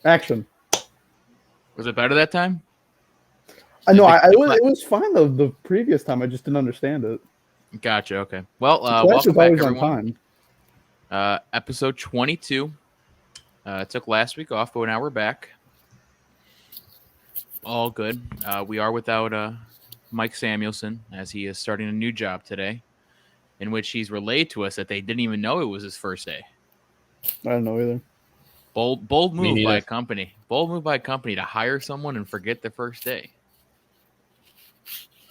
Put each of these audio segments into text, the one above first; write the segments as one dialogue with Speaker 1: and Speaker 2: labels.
Speaker 1: Action.
Speaker 2: Was it better that time?
Speaker 1: No, it was fine the previous time. I just didn't understand it.
Speaker 2: Gotcha. Okay. Well,
Speaker 1: welcome back,
Speaker 2: everyone.
Speaker 1: On
Speaker 2: time. Episode 22. Took last week off, but now we're back. All good. We are without Mike Samuelson, as he is starting a new job today, in which he's relayed to us that they didn't even know it was his first day.
Speaker 1: I don't know either.
Speaker 2: Bold move by a company. Bold move by a company to hire someone and forget the first day.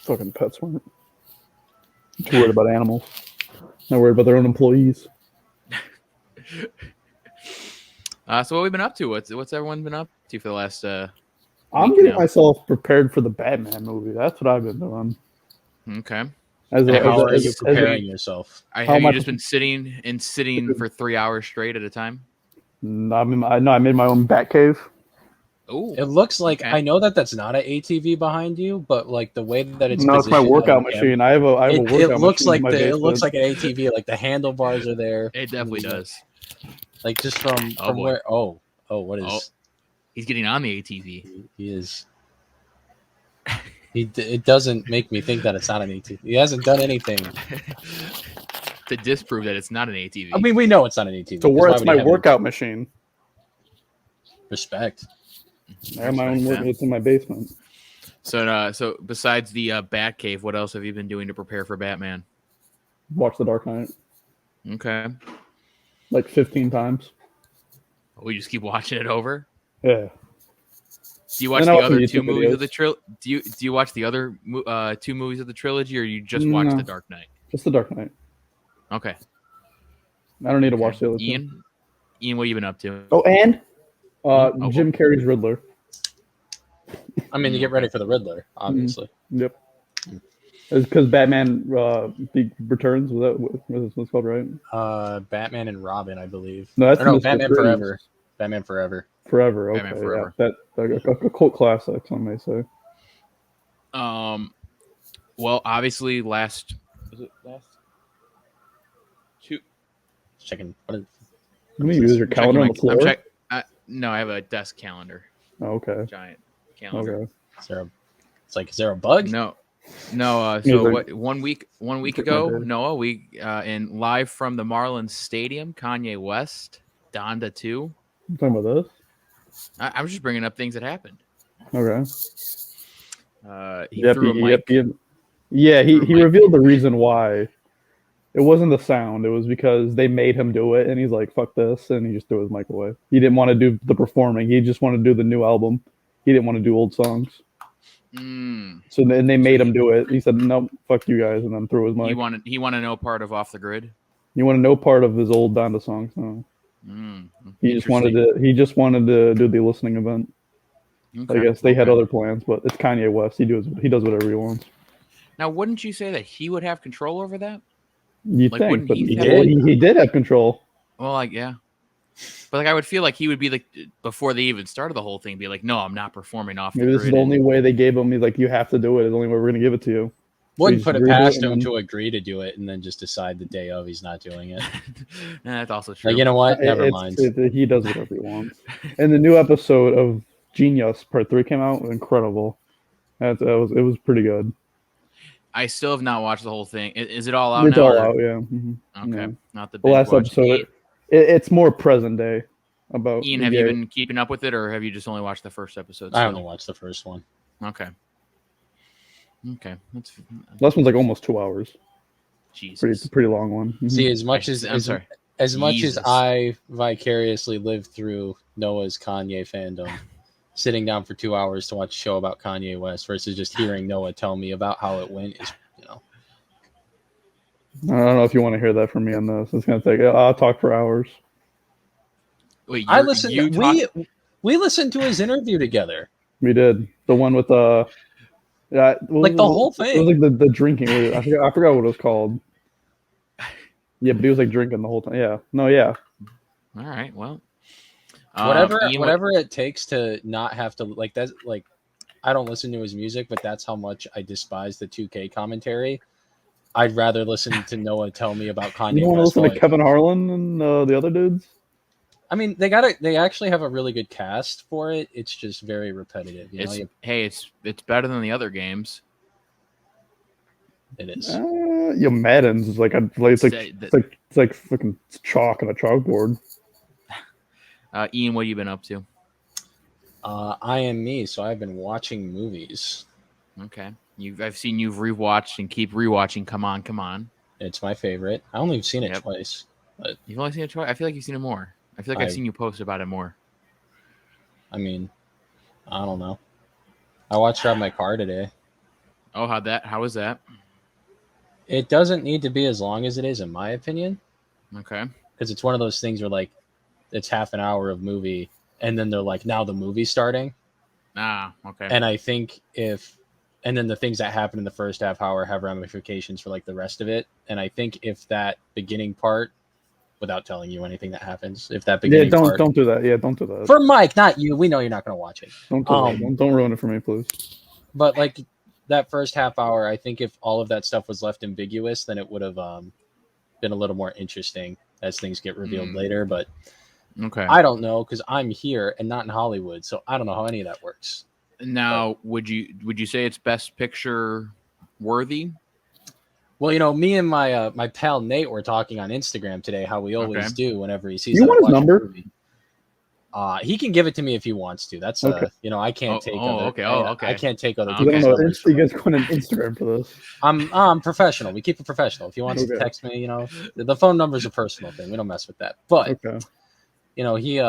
Speaker 1: Fucking pets weren't. Too worried about animals. Not worried about their own employees.
Speaker 2: So what we've been up to? What's everyone been up to for the last?
Speaker 1: I'm getting myself prepared for the Batman movie. That's what I've been doing.
Speaker 2: Okay.
Speaker 3: How are you preparing yourself?
Speaker 2: Have you just been sitting for 3 hours straight at a time?
Speaker 1: No, I made my own bat cave.
Speaker 2: Oh,
Speaker 3: it looks like I know that's not an ATV behind you, but like the way that it's
Speaker 1: it's my workout machine. I have a workout machine.
Speaker 3: It looks like it looks like an ATV. Like the handlebars are there.
Speaker 2: It definitely does.
Speaker 3: Like just from where? Oh, what is?
Speaker 2: Oh, he's getting on the ATV.
Speaker 3: He is. It doesn't make me think that it's not an ATV. He hasn't done anything
Speaker 2: to disprove that it's not an ATV.
Speaker 3: I mean, we know it's not an ATV.
Speaker 1: So it's my workout machine.
Speaker 3: Respect.
Speaker 1: I have my own work. It's in my basement.
Speaker 2: So besides the Batcave, what else have you been doing to prepare for Batman?
Speaker 1: Watch The Dark Knight.
Speaker 2: Okay.
Speaker 1: Like 15 times.
Speaker 2: We just keep watching it over.
Speaker 1: Yeah.
Speaker 2: Do you watch the other two movies of the trilogy? Do you watch the other two movies of the trilogy, or you just watch The Dark Knight?
Speaker 1: Just The Dark Knight.
Speaker 2: Okay.
Speaker 1: I don't need to watch the other
Speaker 2: two. Ian, what have you been up to?
Speaker 1: Oh, and Jim Carrey's Riddler.
Speaker 3: I mean, you get ready for the Riddler, obviously.
Speaker 1: Mm-hmm. Yep. It's because Batman Returns. Was that what it's called, right?
Speaker 3: Batman and Robin, I believe.
Speaker 1: No, that's
Speaker 3: Batman Forever. Batman Forever.
Speaker 1: Forever. Okay.
Speaker 2: Batman Forever.
Speaker 1: Yeah. A cult classic, some may say.
Speaker 2: Well, obviously, last two.
Speaker 3: Checking.
Speaker 1: Let me use your calendar on the floor.
Speaker 2: No, I have a desk calendar.
Speaker 1: Oh, okay.
Speaker 2: Giant calendar.
Speaker 1: Okay.
Speaker 3: Is there a bug?
Speaker 2: No. So 1 week ago, Noah, we in live from the Marlins Stadium, Kanye West, Donda 2.
Speaker 1: You talking about this?
Speaker 2: I'm just bringing up things that happened.
Speaker 1: Okay.
Speaker 2: He threw a mic.
Speaker 1: He revealed the reason why. It wasn't the sound. It was because they made him do it, and he's like, "Fuck this," and he just threw his mic away. He didn't want to do the performing. He just wanted to do the new album. He didn't want to do old songs. So then they made him do it. He said, "No, fuck you guys," and then threw his mic.
Speaker 2: He wanted no part of Off the Grid.
Speaker 1: He wanted no part of his old Donda songs. No. He just wanted to do the listening event. Okay. I guess they had other plans, but it's Kanye West. He does whatever he wants.
Speaker 2: Now, wouldn't you say that he would have control over that?
Speaker 1: You think, but he did have control.
Speaker 2: Well, yeah. But I would feel like he would be before they even started the whole thing, be like, "No, I'm not performing off the grid."
Speaker 1: This is the only way they gave him. He's like, "You have to do it. It's the only way we're going to give it to you."
Speaker 3: Wouldn't put it past him to agree to do it and then just decide the day of he's not doing it.
Speaker 2: That's also true.
Speaker 3: Like, you know what? Never mind.
Speaker 1: He does whatever he wants. And the new episode of Genius Part 3 came out. Incredible. It was pretty good.
Speaker 2: I still have not watched the whole thing. Is it all out now?
Speaker 1: It's all out, yeah. Mm-hmm.
Speaker 2: Okay.
Speaker 1: Yeah.
Speaker 2: Not the
Speaker 1: last episode. It's more present day. About
Speaker 2: Ian, have you been keeping up with it, or have you just only watched the first episode?
Speaker 3: I only watched the first one.
Speaker 2: Okay.
Speaker 1: Last one's like almost 2 hours.
Speaker 2: Jesus.
Speaker 1: Pretty long one. Mm-hmm.
Speaker 3: See, as much as I vicariously lived through Noah's Kanye fandom, sitting down for 2 hours to watch a show about Kanye West versus just hearing Noah tell me about how it went is,
Speaker 1: I don't know if you want to hear that from me on this. It's gonna take. I'll talk for hours.
Speaker 2: Wait,
Speaker 3: I listened. We listened to his interview together.
Speaker 1: We did the one with the whole thing. It was like the drinking. I forgot what it was called. Yeah, but he was like drinking the whole time. Yeah. No. Yeah.
Speaker 2: All right. Well.
Speaker 3: Whatever it takes to not have to that's like. I don't listen to his music, but that's how much I despise the 2K commentary. I'd rather listen to Noah tell me about Kanye.
Speaker 1: You want to listen to Kevin Harlan and the other dudes?
Speaker 3: I mean, they actually have a really good cast for it. It's just very repetitive.
Speaker 2: It's better than the other games.
Speaker 3: It is.
Speaker 1: Madden's is like it's like fucking chalk on a chalkboard.
Speaker 2: Ian, what have you been up to?
Speaker 3: I am me, so I've been watching movies.
Speaker 2: Okay, I've seen you've rewatched and keep rewatching. Come on.
Speaker 3: It's my favorite. I only have seen it twice. But
Speaker 2: you've only seen it twice. I feel like you've seen it more. I feel like I've seen you post about it more.
Speaker 3: I mean, I don't know. I watched Drive My Car today.
Speaker 2: Oh, how was that?
Speaker 3: It doesn't need to be as long as it is, in my opinion.
Speaker 2: Okay.
Speaker 3: Because it's one of those things where, like, it's half an hour of movie, and then they're like, now the movie's starting.
Speaker 2: Okay.
Speaker 3: And I think and then the things that happen in the first half hour have ramifications for, like, the rest of it. And I think if that beginning part, without telling you anything that happens, if that beginning
Speaker 1: don't do that. Yeah, don't do that.
Speaker 3: For Mike, not you. We know you're not going to watch it.
Speaker 1: Don't do that. Don't ruin it for me, please.
Speaker 3: But, like, that first half hour, I think if all of that stuff was left ambiguous, then it would have been a little more interesting as things get revealed later. But
Speaker 2: okay,
Speaker 3: I don't know, because I'm here and not in Hollywood, so I don't know how any of that works.
Speaker 2: Now, would you say it's Best Picture worthy?
Speaker 3: Well, me and my my pal Nate were talking on Instagram today, how we always do whenever he sees.
Speaker 1: You want his number?
Speaker 3: He can give it to me if he wants to. That's
Speaker 1: okay.
Speaker 3: I can't take.
Speaker 2: Okay.
Speaker 3: I can't take other.
Speaker 1: You guys going on Instagram for this?
Speaker 3: I'm professional. We keep it professional. If he wants to text me, the phone number is a personal thing. We don't mess with that. But he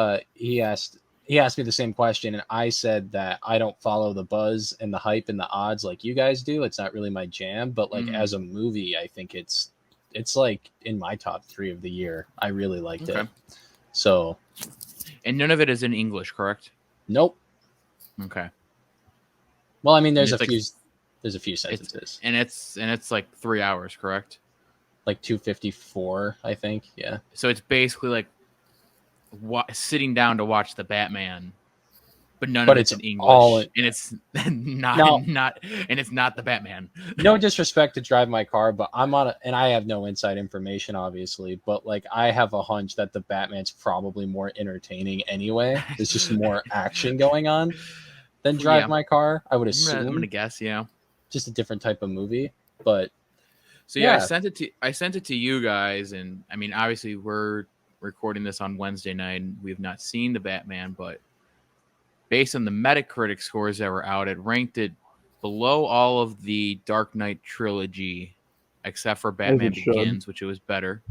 Speaker 3: asked me the same question, and I said that I don't follow the buzz and the hype and the odds like you guys do. It's not really my jam. But like as a movie, I think it's like in my top 3 of the year. I really liked it. So.
Speaker 2: And none of it is in English, correct?
Speaker 3: Nope.
Speaker 2: Okay.
Speaker 3: Well, I mean, there's a few sentences,
Speaker 2: and it's like 3 hours, correct?
Speaker 3: Like 254, I think. Yeah.
Speaker 2: So it's basically like sitting down to watch the Batman, but none of it's in English, and it's not the Batman.
Speaker 3: No disrespect to Drive My Car, but and I have no inside information, obviously, but like I have a hunch that the Batman's probably more entertaining anyway. There's just more action going on than Drive My Car. I would assume.
Speaker 2: I'm gonna guess,
Speaker 3: just a different type of movie, but
Speaker 2: so I sent it to you guys, and I mean, obviously we're recording this on Wednesday night, and we've not seen the Batman, but based on the Metacritic scores that were out, it ranked it below all of the Dark Knight trilogy, except for Batman Begins, which it was better,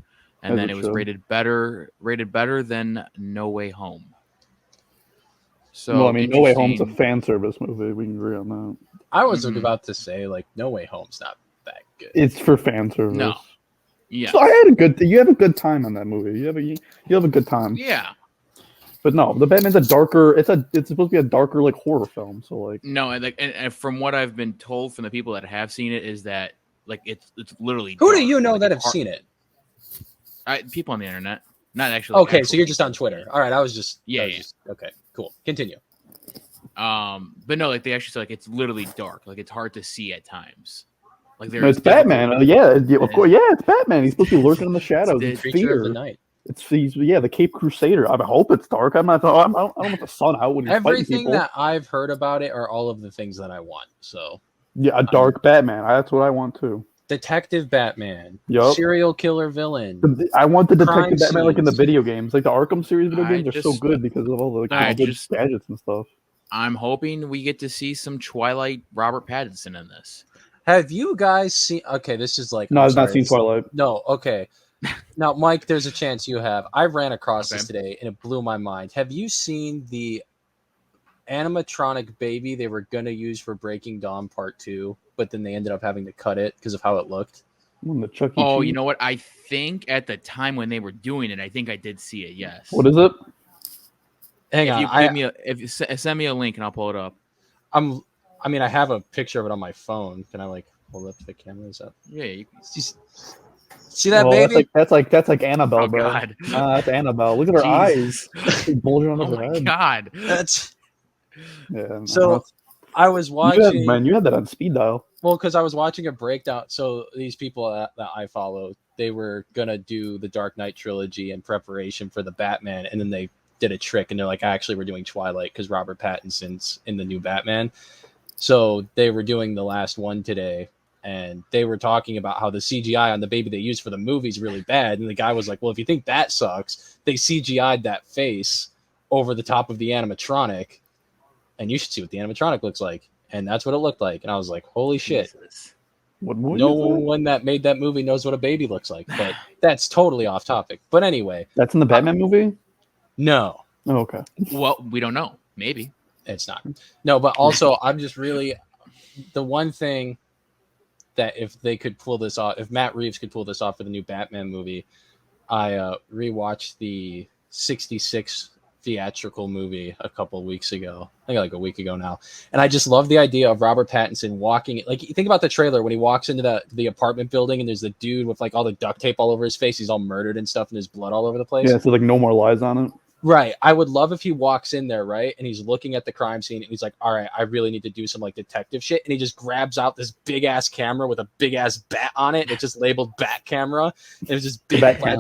Speaker 2: and then it was rated better than No Way Home. So,
Speaker 1: well, I mean, No Way Home's a fan service movie. We can agree on that.
Speaker 3: I was about to say, like, No Way Home's not that good.
Speaker 1: It's for fan service.
Speaker 2: No. Yeah.
Speaker 1: So you have a good time on that movie. You have a good time.
Speaker 2: Yeah.
Speaker 1: But no, the Batman's a darker. It's supposed to be a darker like horror film. So like
Speaker 2: no, and from what I've been told from the people that have seen it is that like it's literally.
Speaker 3: Who do you know that have seen it?
Speaker 2: People on the internet, not actually.
Speaker 3: Okay, so you're just on Twitter. All right, I was just okay, cool. Continue.
Speaker 2: But no, like they actually say like it's literally dark. Like it's hard to see at times. Like
Speaker 1: it's Batman. Of course. Yeah, it's Batman. He's supposed to be lurking in the shadows.
Speaker 3: It's creature of the night.
Speaker 1: He's the Cape Crusader. I hope it's dark. I don't want the sun out when he's fighting people.
Speaker 3: Everything that I've heard about it are all of the things that I want. So
Speaker 1: yeah, a dark Batman. That's what I want too.
Speaker 3: Detective Batman.
Speaker 1: Yep.
Speaker 3: Serial killer villain.
Speaker 1: I want the Detective Batman like in the video games. Like the Arkham series video games are so good because of all the good gadgets and stuff.
Speaker 2: I'm hoping we get to see some Twilight Robert Pattinson in this.
Speaker 3: Have you guys seen? Okay, this is like
Speaker 1: no, I've not seen Twilight.
Speaker 3: No, okay. Now, Mike, there's a chance you have. I ran across this today, and it blew my mind. Have you seen the animatronic baby they were going to use for Breaking Dawn Part 2, but then they ended up having to cut it because of how it looked?
Speaker 2: Oh, you know what? I think at the time when they were doing it, I think I did see it, yes.
Speaker 1: What is it?
Speaker 3: Hang on.
Speaker 2: Send me a link, and I'll pull it up.
Speaker 3: I have a picture of it on my phone. Can I, like, hold up the cameras up?
Speaker 2: Yeah, you can
Speaker 3: see that baby?
Speaker 1: That's like Annabelle,
Speaker 2: oh,
Speaker 1: bro.
Speaker 2: God.
Speaker 1: That's Annabelle. Look at her eyes. Bulging on her head.
Speaker 2: God.
Speaker 1: Yeah.
Speaker 3: So I was watching.
Speaker 1: You had that on speed dial.
Speaker 3: Well, because I was watching a breakdown. So these people that I follow they were going to do the Dark Knight trilogy in preparation for the Batman, and then they did a trick, and they're like, actually, we're doing Twilight because Robert Pattinson's in the new Batman. So they were doing the last one today, and they were talking about how the CGI on the baby they used for the movie is really bad. And the guy was like, well, if you think that sucks, they CGI'd that face over the top of the animatronic, and you should see what the animatronic looks like. And that's what it looked like. And I was like, holy shit. No one that made that movie knows what a baby looks like. But that's totally off topic. But anyway.
Speaker 1: That's in the Batman movie?
Speaker 3: No.
Speaker 1: Oh, okay.
Speaker 2: Well, we don't know. Maybe.
Speaker 3: It's not. No, but also I'm just really the one thing that if they could pull this off, if Matt Reeves could pull this off for the new Batman movie, I rewatched the 66 theatrical movie a couple weeks ago. I think like a week ago now. And I just love the idea of Robert Pattinson walking. Like, you think about the trailer when he walks into the apartment building and there's the dude with like all the duct tape all over his face. He's all murdered and stuff and there's blood all over the place.
Speaker 1: Yeah, so like no more lies on it.
Speaker 3: Right. I would love if he walks in there, right? And he's looking at the crime scene and he's like, all right, I really need to do some like detective shit. And he just grabs out this big ass camera with a big ass bat on it. And it's just labeled Bat Camera. And it's just big
Speaker 1: Bat Cam.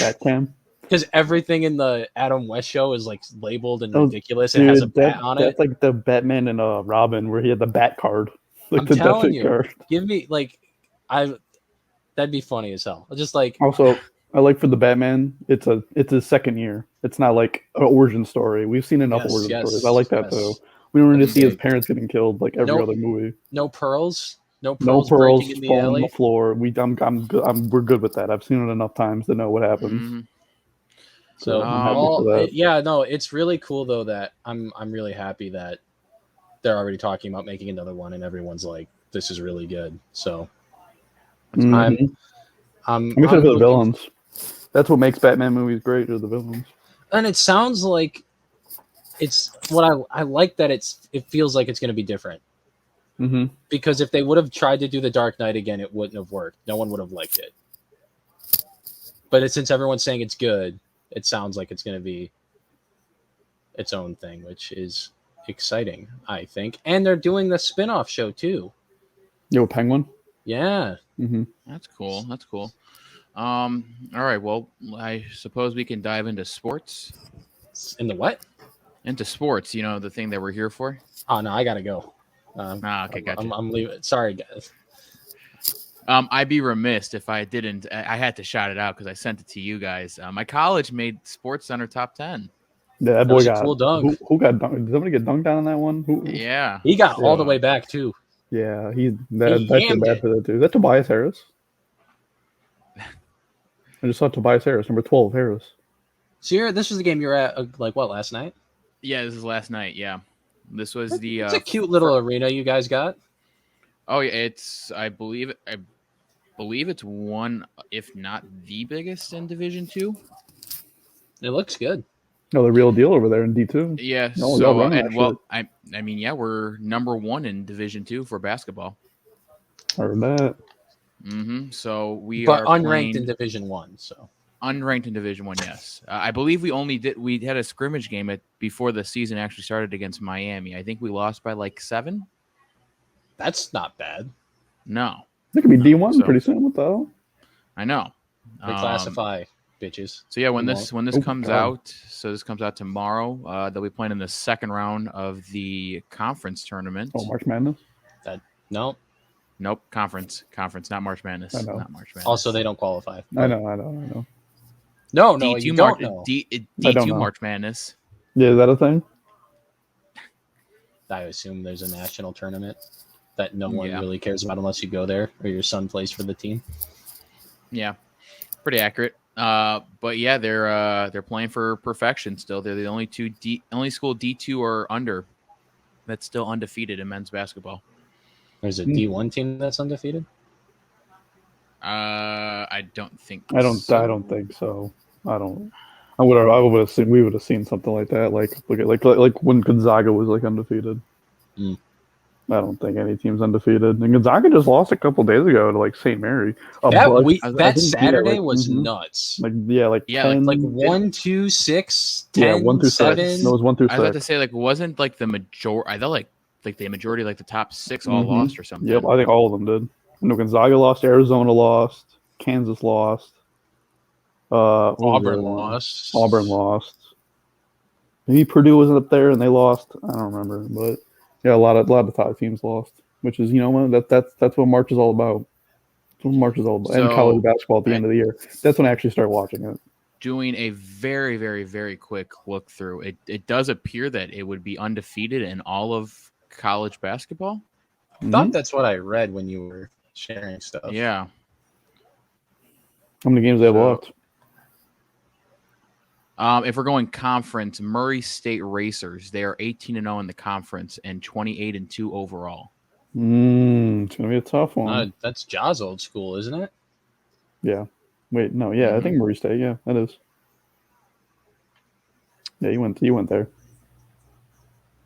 Speaker 1: Bat Cam.
Speaker 3: Because everything in the Adam West show is like labeled and ridiculous. It has a bat on it.
Speaker 1: That's like the Batman and Robin where he had the bat card. Like
Speaker 3: I'm
Speaker 1: the
Speaker 3: telling you,
Speaker 1: card.
Speaker 3: give me like that'd be funny as hell. Just like
Speaker 1: also, I like for the Batman, it's his second year. It's not like an origin story. We've seen enough origin stories. I like that too. We don't need to see his parents getting killed like every other movie.
Speaker 3: No pearls. No
Speaker 1: pearls
Speaker 3: falling in
Speaker 1: the floor. We're good with that. I've seen it enough times to know what happens.
Speaker 2: Mm-hmm.
Speaker 3: So it's really cool though that I'm really happy that they're already talking about making another one, and everyone's like, "This is really good." So I'm
Speaker 1: excited for the villains. That's what makes Batman movies great, are the villains.
Speaker 3: And it sounds like it's what I like that it feels like it's going to be different.
Speaker 1: Mm-hmm.
Speaker 3: Because if they would have tried to do the Dark Knight again, it wouldn't have worked. No one would have liked it. But since everyone's saying it's good, it sounds like it's going to be its own thing, which is exciting, I think. And they're doing the spin-off show too.
Speaker 1: Yo, Penguin?
Speaker 3: Yeah.
Speaker 1: Mm-hmm.
Speaker 2: That's cool. All right. Well, I suppose we can dive into sports.
Speaker 3: Into what?
Speaker 2: Into sports. You know, the thing that we're here for.
Speaker 3: Oh, no, I got to go.
Speaker 2: Okay, gotcha.
Speaker 3: I'm leaving. Sorry, guys.
Speaker 2: I'd be remiss if I didn't. I had to shout it out because I sent it to you guys. My college made Sports Center top 10.
Speaker 1: Yeah, that boy got
Speaker 3: cool dunk.
Speaker 1: Who got dunked? Did somebody get dunked on that one?
Speaker 2: Yeah,
Speaker 3: he got all the way back too.
Speaker 1: Yeah, that's bad for that too. Is that Tobias Harris? I just saw Tobias Harris, number 12, Harris.
Speaker 3: So this was the game you were at, last night?
Speaker 2: Yeah, this is last night. Yeah, this was
Speaker 3: It's a cute little arena you guys got.
Speaker 2: Oh yeah, I believe it's one, if not the biggest in Division II.
Speaker 3: It looks good.
Speaker 1: No, the real deal over there in D2.
Speaker 2: Yeah. We're number 1 in Division II for basketball.
Speaker 1: Heard that.
Speaker 2: Mm-hmm. So we
Speaker 3: are
Speaker 2: unranked
Speaker 3: in Division 1. So
Speaker 2: unranked in Division 1, yes. I believe we had a scrimmage game before the season actually started against Miami. I think we lost by like 7.
Speaker 3: That's not bad.
Speaker 2: No.
Speaker 1: It could be D1 pretty soon. What the hell?
Speaker 2: I know.
Speaker 3: They classify bitches.
Speaker 2: So yeah, when this comes out, so this comes out tomorrow. They'll be playing in the second round of the conference tournament.
Speaker 1: Oh, March Madness?
Speaker 2: Nope. Conference, not March Madness.
Speaker 1: I know.
Speaker 2: Not March Madness.
Speaker 3: Also, they don't qualify.
Speaker 1: I know.
Speaker 3: No,
Speaker 2: D2
Speaker 3: you don't know.
Speaker 2: D2 March Madness.
Speaker 1: Yeah, is that a thing?
Speaker 3: I assume there's a national tournament that no one really cares about unless you go there or your son plays for the team.
Speaker 2: Yeah, pretty accurate. But yeah, they're playing for perfection still. They're the only school D2 or under that's still undefeated in men's basketball.
Speaker 3: There's a D1 team that's undefeated?
Speaker 2: I don't think.
Speaker 1: I don't think so. I would have seen. We would have seen something like that. Like when Gonzaga was like undefeated.
Speaker 3: Mm.
Speaker 1: I don't think any team's undefeated. And Gonzaga just lost a couple days ago to like St. Mary.
Speaker 3: That Saturday was nuts.
Speaker 1: 10,
Speaker 3: 1, 2, 6, 10,
Speaker 1: 1 through
Speaker 3: 7.
Speaker 1: 6. No, it was 1 through 6.
Speaker 2: I was about to say wasn't like the majority. I thought like the majority, like the top 6 all lost or something.
Speaker 1: Yep, I think all of them did. I know Gonzaga lost. Arizona lost. Kansas lost.
Speaker 3: Auburn lost.
Speaker 1: Auburn lost. Maybe Purdue wasn't up there and they lost. I don't remember, but yeah, a lot of top teams lost, which is that's what March is all about. That's what March is all about.
Speaker 2: So,
Speaker 1: and college basketball at the end of the year. That's when I actually start watching it.
Speaker 2: Doing a very, very, very quick look through, it does appear that it would be undefeated in all of college basketball.
Speaker 3: I thought that's what I read when you were sharing stuff.
Speaker 2: Yeah.
Speaker 1: How many games they have left?
Speaker 2: If we're going conference, Murray State Racers, they are 18-0 in the conference and 28-2 overall.
Speaker 1: It's gonna be a tough one.
Speaker 3: That's Jaws old school, isn't it?
Speaker 1: Yeah. Wait, no, yeah, I think Murray State. Yeah, that is. Yeah, you went there.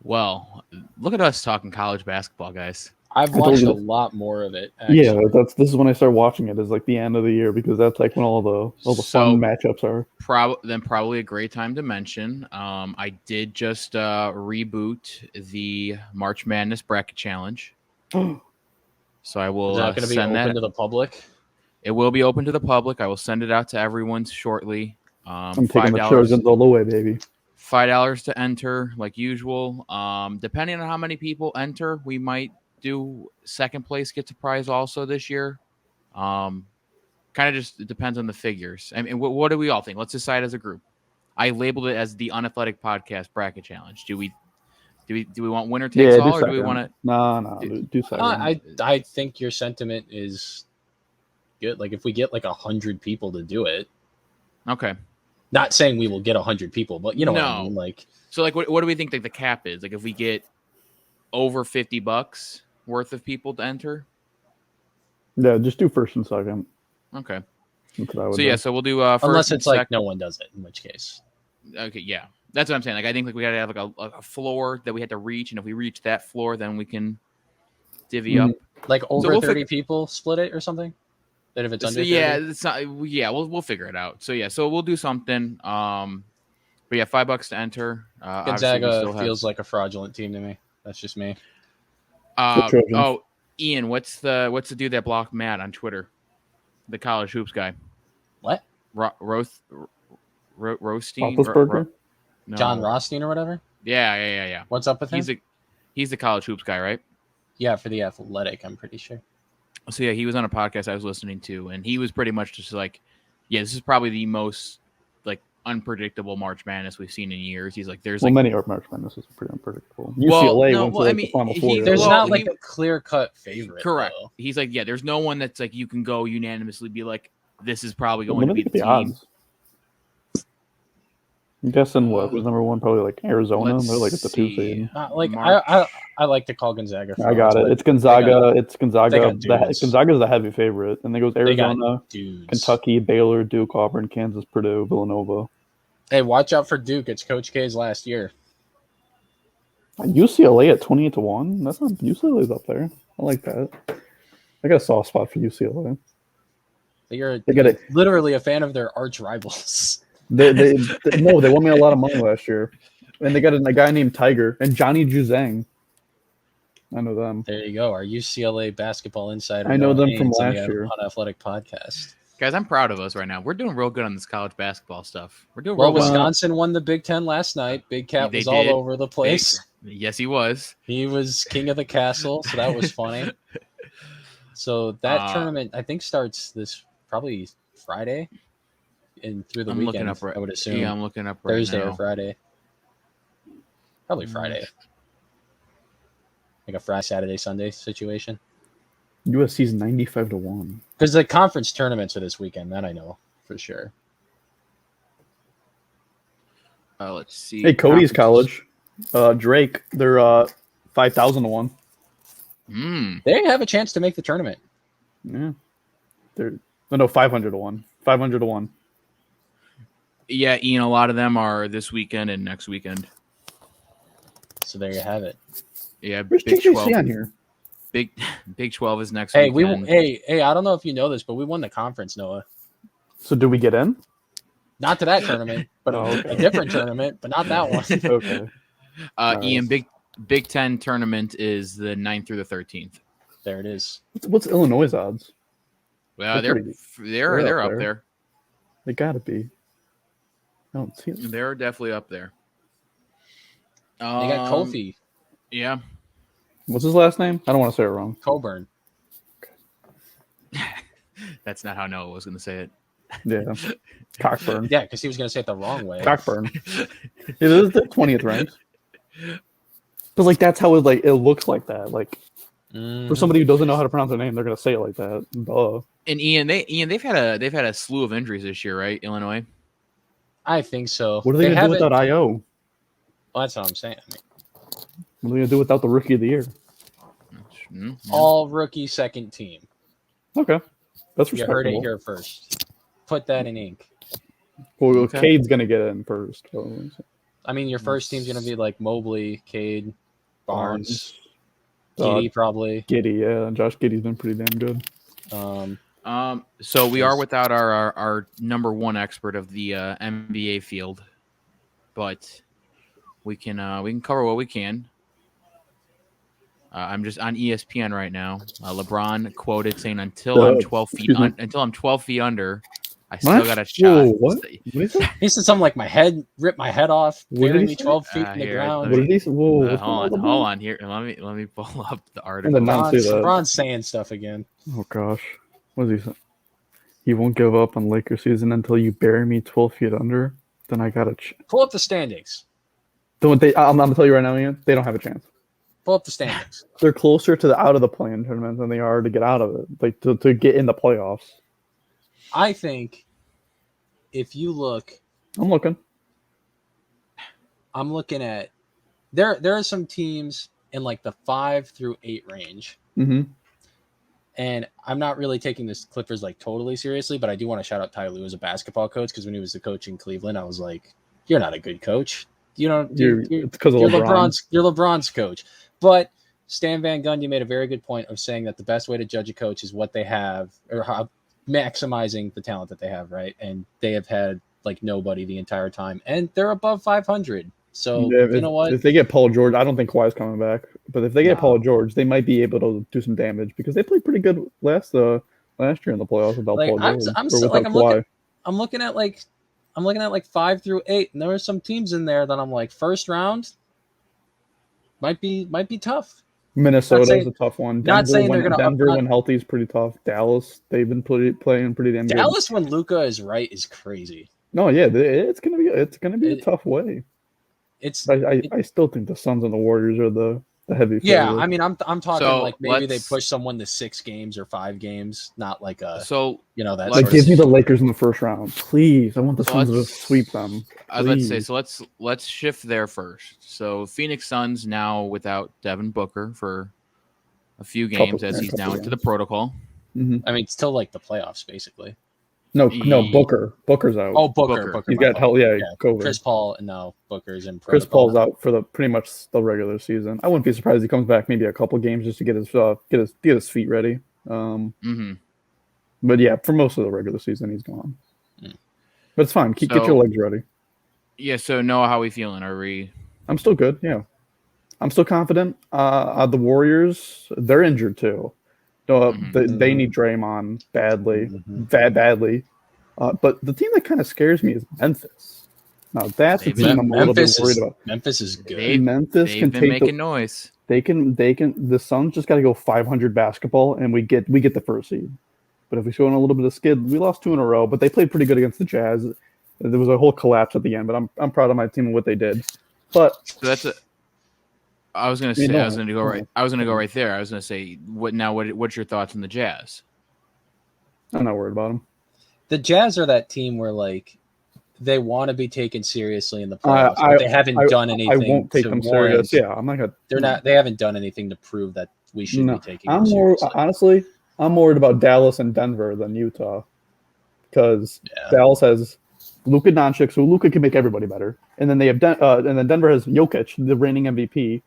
Speaker 2: Well, look at us talking college basketball, guys.
Speaker 3: I've watched a lot more of it. Actually.
Speaker 1: Yeah, this is when I start watching it. Is like the end of the year because that's like when all the fun matchups are.
Speaker 2: Probably a great time to mention. I did just reboot the March Madness Bracket Challenge. So I will
Speaker 3: Is that going to be open to the public?
Speaker 2: It will be open to the public. I will send it out to everyone shortly.
Speaker 1: I'm taking the Trojans all the way, baby.
Speaker 2: $5 to enter, like usual. Depending on how many people enter, we might do second place gets a prize also this year. Kind of just depends on the figures. I mean, what do we all think? Let's decide as a group. I labeled it as the Unathletic Podcast Bracket Challenge. Do we want winner takes all, or do we want to?
Speaker 1: No, do second.
Speaker 3: I think your sentiment is good. Like if we get like 100 people to do it.
Speaker 2: Okay.
Speaker 3: Not saying we will get 100 people, but you know what I mean. Like,
Speaker 2: so like, what do we think like the cap is? Like if we get over $50 worth of people to enter.
Speaker 1: Yeah, just do first and second.
Speaker 2: Okay.
Speaker 1: That's what I would
Speaker 2: do. So we'll do first
Speaker 3: unless it's like
Speaker 2: second.
Speaker 3: No one does it, in which case.
Speaker 2: Okay, yeah. That's what I'm saying. Like I think like we gotta have like a floor that we had to reach, and if we reach that floor, then we can divvy up.
Speaker 3: Like over 30 people split it or something? Then if it's under 30?
Speaker 2: Yeah, it's not, we'll figure it out. So we'll do something. But yeah, $5 to enter.
Speaker 3: Gonzaga feels like a fraudulent team to me. That's just me.
Speaker 2: Ian, what's the dude that blocked Matt on Twitter? The college hoops guy.
Speaker 3: What?
Speaker 2: Rothstein?
Speaker 3: No. John Rothstein or whatever?
Speaker 2: Yeah.
Speaker 3: What's up with him?
Speaker 2: He's the college hoops guy, right?
Speaker 3: Yeah, for the Athletic, I'm pretty sure.
Speaker 2: So yeah, he was on a podcast I was listening to, and he was pretty much just like, yeah, this is probably the most like unpredictable March Madness we've seen in years. He's like,
Speaker 1: many March Madness is pretty unpredictable. UCLA the Final Four.
Speaker 3: There's not like a clear-cut favorite.
Speaker 2: Correct.
Speaker 3: Though.
Speaker 2: He's like, yeah, there's no one that's like you can go unanimously be like, this is probably going to be the team.
Speaker 1: Odds. I'm guessing what was number one? Probably like Arizona. They're like at the 2 seed.
Speaker 3: I like to call Gonzaga.
Speaker 1: I got it. It's Gonzaga. Gonzaga's the heavy favorite, and then goes Arizona, Kentucky, Baylor, Duke, Auburn, Kansas, Purdue, Villanova.
Speaker 3: Hey, watch out for Duke. It's Coach K's last year.
Speaker 1: UCLA at 28-1. That's not UCLA's up there. I like that. I got a soft spot for UCLA.
Speaker 3: You're literally a fan of their arch rivals.
Speaker 1: They won me a lot of money last year, and they got a guy named Tiger and Johnny Juzang. I know them.
Speaker 3: There you go. Our UCLA basketball insider.
Speaker 1: I know them from last year.
Speaker 3: Unathletic Podcast.
Speaker 2: Guys, I'm proud of us right now. We're doing real good on this college basketball stuff. We're doing
Speaker 3: well. Wisconsin won the Big Ten last night. Big Cat was all over the place.
Speaker 2: Yes, he was.
Speaker 3: He was king of the castle, so that was funny. So that tournament, I think, starts this probably Friday. And through the weekend, I would assume.
Speaker 2: Yeah, I'm looking up right
Speaker 3: Thursday
Speaker 2: now.
Speaker 3: or Friday. Probably Friday. Like a Friday, Saturday, Sunday situation.
Speaker 1: USC's 95-1.
Speaker 3: Because the conference tournaments are this weekend. That I know for sure.
Speaker 2: Let's see.
Speaker 1: Hey, Cody's college. Drake, they're 5,000-1.
Speaker 3: They have a chance to make the tournament.
Speaker 1: Yeah. They're 500-1. 500-1.
Speaker 2: Yeah, Ian, a lot of them are this weekend and next weekend.
Speaker 3: So there you have it.
Speaker 2: Yeah,
Speaker 1: Where's TJC on here?
Speaker 2: Big 12 is next
Speaker 3: weekend. Hey, I don't know if you know this, but we won the conference, Noah.
Speaker 1: So do we get in?
Speaker 3: Not to that tournament, but a different tournament, but not that one.
Speaker 1: Okay.
Speaker 2: Ian, Big 10 tournament is the 9th through the 13th.
Speaker 3: There it is.
Speaker 1: What's Illinois' odds?
Speaker 2: Well, they're up there.
Speaker 1: They gotta be. I don't see them.
Speaker 2: They're definitely up there.
Speaker 3: They got Kofi.
Speaker 2: Yeah.
Speaker 1: What's his last name? I don't want to say it wrong.
Speaker 3: Coburn.
Speaker 2: That's not how Noah was going to say it.
Speaker 1: Yeah. Cockburn.
Speaker 3: Yeah, because he was going to say it the wrong way.
Speaker 1: Cockburn. It is the 20th ranked. But like that's how it looks like that. Like for somebody who doesn't know how to pronounce their name, they're gonna say it like that. Duh.
Speaker 2: And Ian, they've had a slew of injuries this year, right? Illinois.
Speaker 3: I think so.
Speaker 1: What are they gonna do without IO?
Speaker 3: Well, that's what I'm saying.
Speaker 1: What are they gonna do without the rookie of the year?
Speaker 3: All rookie second team.
Speaker 1: Okay, that's respectable.
Speaker 3: You heard it here first. Put that in ink.
Speaker 1: Well, okay. Cade's gonna get in first.
Speaker 3: I mean, your first team's gonna be like Mobley, Cade, Barnes, Giddey probably.
Speaker 1: Giddey, yeah. Josh Giddey's been pretty damn good.
Speaker 2: So we are without our number one expert of the NBA field, but we can cover what we can. I'm just on ESPN right now. LeBron quoted saying, "Until I'm 12 feet under, I still got a shot."
Speaker 1: Whoa, what?
Speaker 3: He said something like, rip my head off, bury me 12 feet in the ground.
Speaker 1: What did he say? Whoa,
Speaker 2: hold on here. Let me pull up the article.
Speaker 3: LeBron's saying stuff again.
Speaker 1: Oh gosh, what did he say? He won't give up on Lakers season until you bury me 12 feet under. Then I got to
Speaker 3: pull up the standings.
Speaker 1: I'm gonna tell you right now, Ian. They don't have a chance.
Speaker 3: Pull up the standings.
Speaker 1: They're closer to the out of the play-in tournament than they are to get out of it, like to get in the playoffs.
Speaker 3: I think if you look,
Speaker 1: I'm looking
Speaker 3: at there are some teams in like the 5 through 8 range.
Speaker 1: Mm-hmm.
Speaker 3: And I'm not really taking this Clippers like totally seriously, but I do want to shout out Ty Lue as a basketball coach, because when he was the coach in Cleveland, I was like, you're not a good coach. You're LeBron's coach. But Stan Van Gundy made a very good point of saying that the best way to judge a coach is what they have, or how maximizing the talent that they have, right? And they have had like nobody the entire time, and they're above 500. So you know what?
Speaker 1: If they get Paul George, I don't think Kawhi's coming back. But if they get Paul George, they might be able to do some damage, because they played pretty good last year in the playoffs without Paul George.
Speaker 3: I'm looking at like 5 through 8, and there are some teams in there that I'm like, first round might be tough.
Speaker 1: Minnesota is a tough one. Denver when healthy is pretty tough. Dallas, they've been playing pretty damn good.
Speaker 3: Dallas when Luka is right is crazy.
Speaker 1: No, yeah, it's gonna be a tough way. I still think the Suns and the Warriors are the heavy favorites.
Speaker 3: Yeah, I mean, I'm talking like maybe they push someone to 6 games or 5 games, not like that.
Speaker 1: Like, give me the Lakers in the first round, please. I want the Suns to sweep them. Please.
Speaker 2: I was about to say, so let's shift there first. So Phoenix Suns now without Devin Booker for a few games as he's now into the protocol.
Speaker 1: Mm-hmm.
Speaker 3: I mean, still like the playoffs basically.
Speaker 1: No, Booker's out.
Speaker 3: Oh, Booker.
Speaker 1: He's got COVID.
Speaker 3: Chris Paul, no, Booker's in protocol.
Speaker 1: Chris Paul's out for pretty much the regular season. I wouldn't be surprised if he comes back maybe a couple games just to get his feet ready. But yeah, for most of the regular season, he's gone. But it's fine. Get your legs ready.
Speaker 2: Yeah. So Noah, how are we feeling?
Speaker 1: I'm still good. Yeah, I'm still confident. The Warriors, they're injured too. They need Draymond badly, badly. But the team that kind of scares me is Memphis. Now that's the team I'm a little bit worried about.
Speaker 3: Memphis is good.
Speaker 2: They've been making noise.
Speaker 1: They can. The Suns just got to go 500 basketball, and we get the first seed. But if we show in a little bit of skid, we lost 2 in a row. But they played pretty good against the Jazz. There was a whole collapse at the end, but I'm proud of my team and what they did. But
Speaker 2: so that's I was gonna go right there. I was gonna say, what's your thoughts on the Jazz?
Speaker 1: I'm not worried about them.
Speaker 3: The Jazz are that team where like they want to be taken seriously in the playoffs, but they haven't done anything. I won't take them serious.
Speaker 1: Yeah, I'm not gonna.
Speaker 3: They haven't done anything to prove that we should be taking.
Speaker 1: Honestly, I'm worried about Dallas and Denver than Utah, because Dallas has Luka Doncic, so Luka can make everybody better, and then they have and then Denver has Jokic, the reigning MVP.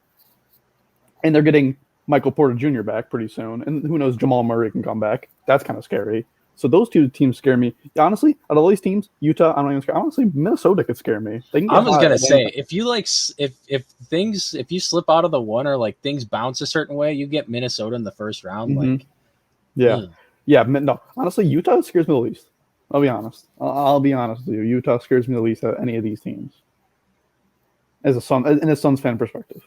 Speaker 1: And they're getting Michael Porter Jr. back pretty soon. And who knows, Jamal Murray can come back. That's kind of scary. So those 2 teams scare me. Honestly, out of all these teams, Utah, I don't even scare. Honestly, Minnesota could scare me.
Speaker 3: I was going to say, if you like, if you slip out of the one or like things bounce a certain way, you get Minnesota in the first round.
Speaker 1: Mm-hmm. Like, yeah. Yeah, no. Honestly, Utah scares me the least. I'll be honest. I'll be honest with you. Utah scares me the least out of any of these teams. In a Suns fan perspective.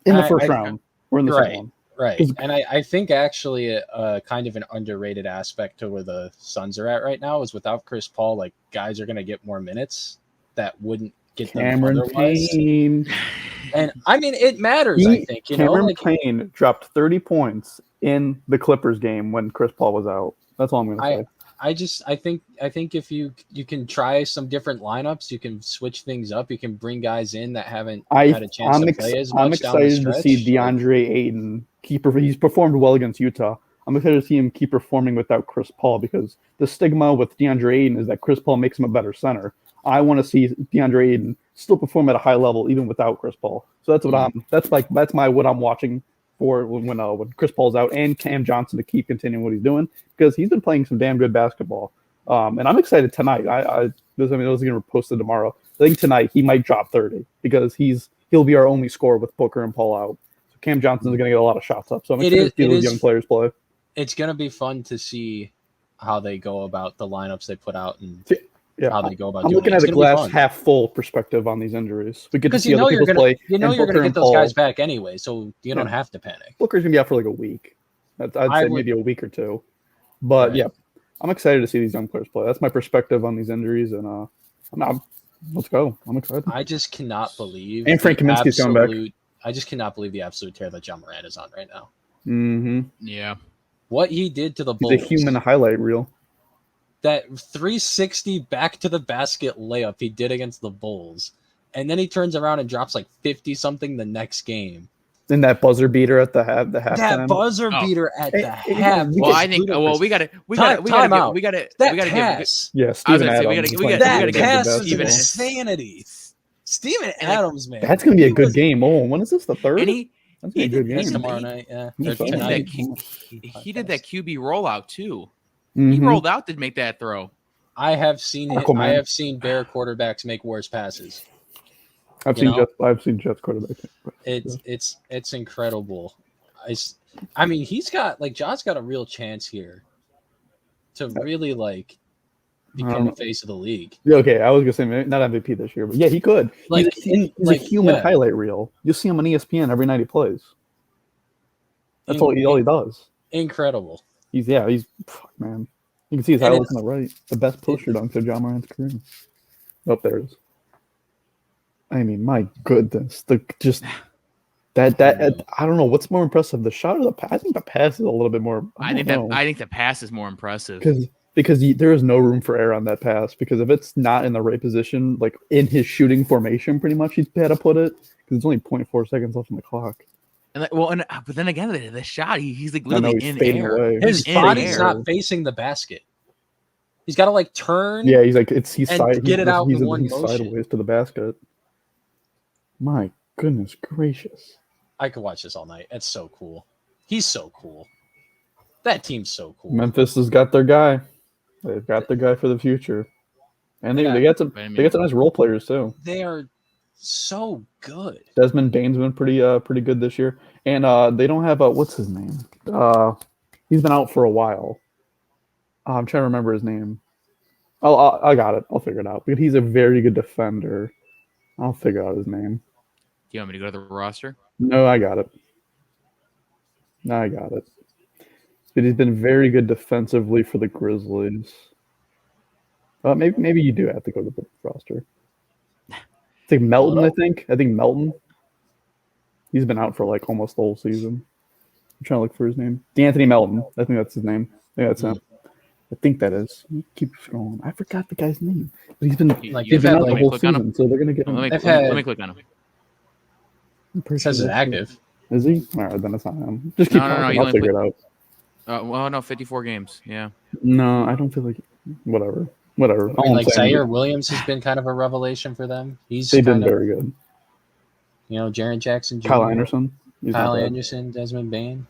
Speaker 1: In the first round. We're in the second one.
Speaker 3: Right. And I think actually kind of an underrated aspect to where the Suns are at right now is without Chris Paul, like guys are going to get more minutes that wouldn't get them otherwise. Payne. And I mean, it matters, I think.
Speaker 1: Cameron Payne dropped 30 points in the Clippers game when Chris Paul was out. That's all I'm going to say.
Speaker 3: I think if you can try some different lineups, you can switch things up. You can bring guys in that haven't had a chance to play as much.
Speaker 1: I'm excited to see DeAndre Ayton he's performed well against Utah. I'm excited to see him keep performing without Chris Paul because the stigma with DeAndre Ayton is that Chris Paul makes him a better center. I want to see DeAndre Ayton still perform at a high level even without Chris Paul. So that's what what I'm watching for when Chris Paul's out, and Cam Johnson to keep continuing what he's doing because he's been playing some damn good basketball. And I'm excited tonight. Those are going to be posted tomorrow. I think tonight he might drop 30 because he'll be our only scorer with Booker and Paul out. So Cam Johnson's going to get a lot of shots up. So I'm excited to see those young players play.
Speaker 3: It's going to be fun to see how they go about the lineups they put out and how they go about.
Speaker 1: I'm looking at a glass half full perspective on these injuries. We get to see other people play.
Speaker 3: You're going to get those guys back anyway, so you don't have to panic.
Speaker 1: Booker's going to be out for like a week. I'd say maybe a week or two. But I'm excited to see these young players play. That's my perspective on these injuries, and let's go. I'm excited.
Speaker 3: I just cannot believe.
Speaker 1: And Frank Kaminsky's coming back.
Speaker 3: I just cannot believe the absolute tear that John Morant is on right now.
Speaker 1: Mm-hmm.
Speaker 2: Yeah.
Speaker 3: What he did to the Bulls.
Speaker 1: He's a human highlight reel.
Speaker 3: That 360 back to the basket layup he did against the Bulls, and then he turns around and drops like 50-something the next game.
Speaker 1: And that buzzer beater at the halftime.
Speaker 3: That buzzer beater at the half.
Speaker 2: Well, I think. Well, we got to.
Speaker 3: That pass.
Speaker 1: Yeah, Steven Adams.
Speaker 3: That pass is insanity. Steven Adams, man.
Speaker 1: That's gonna be a good game. Oh, when is this? The third?
Speaker 2: And
Speaker 1: that's a good game.
Speaker 3: That's tomorrow night. Yeah.
Speaker 2: He did that QB rollout too.
Speaker 1: Mm-hmm.
Speaker 2: He rolled out to make that throw.
Speaker 3: I have seen Bear quarterbacks make worse passes.
Speaker 1: I've seen Jets quarterbacks.
Speaker 3: It's incredible. I mean, John's got a real chance here to really become the face of the league.
Speaker 1: Yeah, okay, I was gonna say maybe not MVP this year, but yeah, he could. He's a human highlight reel. You'll see him on ESPN every night he plays. That's all he does.
Speaker 3: Incredible.
Speaker 1: He's man. You can see his highlights on the right. The best poster dunk of John Morant's career. Oh, there it is. I mean, my goodness, I don't know what's more impressive, the shot or the pass. I think the pass is a little bit more.
Speaker 2: I think the pass is more impressive
Speaker 1: because there is no room for error on that pass. Because if it's not in the right position, like in his shooting formation, pretty much he's had to put it because it's only 0.4 seconds left on the clock.
Speaker 2: And but then again, the shot he's like literally in air.
Speaker 1: Away.
Speaker 3: His body's not facing the basket. He's got to turn.
Speaker 1: Yeah, he's
Speaker 3: get it out in one
Speaker 1: motion. Sideways to the basket. My goodness gracious!
Speaker 3: I could watch this all night. It's so cool. He's so cool. That team's so cool.
Speaker 1: Memphis has got their guy. They've got their guy for the future, and they got some nice role players too.
Speaker 3: They are so good.
Speaker 1: Desmond Bane's been pretty good this year, and they don't have what's his name? He's been out for a while. I'm trying to remember his name. I got it. I'll figure it out. But he's a very good defender. I'll figure out his name.
Speaker 2: Do you want me to go to the roster?
Speaker 1: No, I got it. But he's been very good defensively for the Grizzlies. Maybe you do have to go to the roster. I think Melton, I think Melton. He's been out for almost the whole season. I'm trying to look for his name. D'Anthony Melton. I think that's his name. Yeah, that's him. I think that is. Keep scrolling. I forgot the guy's name. But he's been out the whole season, so they're going to get him.
Speaker 2: Let me click on him.
Speaker 3: It says it's active.
Speaker 1: Is he? All right, then it's not him. Just keep talking. I'll figure it out.
Speaker 2: 54 games. Yeah.
Speaker 1: No, I don't feel like whatever.
Speaker 3: Zaire Williams has been kind of a revelation for them.
Speaker 1: They've been very good.
Speaker 3: Jaren Jackson Jr.
Speaker 1: Kyle Anderson,
Speaker 3: Desmond Bain.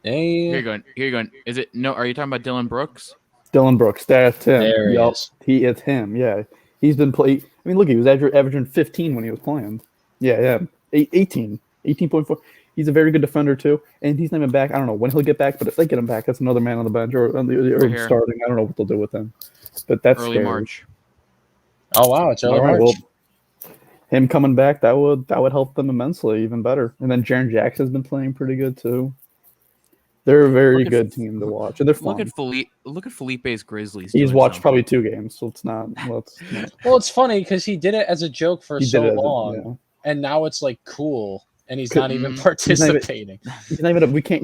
Speaker 2: Here you go. Is it no? Are you talking about Dylan Brooks?
Speaker 1: Dylan Brooks, that's him.
Speaker 3: There he is.
Speaker 1: It's him. Yeah, he's been playing. I mean, look, he was averaging 15 when he was playing. Yeah, 18.4. He's a very good defender too, and he's not even back. I don't know when he'll get back, but if they get him back, that's another man on the bench or starting. I don't know what they'll do with him, but that's
Speaker 2: early
Speaker 1: scary.
Speaker 2: March.
Speaker 3: Oh wow, it's early March.
Speaker 1: Well, him coming back that would help them immensely, even better. And then Jaren Jackson's been playing pretty good too. They're a very good team to watch, and they're fun.
Speaker 2: Look at Felipe's Grizzlies.
Speaker 1: He's watched probably 2 games, so it's not. Well,
Speaker 3: it's funny because he did it as a joke for so long, and now it's like cool, and he's not even participating.
Speaker 1: He's not even. We can't.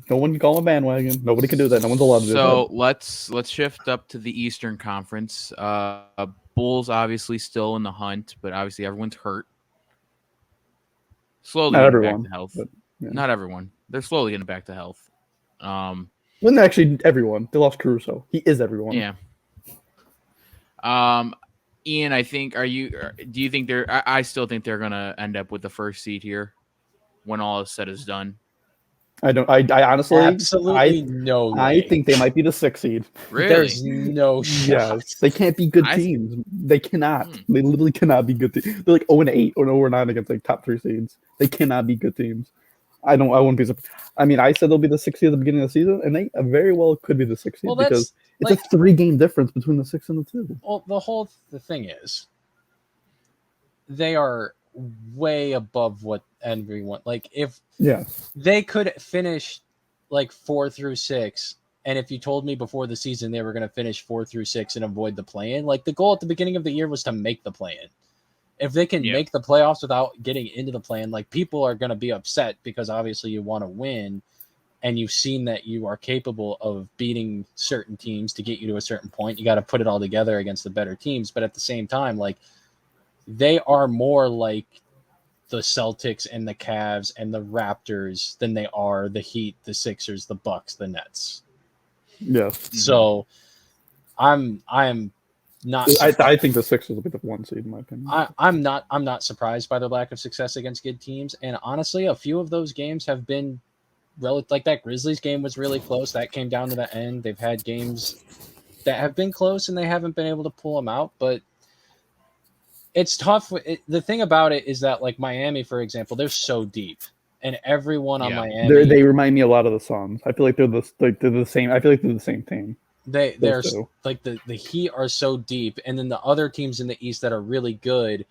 Speaker 1: No one can call him a bandwagon. Nobody can do that. No one's allowed to do that.
Speaker 2: So let's shift up to the Eastern Conference. Bulls obviously still in the hunt, but obviously everyone's hurt. Slowly getting back to health. But, not everyone. They're slowly getting back to health.
Speaker 1: Well, actually, everyone. They lost Caruso. He is everyone.
Speaker 2: Yeah. Ian, I think. Do you think they're? I still think they're gonna end up with the first seed here, when all is said is done.
Speaker 1: I don't. I honestly,
Speaker 3: absolutely no way.
Speaker 1: I think they might be the 6th seed.
Speaker 2: Really?
Speaker 3: There's no shot.
Speaker 1: Yes, they can't be good teams. They cannot. They literally cannot be good teams. They're like 0-8 or 0-9 against like top 3 seeds. They cannot be good teams. I wouldn't be surprised. I mean, I said they'll be the 6th seed at the beginning of the season, and they very well could be the 6th seed because it's a 3-game difference between the 6 and the 2.
Speaker 3: Well, the thing is, they are way above what everyone if they could finish like 4 through 6, and if you told me before the season they were going to finish 4 through 6 and avoid the play-in, like the goal at the beginning of the year was to make the play-in. If they can make the playoffs without getting into the play-in, like people are going to be upset because obviously you want to win, and you've seen that you are capable of beating certain teams to get you to a certain point. You got to put it all together against the better teams, but at the same time, like they are more like the Celtics and the Cavs and the Raptors than they are the Heat, the Sixers, the Bucks, the Nets.
Speaker 1: Yes.
Speaker 3: So I am not.
Speaker 1: I think the Sixers will be the 1 seed in my opinion.
Speaker 3: I'm not surprised by their lack of success against good teams, and honestly, a few of those games have been like that Grizzlies game was really close. That came down to the end. They've had games that have been close and they haven't been able to pull them out, but it's tough. The thing about it is that, like Miami, for example, they're so deep, and everyone on Miami,
Speaker 1: they remind me a lot of the Suns. I feel like they're the same. I feel like they're the same team.
Speaker 3: They're like the Heat are so deep, and then the other teams in the East that are really good,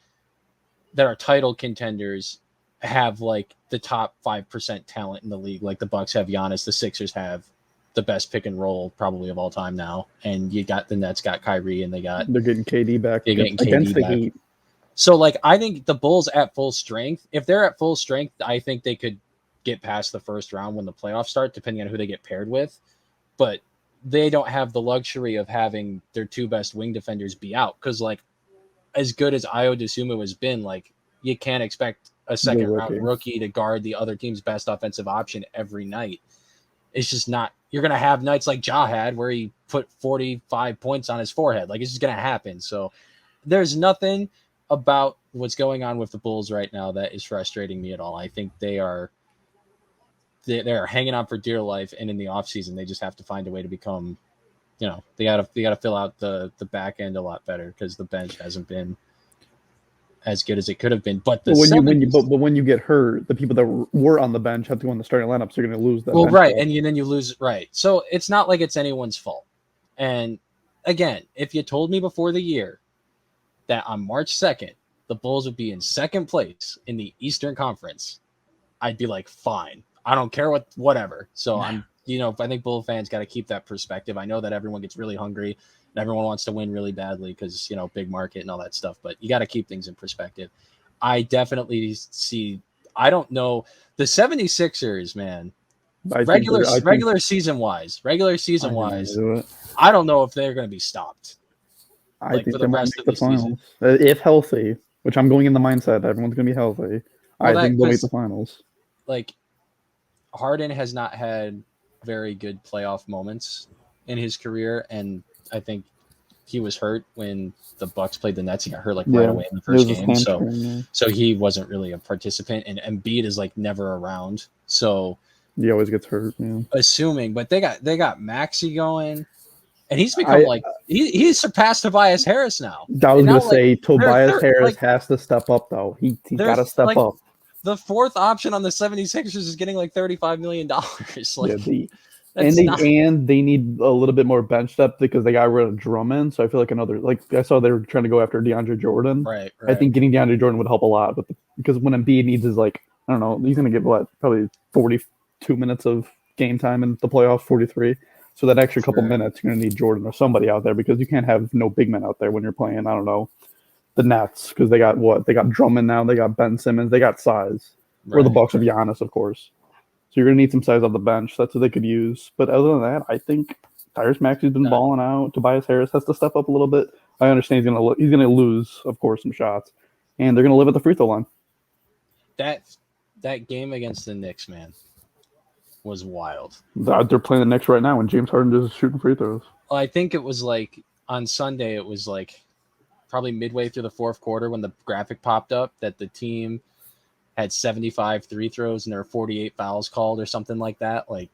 Speaker 3: that are title contenders, have like the top 5% talent in the league. Like the Bucks have Giannis, the Sixers have the best pick and roll probably of all time now, and you got the Nets got Kyrie, and they're
Speaker 1: getting KD back.
Speaker 3: They're getting KD
Speaker 1: against the
Speaker 3: back.
Speaker 1: Heat.
Speaker 3: So, like, I think the Bulls at full strength, if they're at full strength, I think they could get past the first round when the playoffs start, depending on who they get paired with. But they don't have the luxury of having their 2 best wing defenders be out. Because, like, as good as Ayo Dosunmu has been, like, you can't expect a second-round rookie to guard the other team's best offensive option every night. It's just not – you're going to have nights like Ja had where he put 45 points on his forehead. Like, it's just going to happen. So, there's nothing – about what's going on with the Bulls right now that is frustrating me at all. I think they're hanging on for dear life, and in the offseason they just have to find a way to become, they gotta fill out the back end a lot better, because the bench hasn't been as good as it could have been. But
Speaker 1: when you get hurt, the people that were on the bench have to go in the starting lineup, so you're going to lose that.
Speaker 3: Well, right, and then you lose, right. So it's not like it's anyone's fault. And again, if you told me before the year that on March 2nd, the Bulls would be in 2nd place in the Eastern Conference, I'd be like, fine. I don't care whatever. So I think Bull fans got to keep that perspective. I know that everyone gets really hungry and everyone wants to win really badly because, big market and all that stuff, but you got to keep things in perspective. I definitely see, I don't know, the 76ers, man, regular season wise, I don't know if they're going to be stopped.
Speaker 1: I think they might make the finals. If healthy, which I'm going in the mindset that everyone's going to be healthy, I think they'll make the finals.
Speaker 3: Like, Harden has not had very good playoff moments in his career, and I think he was hurt when the Bucks played the Nets. He got hurt right away in the first game, so he wasn't really a participant, and Embiid is like never around. So
Speaker 1: he always gets hurt. Yeah.
Speaker 3: Assuming, but they got Maxey going. And he's become he's surpassed Tobias Harris now.
Speaker 1: I was going to say Tobias Harris has to step up, though. He got to step up.
Speaker 3: the fourth option on the 76ers is getting like $35 million. Like,
Speaker 1: and they need a little bit more bench depth because they got rid of Drummond. So I feel like I saw they were trying to go after DeAndre Jordan.
Speaker 3: Right.
Speaker 1: I think getting DeAndre Jordan would help a lot, because when Embiid needs his, like, I don't know, he's going to get probably 42 minutes of game time in the playoffs, 43. So that extra couple minutes, you're going to need Jordan or somebody out there, because you can't have no big men out there when you're playing, I don't know, the Nets, because they got Drummond now, they got Ben Simmons, they got size. Or the Bucks of Giannis, of course. So you're going to need some size on the bench. That's what they could use. But other than that, I think Tyrese Maxey's been balling out. Tobias Harris has to step up a little bit. I understand he's going to lose, of course, some shots. And they're going to live at the free throw line.
Speaker 3: That game against the Knicks, man, was wild.
Speaker 1: They're playing the Knicks right now, and James Harden is shooting free throws.
Speaker 3: Well, I think it was like on Sunday, it was like probably midway through the fourth quarter when the graphic popped up that the team had 75 free throws and there were 48 fouls called or something like that. Like,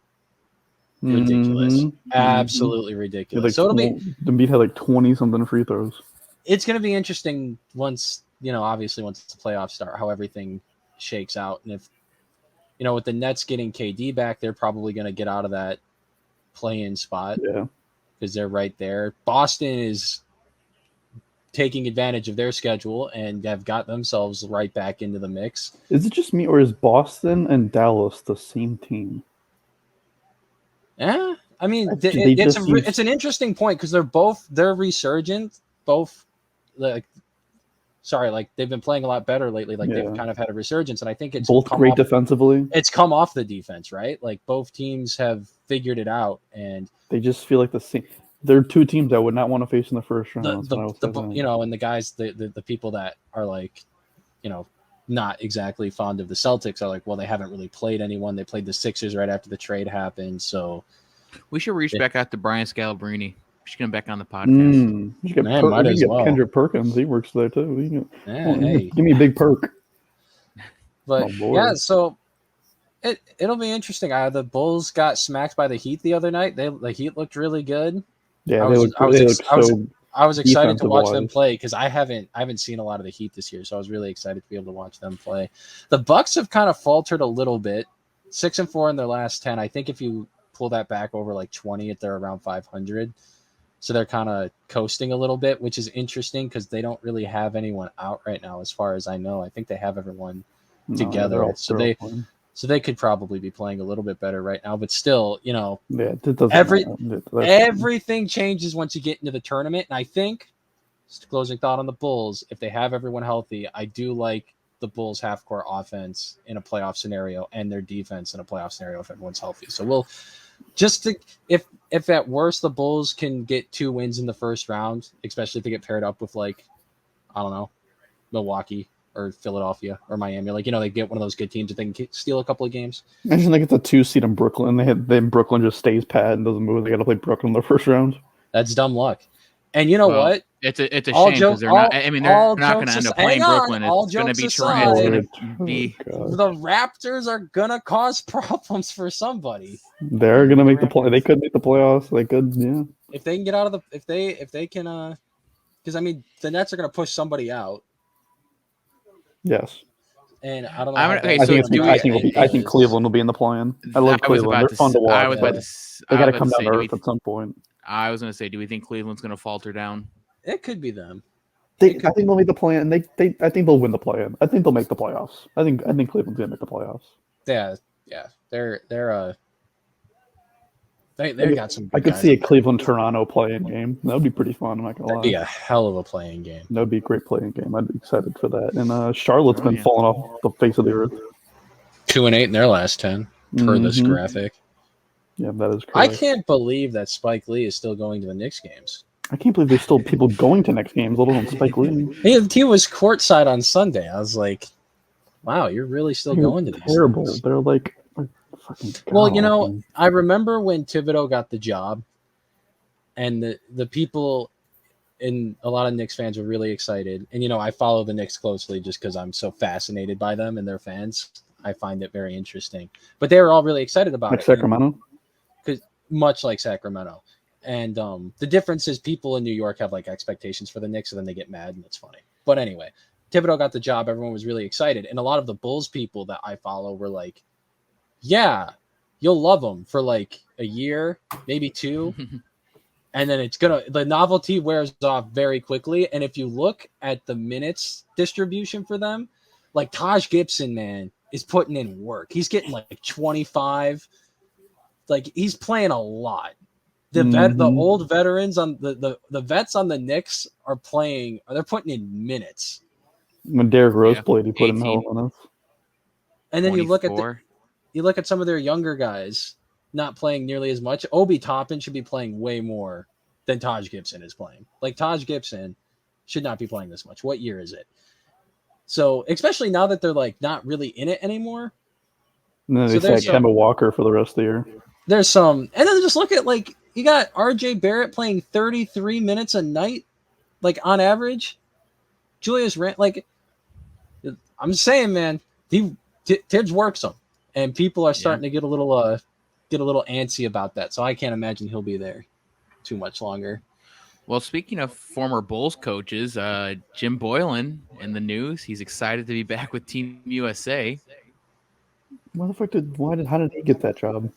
Speaker 3: ridiculous. Absolutely ridiculous. So
Speaker 1: Embiid had like 20-something free throws.
Speaker 3: It's going to be interesting once, obviously once the playoffs start, how everything shakes out. And if, with the Nets getting KD back, they're probably going to get out of that play-in spot.
Speaker 1: Yeah.
Speaker 3: Because they're right there. Boston is taking advantage of their schedule and have got themselves right back into the mix.
Speaker 1: Is it just me, or is Boston and Dallas the same team?
Speaker 3: Yeah, I mean, it's an interesting point because they're resurgent. Both, they've been playing a lot better lately. Like they've kind of had a resurgence, and I think it's
Speaker 1: both great defensively.
Speaker 3: It's come off the defense, right? Like both teams have figured it out, and
Speaker 1: they just feel like the same. They're two teams I would not want to face in the first round.
Speaker 3: And the guys, the people that are like, not exactly fond of the Celtics are like, well, they haven't really played anyone. They played the Sixers right after the trade happened. So
Speaker 2: we should reach back out to Brian Scalabrine. We should get him back on the podcast.
Speaker 1: You get Kendrick Perkins. He works there too. Give me a big perk.
Speaker 3: But so it'll be interesting. The Bulls got smacked by the Heat the other night. The Heat looked really good.
Speaker 1: Yeah,
Speaker 3: I was excited to watch them play because I haven't seen a lot of the Heat this year, so I was really excited to be able to watch them play. The Bucks have kind of faltered a little bit, 6-4 in their last 10. I think if you pull that back over like 20, they're around 500. So they're kind of coasting a little bit, which is interesting because they don't really have anyone out right now, as far as I know. I think they have everyone together, so they could probably be playing a little bit better right now, but still, everything changes once you get into the tournament. And I think, just a closing thought on the Bulls, if they have everyone healthy, I do like the Bulls half-court offense in a playoff scenario and their defense in a playoff scenario if everyone's healthy. So if at worst the Bulls can get 2 wins in the first round, especially if they get paired up with Milwaukee or Philadelphia or Miami, they get one of those good teams that they can steal a couple of games.
Speaker 1: Imagine they get the 2 seed in Brooklyn. Brooklyn just stays pat and doesn't move. They got to play Brooklyn in the first round.
Speaker 3: That's dumb luck. And you know what?
Speaker 2: It's a shame because they're not. I mean, they're not going to end up playing Brooklyn. It's going to be Toronto.
Speaker 3: The Raptors are going to cause problems for somebody.
Speaker 1: They're going to make the play. They could make the playoffs. They could, yeah.
Speaker 3: If they can get out of the, if they can, because I mean, the Nets are going to push somebody out.
Speaker 1: Yes.
Speaker 3: And I don't know.
Speaker 1: I think Cleveland will be in the play-in. I love Cleveland. They're fun to watch. They got to come down to earth at some point.
Speaker 2: I was going to say, do we think Cleveland's going to falter down?
Speaker 3: It could be them.
Speaker 1: I think they'll make the play-in. I think they'll win the play-in. I think they'll make the playoffs. I think Cleveland's going to make the playoffs.
Speaker 3: Yeah. They got some.
Speaker 1: I could see a Cleveland-Toronto play-in game. That would be pretty fun. I'm not gonna lie.
Speaker 3: That'd be a hell of a playing game.
Speaker 1: That would be a great playing game. I'd be excited for that. And Charlotte's been falling off the face of the earth.
Speaker 3: 2-8 in their last 10 per this graphic.
Speaker 1: Yeah, that is correct.
Speaker 3: I can't believe that Spike Lee is still going to the Knicks games.
Speaker 1: I can't believe there's still people going to Knicks games, let alone Spike Lee.
Speaker 3: He was courtside on Sunday. I was like, wow, you're really still going to these
Speaker 1: terrible.
Speaker 3: things.
Speaker 1: They're like fucking
Speaker 3: well, I remember when Thibodeau got the job and the people and a lot of Knicks fans were really excited. And, I follow the Knicks closely just because I'm so fascinated by them and their fans. I find it very interesting. But they were all really excited about it.
Speaker 1: Sacramento?
Speaker 3: Much like Sacramento. And the difference is people in New York have like expectations for the Knicks and then they get mad and it's funny. But anyway, Thibodeau got the job, everyone was really excited. And a lot of the Bulls people that I follow were like, yeah, you'll love him for like a year, maybe 2. And then the novelty wears off very quickly. And if you look at the minutes distribution for them, like Taj Gibson, man, is putting in work. He's getting like 25. Like he's playing a lot. The old veterans on the vets on the Knicks are playing. They're putting in minutes.
Speaker 1: When Derrick Rose played, he put in hell minutes.
Speaker 3: And then you look at some of their younger guys not playing nearly as much. Obi Toppin should be playing way more than Taj Gibson is playing. Like Taj Gibson should not be playing this much. What year is it? So especially now that they're like not really in it anymore.
Speaker 1: And then they said Kemba Walker for the rest of the year.
Speaker 3: There's some, and then just look at like you got RJ Barrett playing 33 minutes a night, like on average. Julius Randle, like I'm saying, man, Tibbs works them, and people are starting to get a little antsy about that. So I can't imagine he'll be there too much longer.
Speaker 2: Well, speaking of former Bulls coaches, Jim Boylan in the news. He's excited to be back with Team USA.
Speaker 1: How did he get that job?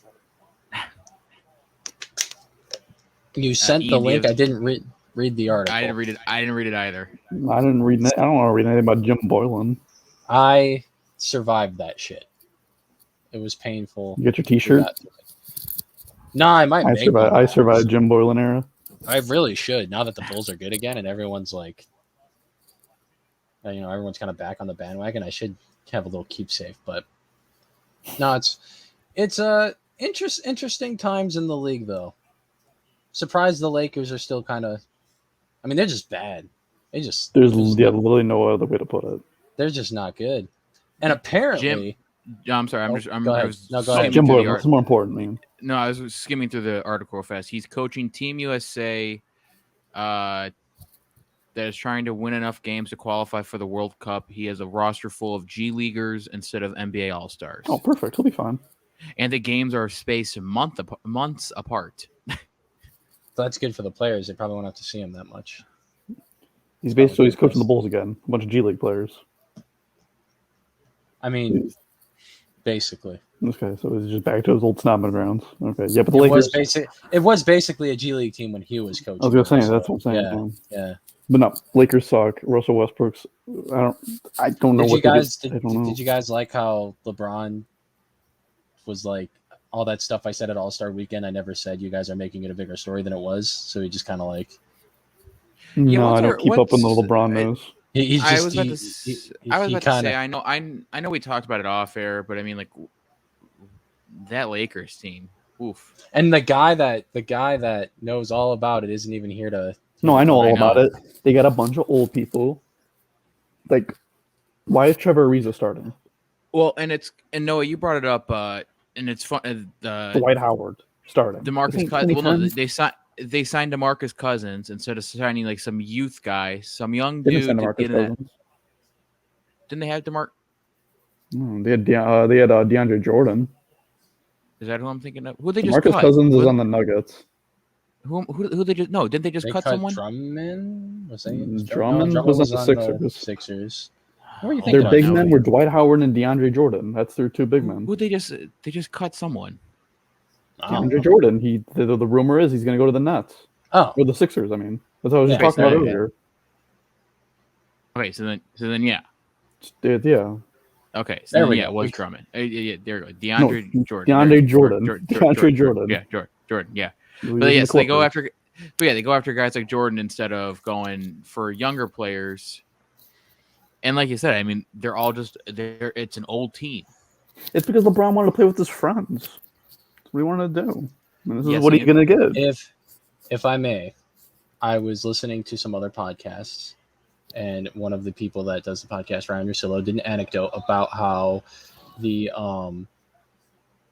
Speaker 3: You sent the link. I didn't read the article.
Speaker 2: I didn't read it. I didn't read it either.
Speaker 1: I don't want to read anything about Jim Boylan.
Speaker 3: I survived that shit. It was painful.
Speaker 1: You got your T-shirt?
Speaker 3: No, I might.
Speaker 1: I survived Jim Boylan era.
Speaker 3: I really should. Now that the Bulls are good again, and everyone's like, everyone's kind of back on the bandwagon. I should have a little keepsake. But no, it's interesting times in the league though. Surprised the Lakers are still kind of. I mean, they're just bad. There's
Speaker 1: literally no other way to put it.
Speaker 3: They're just not good. And apparently,
Speaker 2: I'm sorry.
Speaker 3: Go ahead.
Speaker 1: Jim Boylan. What's more important, man?
Speaker 2: No, I was skimming through the article fast. He's coaching Team USA, that is trying to win enough games to qualify for the World Cup. He has a roster full of G Leaguers instead of NBA All Stars.
Speaker 1: Oh, perfect. He'll be fine.
Speaker 2: And the games are spaced months apart.
Speaker 3: So that's good for the players. They probably won't have to see him that much.
Speaker 1: He's coaching the Bulls again. A bunch of G League players.
Speaker 3: I mean, basically.
Speaker 1: Okay, so he's just back to his old stomping grounds. Okay, yeah, but the Lakers.
Speaker 3: It was basically a G League team when he was coaching.
Speaker 1: I was gonna say that's what I'm saying.
Speaker 3: Yeah.
Speaker 1: But no, Lakers suck. Russell Westbrook's. I don't know.
Speaker 3: Did you guys like how LeBron was like? All that stuff I said at All-Star Weekend, I never said. You guys are making it a bigger story than it was. So he just kind of like...
Speaker 1: No, I don't keep up on the LeBron news.
Speaker 2: I was about to say, I know we talked about it off air, but I mean, like, that Lakers team, oof.
Speaker 3: And the guy that knows all about it isn't even here to...
Speaker 1: No, I know all about it. They got a bunch of old people. Like, why is Trevor Ariza starting?
Speaker 2: Well, and Noah, you brought it up, and it's fun.
Speaker 1: Dwight Howard starting.
Speaker 2: DeMarcus Cousins. Well, no, they signed DeMarcus Cousins instead of signing like some youth guy, some young dude. Didn't they have DeMarcus?
Speaker 1: They had DeAndre Jordan.
Speaker 2: Is that who I'm thinking of? Who they just
Speaker 1: DeMarcus
Speaker 2: cut?
Speaker 1: Cousins is on the Nuggets.
Speaker 2: Who they just no? Didn't they just cut someone?
Speaker 3: Drummond was
Speaker 1: on the
Speaker 3: Sixers.
Speaker 1: Their big men were Dwight Howard and DeAndre Jordan. That's their two big men.
Speaker 2: Who they just cut someone.
Speaker 1: DeAndre Jordan. The rumor is he's going to go to the Nets.
Speaker 3: Oh,
Speaker 1: or the Sixers. I mean, that's what I was just talking about earlier.
Speaker 2: Okay, so then yeah.
Speaker 1: Yeah.
Speaker 2: Okay, so then, it was Drummond. Yeah, there you go. DeAndre Jordan.
Speaker 1: DeAndre Jordan.
Speaker 2: Yeah, Jordan. Yeah. But yeah, so they go after. But yeah, they go after guys like Jordan instead of going for younger players. And like you said, I mean, they're all it's an old team.
Speaker 1: It's because LeBron wanted to play with his friends. That's what he wanted to do. And this is what he's going to get.
Speaker 3: If I may, I was listening to some other podcasts, and one of the people that does the podcast, Ryan Russillo, did an anecdote about how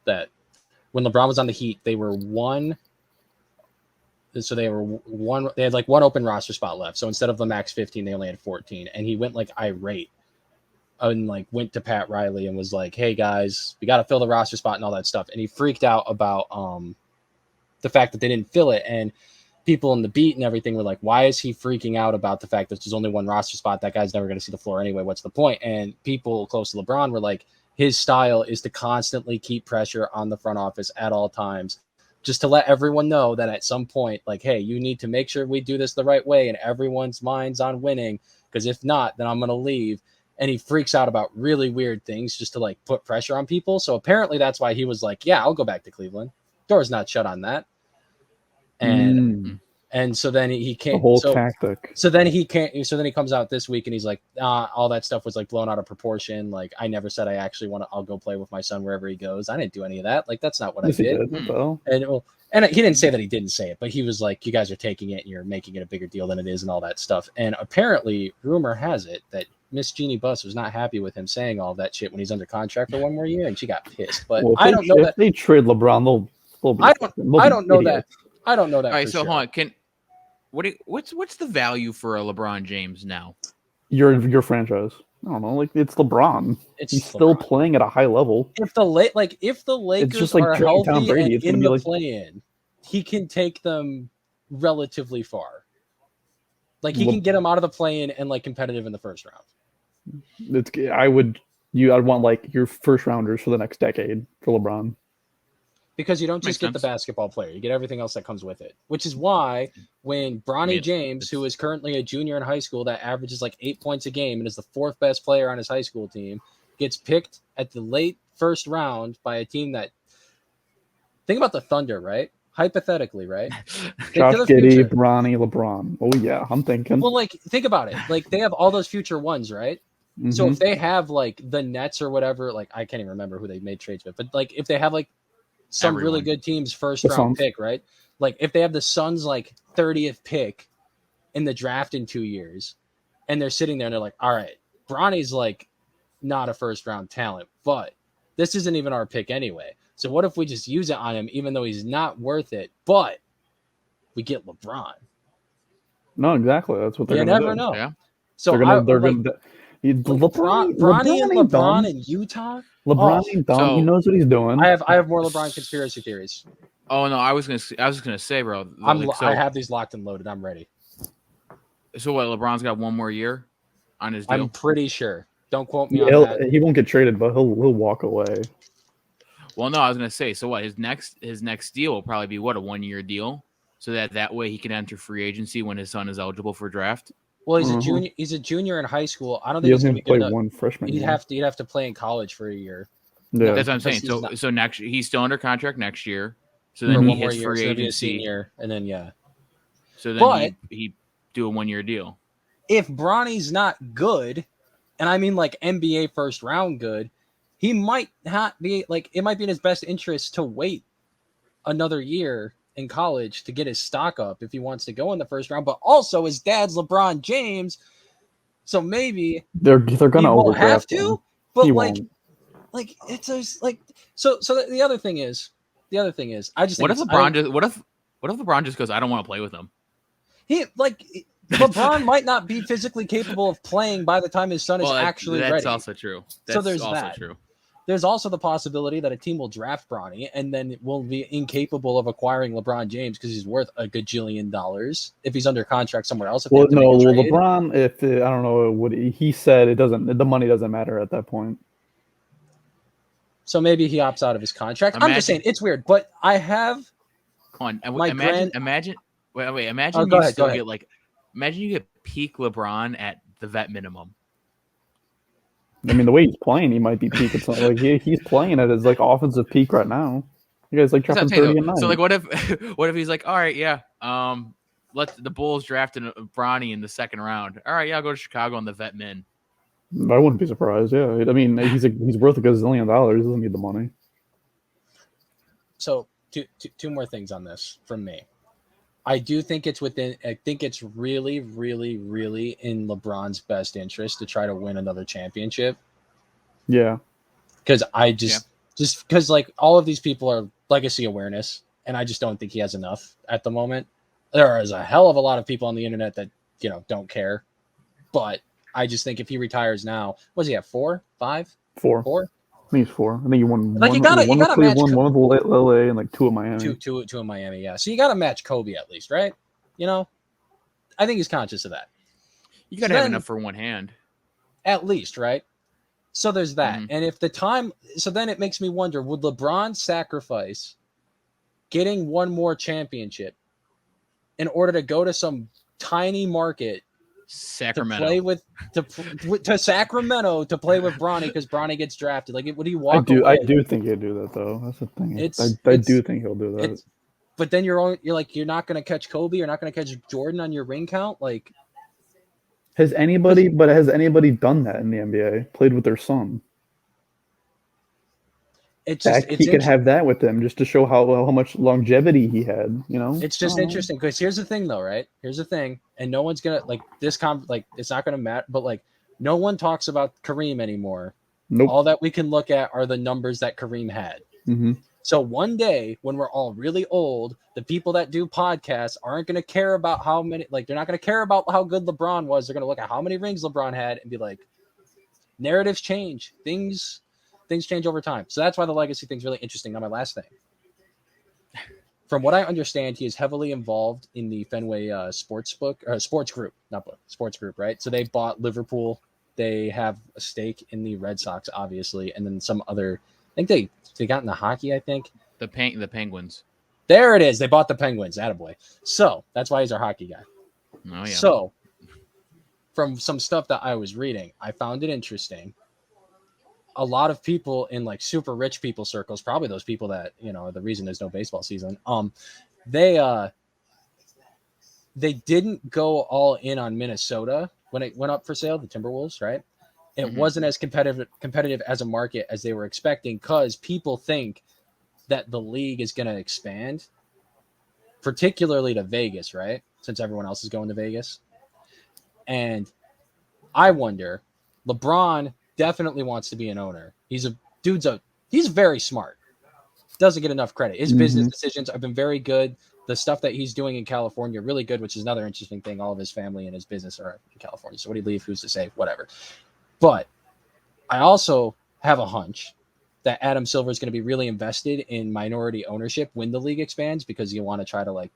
Speaker 3: that when LeBron was on the Heat, they were one. So they had like one open roster spot left. So instead of the max 15, they only had 14. And he went like irate and like went to Pat Riley and was like, hey guys, we got to fill the roster spot and all that stuff. And he freaked out about the fact that they didn't fill it. And people in the beat and everything were like, why is he freaking out about the fact that there's only one roster spot? That guy's never going to see the floor anyway. What's the point? And people close to LeBron were like, his style is to constantly keep pressure on the front office at all times, just to let everyone know that at some point, like, hey, you need to make sure we do this the right way and everyone's mind's on winning, because if not, then I'm going to leave. And he freaks out about really weird things just to like put pressure on people. So apparently that's why he was like, yeah, I'll go back to Cleveland. Door's not shut on that. And so then he can't.
Speaker 1: The whole tactic.
Speaker 3: So then he can't. So then he comes out this week and he's like, all that stuff was like blown out of proportion. Like, I never said I actually want to. I'll go play with my son wherever he goes. I didn't do any of that. Like, that's not what I did. And he didn't say that he didn't say it, but he was like, you guys are taking it and you're making it a bigger deal than it is and all that stuff. And apparently, rumor has it that Miss Jeannie Buss was not happy with him saying all that shit when he's under contract for one more year, and she got pissed. But I don't know that
Speaker 1: they trade LeBron,
Speaker 3: I don't know that. I don't know that.
Speaker 2: All right, so hold on. What's the value for a LeBron James now?
Speaker 1: Your franchise. I don't know. Like, it's LeBron. He's still playing at a high level.
Speaker 3: If the Lakers
Speaker 1: just like
Speaker 3: are healthy
Speaker 1: Brady,
Speaker 3: and in the play-in, he can take them relatively far. Like, he can get them out of the play-in and like competitive in the first round. I'd want like your first rounders for the next decade for LeBron. Because you don't just get the basketball player. You get everything else that comes with it. Which is why when Bronny James, who is currently a junior in high school that averages like 8 points a game and is the fourth best player on his high school team, gets picked at the late first round by a team that... Think about the Thunder, right? Hypothetically, right?
Speaker 1: Josh Giddey, Bronny, LeBron. Oh, yeah, I'm thinking.
Speaker 3: Well, like, think about it. Like, they have all those future ones, right? Mm-hmm. So if they have, like, the Nets or whatever, like, I can't even remember who they made trades with, but, like, if they have, like, some really good teams first round pick, right? Like if they have the Suns like 30th pick in the draft in 2 years and they're sitting there and they're like, all right, Bronny's like not a first round talent, but this isn't even our pick anyway. So what if we just use it on him even though he's not worth it, but we get LeBron?
Speaker 1: No, exactly. That's what they're
Speaker 3: going to
Speaker 1: do.
Speaker 3: You never know.
Speaker 1: Yeah.
Speaker 3: So
Speaker 1: they're going to
Speaker 3: Bronny and LeBron in Utah?
Speaker 1: LeBron ain't dumb. He knows what he's doing.
Speaker 3: I have more LeBron conspiracy theories.
Speaker 2: Oh no, I was gonna say, bro.
Speaker 3: I have these locked and loaded. I'm ready.
Speaker 2: So what? LeBron's got one more year on his deal.
Speaker 3: I'm pretty sure. Don't quote me on that.
Speaker 1: He won't get traded, but he'll walk away.
Speaker 2: Well, no, I was gonna say. So what? His next deal will probably be what, a 1 year deal, so that way he can enter free agency when his son is eligible for draft.
Speaker 3: Well, he's a junior. He's a junior in high school. I don't think
Speaker 1: he's going to play one freshman.
Speaker 3: He'd have to play in college for a year.
Speaker 2: Yeah. That's what I'm saying. So next he's still under contract next year. So then he hits free agency,
Speaker 3: senior, and then
Speaker 2: So then he do a 1 year deal.
Speaker 3: If Bronny's not good, and I mean like NBA first round good, he might not be like. It might be in his best interest to wait another year in college to get his stock up if he wants to go in the first round, but also his dad's LeBron James, so maybe
Speaker 1: they're gonna
Speaker 3: have to him. But
Speaker 1: he
Speaker 3: like it's just like so the other thing is I just think
Speaker 2: what if LeBron just goes, I don't want to play with him?
Speaker 3: He like LeBron might not be physically capable of playing by the time his son is actually ready.
Speaker 2: That's also true.
Speaker 3: So there's that. True. There's also the possibility that a team will draft Bronny and then will be incapable of acquiring LeBron James because he's worth a gajillion dollars if he's under contract somewhere else.
Speaker 1: LeBron, if I don't know what he said, it doesn't. The money doesn't matter at that point.
Speaker 3: So maybe he opts out of his contract. I'm just saying it's weird, but I have.
Speaker 2: Come on, imagine you get peak LeBron at the vet minimum.
Speaker 1: I mean, the way he's playing, he might be peak at something. Like he's playing at his like offensive peak right now. You guys like dropping 30 a night.
Speaker 2: So like, what if he's like, all right, yeah, let the Bulls drafted Bronny in the second round. All right, yeah, I'll go to Chicago on the vet min.
Speaker 1: I wouldn't be surprised. Yeah, I mean, he's worth a gazillion dollars. He doesn't need the money.
Speaker 3: So two more things on this from me. I think it's really, really, really in LeBron's best interest to try to win another championship.
Speaker 1: Yeah.
Speaker 3: Because just because like all of these people are legacy awareness, and I just don't think he has enough at the moment. There is a hell of a lot of people on the internet that, don't care. But I just think if he retires now, what does he have? 4, 5?
Speaker 1: 4.
Speaker 3: 4?
Speaker 1: I think he's 4. I think he won
Speaker 3: like
Speaker 1: one.
Speaker 3: You gotta
Speaker 1: match
Speaker 3: one
Speaker 1: with LA and like 2 in Miami.
Speaker 3: Two in Miami, yeah. So you got to match Kobe at least, right? I think he's conscious of that.
Speaker 2: You got to have enough for one hand.
Speaker 3: At least, right? So there's that. And if the time, so then it makes me wonder, would LeBron sacrifice getting one more championship in order to go to some tiny market
Speaker 2: Sacramento
Speaker 3: to play with to Sacramento to play with Bronny because Bronny gets drafted? Like, would he walk away?
Speaker 1: I do think he'll do that though. That's the thing. I do think he'll do that.
Speaker 3: But then you're not going to catch Kobe. You're not going to catch Jordan on your ring count. Like,
Speaker 1: has anybody done that in the NBA? Played with their son?
Speaker 3: It's just
Speaker 1: he could have that with him just to show how much longevity he had.
Speaker 3: It's just interesting because here's the thing, though, right? Here's the thing, and no one's gonna it's not gonna matter. But no one talks about Kareem anymore.
Speaker 1: Nope.
Speaker 3: All that we can look at are the numbers that Kareem had.
Speaker 1: Mm-hmm.
Speaker 3: So one day when we're all really old, the people that do podcasts aren't going to care about how many, they're not going to care about how good LeBron was. They're going to look at how many rings LeBron had and be like, narratives change. Things change over time. So that's why the legacy thing's really interesting. Now, my last thing. From what I understand, he is heavily involved in the Fenway sports group, right? So they bought Liverpool. They have a stake in the Red Sox, obviously, and then some other. I think they got in the hockey. I think
Speaker 2: the Penguins.
Speaker 3: There it is. They bought the Penguins. Attaboy. So that's why he's our hockey guy.
Speaker 2: Oh yeah.
Speaker 3: So from some stuff that I was reading, I found it interesting. A lot of people in super rich people circles, probably those people that the reason there's no baseball season. They didn't go all in on Minnesota when it went up for sale, the Timberwolves, right? It wasn't as competitive as a market as they were expecting because people think that the league is going to expand, particularly to Vegas, right? Since everyone else is going to Vegas. And I wonder, LeBron definitely wants to be an owner. He's very smart. Doesn't get enough credit. His business decisions have been very good. The stuff that he's doing in California, really good, which is another interesting thing. All of his family and his business are in California. So what do you leave? Who's to say? Whatever. But I also have a hunch that Adam Silver is going to be really invested in minority ownership when the league expands because you want to try to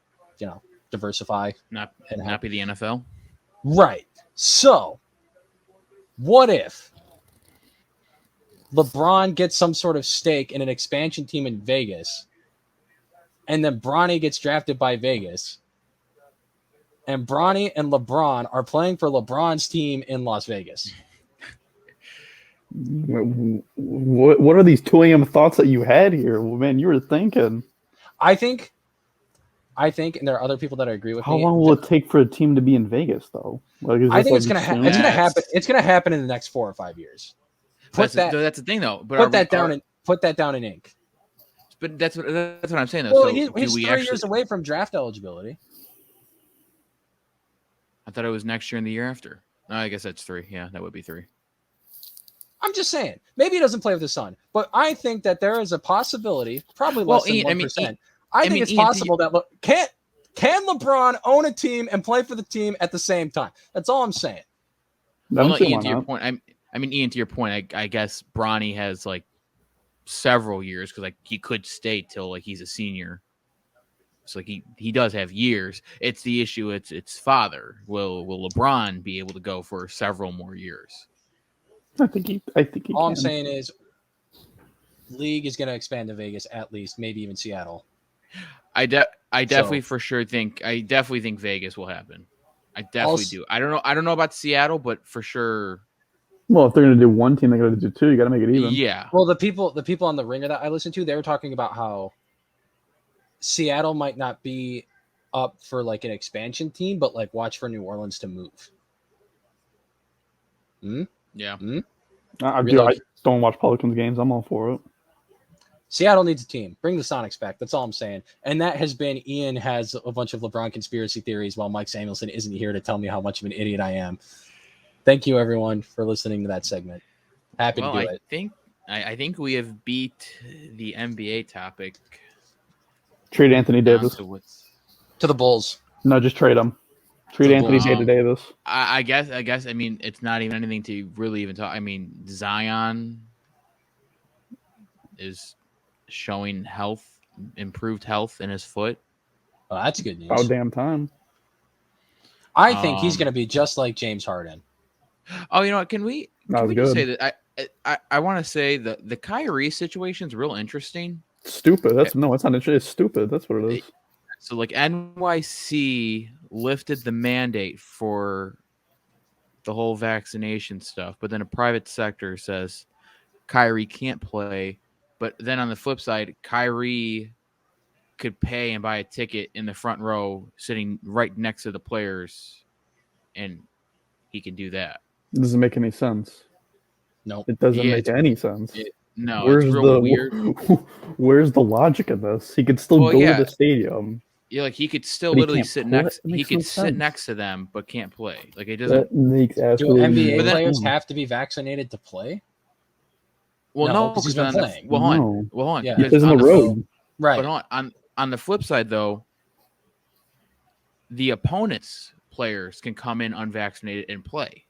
Speaker 3: diversify.
Speaker 2: Not be the NFL.
Speaker 3: Right. So what if LeBron gets some sort of stake in an expansion team in Vegas and then Bronny gets drafted by Vegas and Bronny and LeBron are playing for LeBron's team in Las Vegas?
Speaker 1: What are these 2 a.m. thoughts that you had here? Well, man, you were thinking.
Speaker 3: I think, and there are other people that agree with me.
Speaker 1: How long will it take for a team to be in Vegas, though?
Speaker 3: I think it's going to happen. It's going to happen in the next 4 or 5 years.
Speaker 2: That's the thing, though. But
Speaker 3: put that down in ink.
Speaker 2: But that's what I'm saying, though.
Speaker 3: Well, he's 3 years away from draft eligibility.
Speaker 2: I thought it was next year and the year after. No, I guess that's 3. Yeah, that would be 3.
Speaker 3: I'm just saying. Maybe he doesn't play with his son, but I think that there is a possibility, probably less than 1%. I think it's possible that can LeBron own a team and play for the team at the same time? That's all I'm saying.
Speaker 2: Well, Ian, to your point, Ian, to your point, I guess Bronny has several years because he could stay till he's a senior. So he does have years. It's the issue. It's father. Will LeBron be able to go for several more years?
Speaker 1: I think he
Speaker 3: All
Speaker 1: can.
Speaker 3: I'm saying is, league is going to expand to Vegas, at least, maybe even Seattle.
Speaker 2: I definitely think Vegas will happen. I definitely do. I don't know about Seattle, but for sure.
Speaker 1: Well, if they're going to do one team, they got to do 2. You got to make it even.
Speaker 2: Yeah.
Speaker 3: Well, the people on the Ringer that I listened to, they were talking about how Seattle might not be up for an expansion team, but watch for New Orleans to move.
Speaker 2: Yeah.
Speaker 1: I don't watch Pelicans games. I'm all for it.
Speaker 3: Seattle needs a team. Bring the Sonics back. That's all I'm saying. And that has been Ian has a bunch of LeBron conspiracy theories while Mike Samuelson isn't here to tell me how much of an idiot I am. Thank you, everyone, for listening to that segment. Happy to do it.
Speaker 2: I think we have beat the NBA topic.
Speaker 1: Trade Anthony Davis.
Speaker 3: To the Bulls.
Speaker 1: No, just trade him. Trade Anthony Davis.
Speaker 2: I guess. I mean, it's not even anything to really even talk. I mean, Zion is showing improved health in his foot.
Speaker 3: Oh, that's good news.
Speaker 1: About damn time.
Speaker 3: I think he's going to be just like James Harden.
Speaker 2: Oh, you know what? Can we just say that I want to say that the Kyrie situation is real interesting.
Speaker 1: Stupid. It's not interesting. It's stupid. That's what it is.
Speaker 2: So like NYC lifted the mandate for the whole vaccination stuff, but then a private sector says Kyrie can't play. But then on the flip side, Kyrie could pay and buy a ticket in the front row, sitting right next to the players, and he can do that.
Speaker 1: It doesn't make any sense.
Speaker 3: No,
Speaker 1: it doesn't make any sense.
Speaker 2: It's real weird.
Speaker 1: Where's the logic in this? He could still go to the stadium.
Speaker 2: Yeah, like he could still literally sit next. He could sit next to them, but can't play. Like it doesn't.
Speaker 3: Do NBA players have to be vaccinated to play?
Speaker 2: Well, no, because
Speaker 3: he's been playing.
Speaker 2: Well, hold on.
Speaker 3: Yeah.
Speaker 1: Because on the road,
Speaker 3: right?
Speaker 2: But on the flip side, though, the opponent's players can come in unvaccinated and play.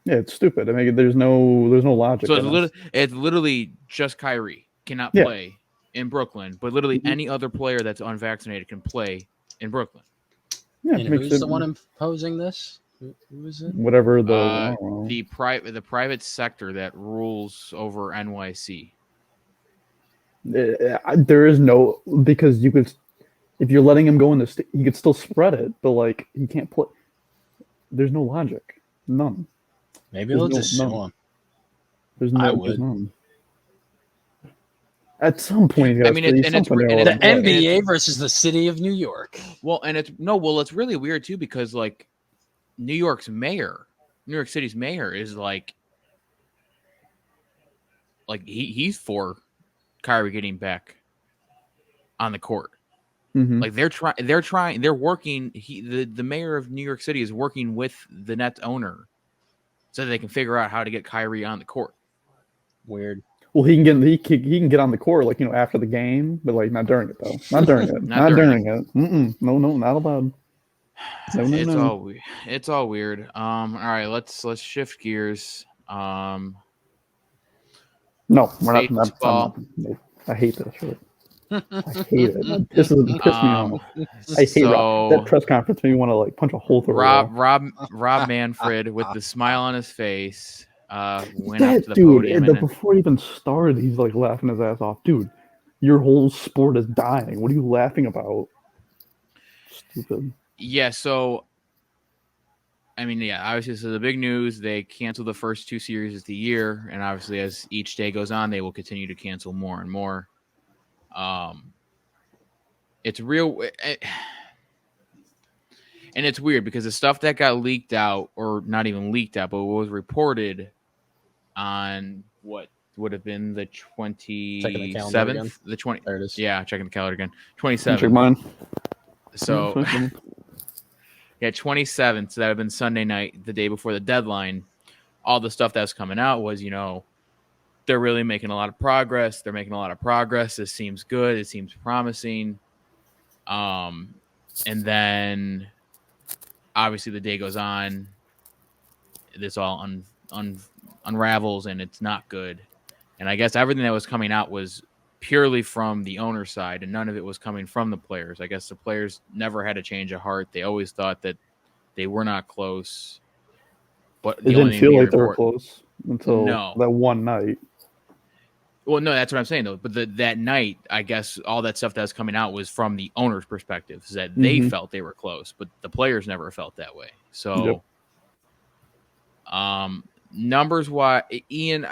Speaker 1: Yeah, it's stupid. I mean, there's no logic.
Speaker 2: So it's literally just Kyrie cannot play in Brooklyn, but literally any other player that's unvaccinated can play in Brooklyn.
Speaker 3: Yeah, and who's the one imposing this? Who is it?
Speaker 1: Whatever
Speaker 2: the private sector that rules over NYC.
Speaker 1: There is no, because you could, if you're letting him go in the, you could still spread it, but like he can't play. There's no logic, none.
Speaker 3: Maybe they'll just sue him.
Speaker 1: There's no. None. At some point,
Speaker 2: I mean,
Speaker 3: the NBA versus the city of New York.
Speaker 2: Well, and it's really weird too, because like New York City's mayor is like he's for Kyrie getting back on the court.
Speaker 1: Mm-hmm.
Speaker 2: Like they're working. The mayor of New York City is working with the Nets owner so they can figure out how to get Kyrie on the court.
Speaker 3: Weird.
Speaker 1: Well, he can get on the court, like, after the game, but like not during it though. Not during it. not during it. No, not allowed. No.
Speaker 2: It's all weird. All right, let's shift gears.
Speaker 1: No, we're not. I hate this shit. I hate it. It pisses me off. I hate that press conference. Made me want to like punch a hole through
Speaker 2: Rob Manfred with the smile on his face. Went up to the podium.
Speaker 1: Before it even started, he's like laughing his ass off. Dude, your whole sport is dying. What are you laughing about? Stupid.
Speaker 2: Yeah, so I mean, obviously this is the big news. They canceled the first 2 series of the year, and obviously as each day goes on, they will continue to cancel more and more. It's real, and it's weird because the stuff that got leaked out, or not even leaked out, but was reported on what would have been the 27th, the 20.
Speaker 3: There it is.
Speaker 2: Yeah, checking the calendar again. 27th.
Speaker 1: Check mine.
Speaker 2: So, 27th. So that would have been Sunday night, the day before the deadline. All the stuff that's coming out was, they're really making a lot of progress. This seems good. It seems promising. And then obviously the day goes on. This all unravels, and it's not good. And I guess everything that was coming out was purely from the owner side, and none of it was coming from the players. I guess the players never had a change of heart. They always thought that they were not close. But
Speaker 1: it didn't feel like they were close until that one night.
Speaker 2: Well, no, that's what I'm saying, though. But that night, I guess all that stuff that was coming out was from the owner's perspective, is that they felt they were close, but the players never felt that way. So, numbers wise, Ian,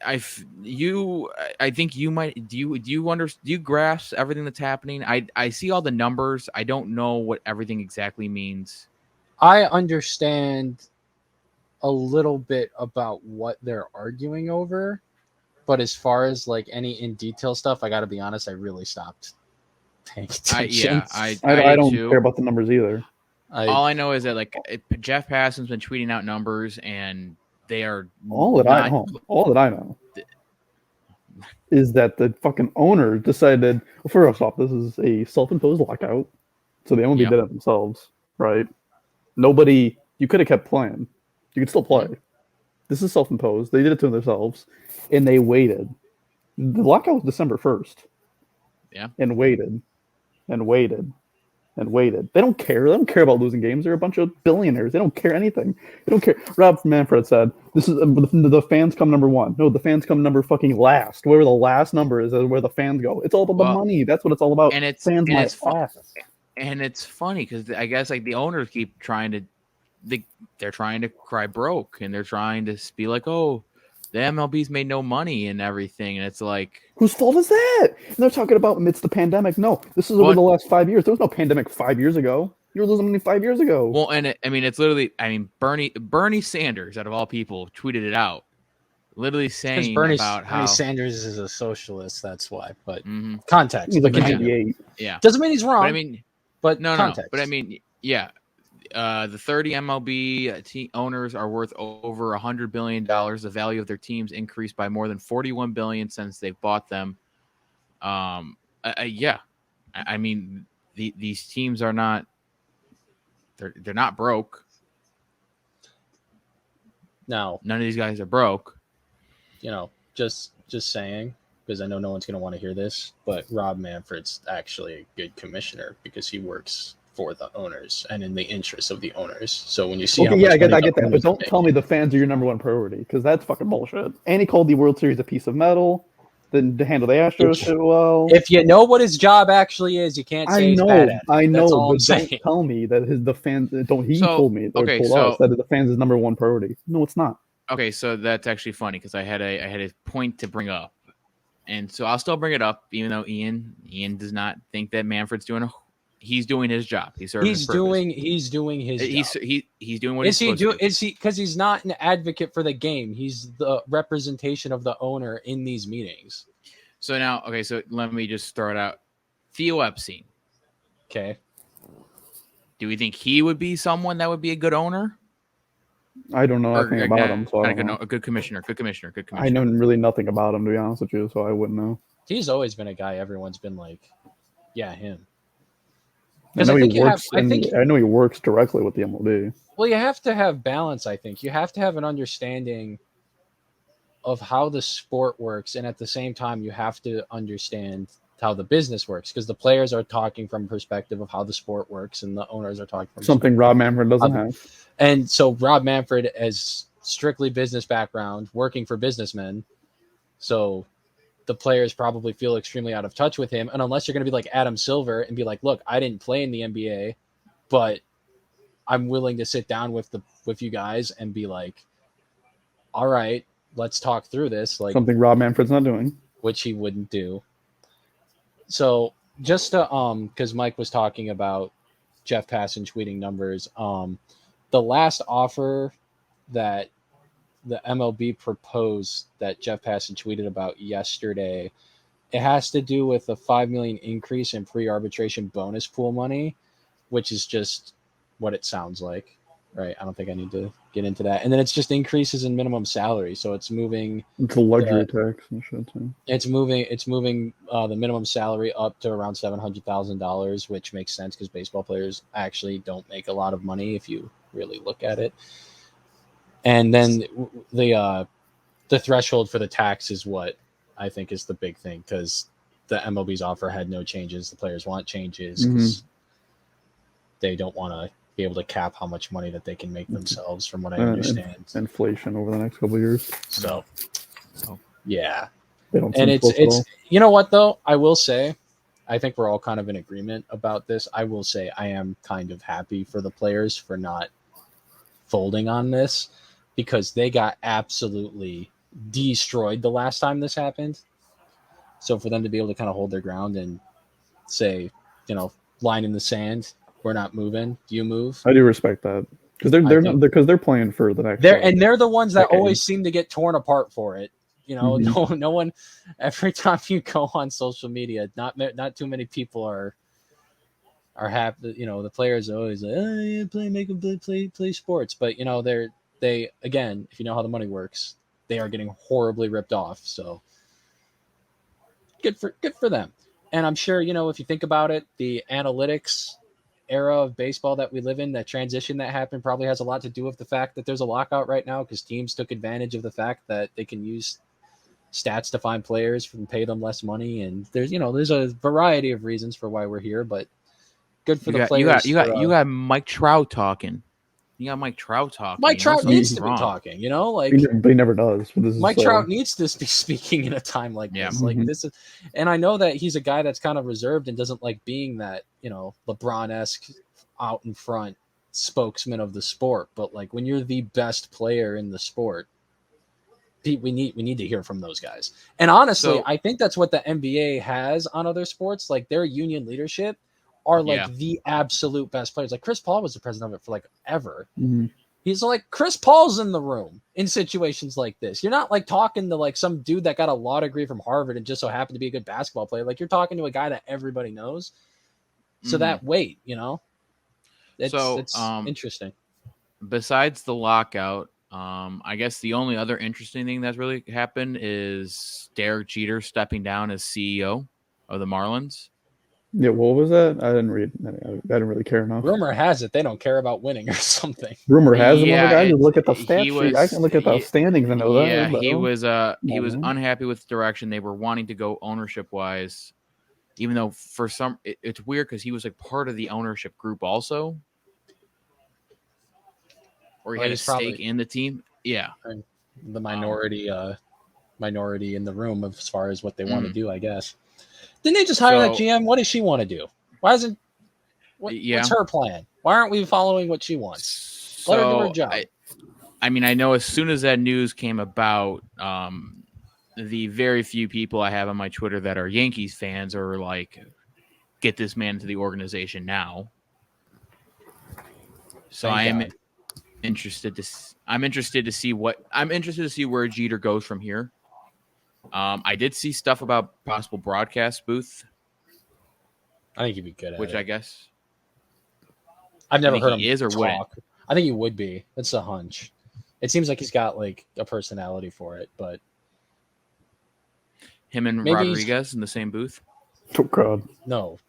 Speaker 2: I think you might. Do you grasp everything that's happening? I see all the numbers. I don't know what everything exactly means.
Speaker 3: I understand a little bit about what they're arguing over. But as far as like any in detail stuff, I got to be honest, I really stopped paying attention.
Speaker 1: I don't care about the numbers either.
Speaker 2: All I know is that Jeff Passan's been tweeting out numbers, and they are
Speaker 1: all that I know is that the fucking owner decided. Well, first off, this is a self-imposed lockout, so the MLB did it themselves, right? Nobody. You could have kept playing. You could still play. This is self-imposed. They did it to themselves, and they waited. The lockout was December 1st.
Speaker 2: Yeah.
Speaker 1: And waited. And waited. and waited. They don't care. They don't care about losing games. They're a bunch of billionaires. They don't care anything. They don't care. Rob Manfred said, "This is the fans come number one." No, the fans come number fucking last. Wherever the last number is where the fans go. It's all about the money. That's what it's all about.
Speaker 2: And it's
Speaker 1: fans
Speaker 2: and it's and it's funny because I guess like the owners keep trying to, they're trying to cry broke, and they're trying to be like, oh, the MLB's made no money and everything, and it's like,
Speaker 1: whose fault is that? And they're talking about amidst the pandemic. No, this is over the last 5 years. There was no pandemic 5 years ago. You were losing money 5 years ago.
Speaker 2: Well, and it's literally, Bernie Sanders, out of all people, tweeted it out, literally saying about how
Speaker 3: Bernie Sanders is a socialist. That's why. But context.
Speaker 1: He's like 98.
Speaker 2: Yeah,
Speaker 3: doesn't mean he's wrong.
Speaker 2: But
Speaker 3: no.
Speaker 2: Context. But yeah. The 30 MLB owners are worth over $100 billion. The value of their teams increased by more than $41 billion since they've bought them. These teams are not. They're not broke.
Speaker 3: No,
Speaker 2: none of these guys are broke.
Speaker 3: Just saying, because I know no one's going to want to hear this, but Rob Manfred's actually a good commissioner because he works for the owners and in the interest of the owners. So when you see,
Speaker 1: I get that, but don't tell me the fans are your number one priority, because that's fucking bullshit. And he called the World Series a piece of metal. Then to handle the Astros shit well.
Speaker 3: If you know what his job actually is, you can't say he's bad at it.
Speaker 1: I know, but don't tell me that the fans don't. He told me, told us that the fans is number one priority. No, it's not.
Speaker 2: Okay, so that's actually funny because I had a point to bring up, and so I'll still bring it up, even though Ian does not think that Manfred's doing he's doing his job. He's doing his job.
Speaker 3: He's doing what he's supposed to do. Is he, because he's not an advocate for the game. He's the representation of the owner in these meetings.
Speaker 2: So now, okay, so let me just throw it out. Theo Epstein.
Speaker 3: Okay.
Speaker 2: Do we think he would be someone that would be a good owner?
Speaker 1: I don't know nothing about him. So
Speaker 2: a good commissioner.
Speaker 1: I know really nothing about him, to be honest with you, so I wouldn't know.
Speaker 3: He's always been a guy everyone's been like, yeah, him.
Speaker 1: I know he works directly with the MLB.
Speaker 3: Well, you have to have balance, I think. You have to have an understanding of how the sport works, and at the same time, you have to understand how the business works, because the players are talking from a perspective of how the sport works, and the owners are talking from
Speaker 1: something Rob Manfred doesn't have.
Speaker 3: And so Rob Manfred has strictly business background, working for businessmen, so the players probably feel extremely out of touch with him. And unless you're going to be like Adam Silver and be like, look, I didn't play in the NBA, but I'm willing to sit down with you guys and be like, all right, let's talk through this. Like
Speaker 1: something Rob Manfred's not doing,
Speaker 3: which he wouldn't do. So just to, cause Mike was talking about Jeff Passan tweeting numbers. The last offer that the MLB proposed that Jeff Passan tweeted about yesterday, it has to do with a $5 million increase in pre-arbitration bonus pool money, which is just what it sounds like, right? I don't think I need to get into that. And then it's just increases in minimum salary. So it's moving.
Speaker 1: It's a luxury tax and shit too.
Speaker 3: It's moving the minimum salary up to around $700,000, which makes sense because baseball players actually don't make a lot of money if you really look at it. And then the threshold for the tax is what I think is the big thing, because the MLB's offer had no changes. The players want changes because they don't want to be able to cap how much money that they can make themselves, from what I understand.
Speaker 1: Inflation over the next couple of years.
Speaker 3: So, yeah.
Speaker 1: And
Speaker 3: it's you know what, though? I will say, I think we're all kind of in agreement about this. I will say I am kind of happy for the players for not folding on this, because they got absolutely destroyed the last time this happened. So for them to be able to kind of hold their ground and say, line in the sand, we're not moving. Do you move?
Speaker 1: I do respect that, because they're playing for the next.
Speaker 3: They're the ones that always seem to get torn apart for it. No one. Every time you go on social media, not too many people are happy. The players are always like, play sports, but they again, if you know how the money works, they are getting horribly ripped off. So good for them. And I'm sure, if you think about it, the analytics era of baseball that we live in, that transition that happened, probably has a lot to do with the fact that there's a lockout right now, because teams took advantage of the fact that they can use stats to find players and pay them less money. And there's a variety of reasons for why we're here, but Good for the players.
Speaker 2: You got Mike Trout talking. You got Mike Trout talking.
Speaker 3: Mike Trout needs to be talking. Like
Speaker 1: he never does.
Speaker 3: Mike Trout needs to be speaking in a time like this. Like this is, and I know that he's a guy that's kind of reserved and doesn't like being that LeBron-esque out in front spokesman of the sport. But like when you're the best player in the sport, we need to hear from those guys. And honestly, I think that's what the NBA has on other sports. Like their union leadership are like the absolute best players. Like Chris Paul was the president of it for like ever.
Speaker 1: Mm-hmm.
Speaker 3: He's like, Chris Paul's in the room in situations like this. You're not like talking to like some dude that got a law degree from Harvard and just so happened to be a good basketball player. Like you're talking to a guy that everybody knows. So that weight, it's interesting.
Speaker 2: Besides the lockout, I guess the only other interesting thing that's really happened is Derek Jeter stepping down as CEO of the Marlins.
Speaker 1: Yeah, what was that? I didn't read. I didn't really care enough.
Speaker 3: Rumor has it they don't care about winning or something.
Speaker 1: Rumor has it. I can look at the stat sheet. I can look at the standings and know that.
Speaker 2: Yeah, he was unhappy with the direction they were wanting to go ownership wise. Even though for some, it's weird because he was like part of the ownership group also, or he had a stake in the team. Yeah,
Speaker 3: the minority in the room as far as what they want to do, I guess. Didn't they just hire that GM? What does she want to do? What's her plan? Why aren't we following what she wants? Let her do her job.
Speaker 2: I know as soon as that news came about, the very few people I have on my Twitter that are Yankees fans are like, get this man into the organization now. So I'm interested to see where Jeter goes from here. I did see stuff about possible broadcast booth.
Speaker 3: I think he'd be good at
Speaker 2: it. I guess.
Speaker 3: I've never heard him
Speaker 2: talk.
Speaker 3: Wouldn't. I think he would be. It's a hunch. It seems like he's got like a personality for it, but
Speaker 2: him and Rodriguez in the same booth.
Speaker 1: Oh God!
Speaker 3: No,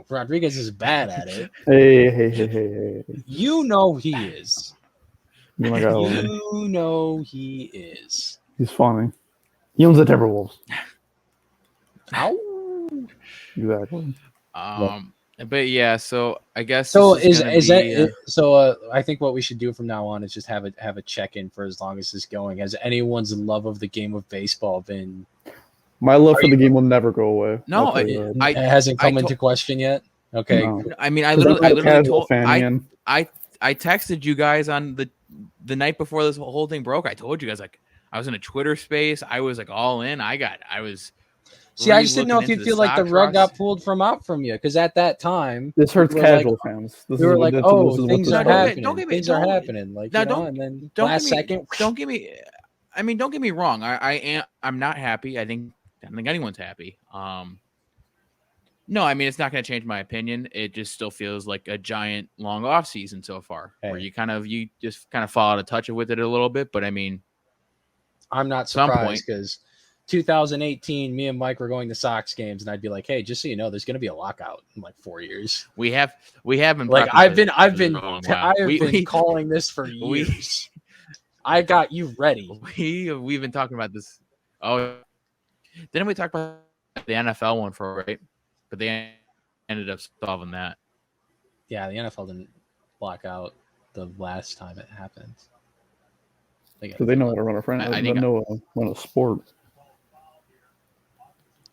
Speaker 3: Rodriguez is bad at it.
Speaker 1: Hey!
Speaker 3: You know he is.
Speaker 1: Oh my God!
Speaker 3: You know he is.
Speaker 1: He's funny. He owns the Timberwolves.
Speaker 3: Ow!
Speaker 1: Exactly.
Speaker 2: But yeah, so I guess.
Speaker 3: So I think what we should do from now on is just have a check-in for as long as this is going. Has anyone's love of the game of baseball been?
Speaker 1: My love for the game will never go away.
Speaker 2: No,
Speaker 3: it hasn't come into question yet. Okay.
Speaker 1: No.
Speaker 2: I literally told. I texted you guys on the night before this whole thing broke. I told you guys like I was in a Twitter space. I was like all in. I just didn't know if you feel like the rug got pulled out from you because at that time
Speaker 1: this hurts casual fans.
Speaker 3: We were like, things are happening. Things are happening. Like and then last second,
Speaker 2: don't get me wrong. I'm not happy. I don't think anyone's happy. No, it's not going to change my opinion. It just still feels like a giant long off season so far, where you just fall out of touch with it a little bit. But I'm
Speaker 3: not surprised because 2018, me and Mike were going to Sox games, and I'd be like, "Hey, just so you know, there's going to be a lockout in like 4 years."
Speaker 2: We haven't
Speaker 3: like I've been calling this for years. I got you ready.
Speaker 2: We've been talking about this. Oh, didn't we talk about the NFL one right? But they ended up solving that.
Speaker 3: Yeah, the NFL didn't block out the last time it happened.
Speaker 1: So they know how to run a franchise. They know how to run a sport.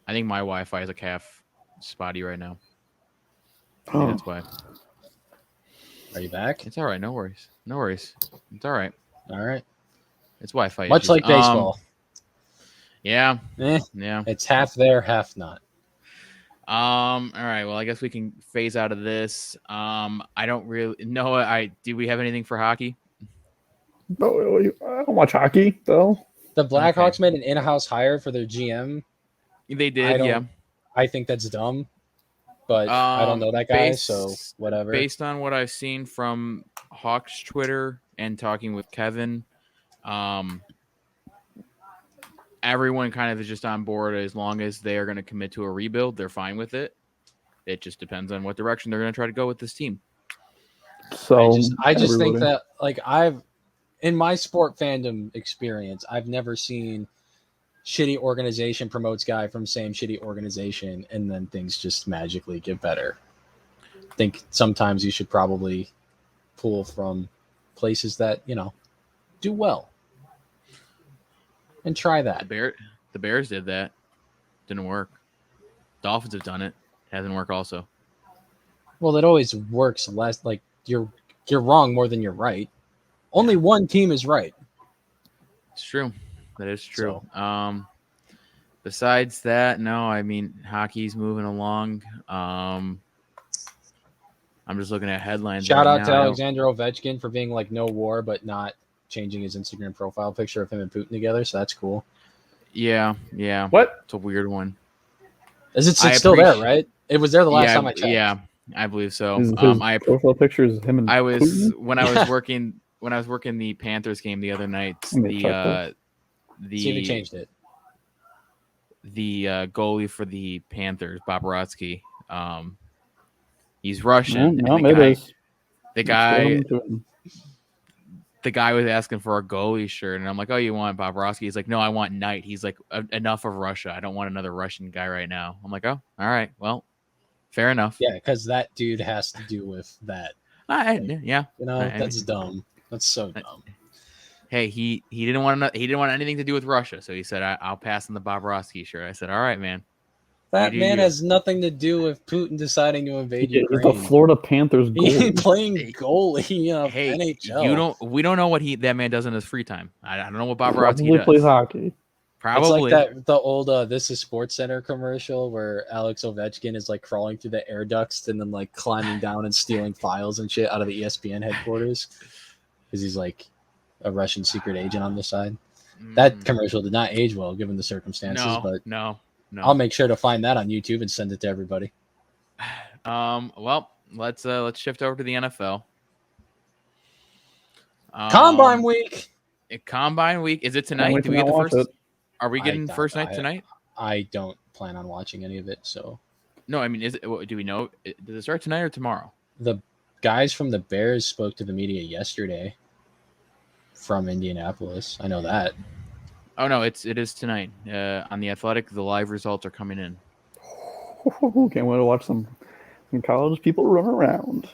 Speaker 2: I think my Wi-Fi is like half spotty right now. That's why.
Speaker 3: Are you back?
Speaker 2: It's all right. No worries. It's all right.
Speaker 3: All right.
Speaker 2: It's Wi-Fi.
Speaker 3: Much like baseball.
Speaker 2: Yeah.
Speaker 3: Yeah. It's half there, half not.
Speaker 2: All right. Well, I guess we can phase out of this. I don't really know. Do we have anything for hockey?
Speaker 1: No, I don't watch hockey though.
Speaker 3: The Blackhawks made an in-house hire for their GM.
Speaker 2: They did.
Speaker 3: I think that's dumb, but I don't know that guy, so whatever.
Speaker 2: Based on what I've seen from Hawks Twitter and talking with Kevin, everyone kind of is just on board as long as they are going to commit to a rebuild. They're fine with it. It just depends on what direction they're going to try to go with this team.
Speaker 1: So
Speaker 3: I just think that in my sport fandom experience, I've never seen shitty organization promotes guy from same shitty organization and then things just magically get better. think sometimes you should probably pull from places that, do well. And try that.
Speaker 2: The Bears did that. Didn't work. Dolphins have done it. Hasn't worked also.
Speaker 3: Well, it always works less. Like you're wrong more than you're right. Only one team is right.
Speaker 2: It's true. That is true. So. Besides that, no. I mean, hockey's moving along. I'm just looking at headlines.
Speaker 3: Shout out to Alexander Ovechkin for being like no war, but not changing his Instagram profile picture of him and Putin together. So that's cool.
Speaker 2: Yeah.
Speaker 1: What?
Speaker 2: It's a weird one.
Speaker 3: Is it still there, right? It was there the last time I checked.
Speaker 2: Yeah, I believe so.
Speaker 1: His profile picture is him and Putin?
Speaker 2: When I was working the Panthers game the other night,
Speaker 3: see if he changed it.
Speaker 2: The goalie for the Panthers, Bobrovsky, he's Russian. The guy was asking for a goalie shirt, and I'm like, "Oh, you want Bobrovsky?" He's like, "No, I want Knight." He's like, "Enough of Russia. I don't want another Russian guy right now." I'm like, "Oh, all right. Well, fair enough."
Speaker 3: Yeah, because that dude has to do with that.
Speaker 2: That's
Speaker 3: dumb. That's so dumb.
Speaker 2: Hey, he didn't want anything to do with Russia, so he said, "I'll pass on the Bobrovsky shirt." I said, "All right, man."
Speaker 3: That man has nothing to do with Putin deciding to invade Ukraine.
Speaker 1: He's the Florida Panthers goalie.
Speaker 3: He's playing goalie in NHL.
Speaker 2: We don't know what that man does in his free time. I don't know what Bobrovsky
Speaker 1: Probably
Speaker 2: does.
Speaker 1: Plays hockey.
Speaker 3: It's
Speaker 2: Probably.
Speaker 3: like the old This Is Sports Center commercial where Alex Ovechkin is like crawling through the air ducts and then like climbing down and stealing files and shit out of the ESPN headquarters because he's like a Russian secret agent on the side. That commercial did not age well given the circumstances,
Speaker 2: No.
Speaker 3: I'll make sure to find that on YouTube and send it to everybody.
Speaker 2: Well, let's shift over to the NFL.
Speaker 3: Combine week.
Speaker 2: Combine week. Is it tonight? Do we get the first? Are we getting first night tonight?
Speaker 3: I don't plan on watching any of it. So.
Speaker 2: No, I mean, do we know? Does it start tonight or tomorrow?
Speaker 3: The guys from the Bears spoke to the media yesterday from Indianapolis. I know that.
Speaker 2: Oh no, it is tonight. On the Athletic, the live results are coming in.
Speaker 1: Can't wait to watch some college people run around.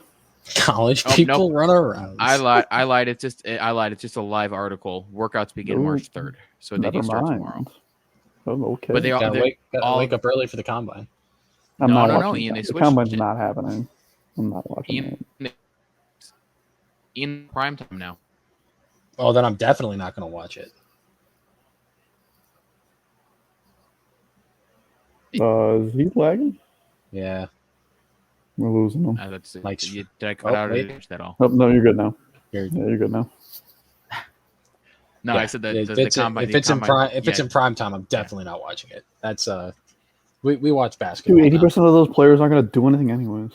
Speaker 3: Run around.
Speaker 2: I lied. It's just a live article. Workouts begin March 3rd, so they do start tomorrow.
Speaker 1: Oh, okay.
Speaker 2: But they all
Speaker 3: wake up early for the combine.
Speaker 2: No, Ian. They
Speaker 1: the
Speaker 2: switched.
Speaker 1: combine's not happening. I'm not watching it.
Speaker 2: In prime time now.
Speaker 3: Oh, then I'm definitely not going to watch it.
Speaker 1: Is he lagging?
Speaker 3: Yeah.
Speaker 1: We're losing him.
Speaker 2: Did I cut out at all?
Speaker 1: Oh, no, you're good now. You're good now.
Speaker 2: No, I said that the combine.
Speaker 3: If it's in prime time, I'm definitely not watching it. That's we watch basketball.
Speaker 1: Dude, 80% of those players aren't going to do anything anyways.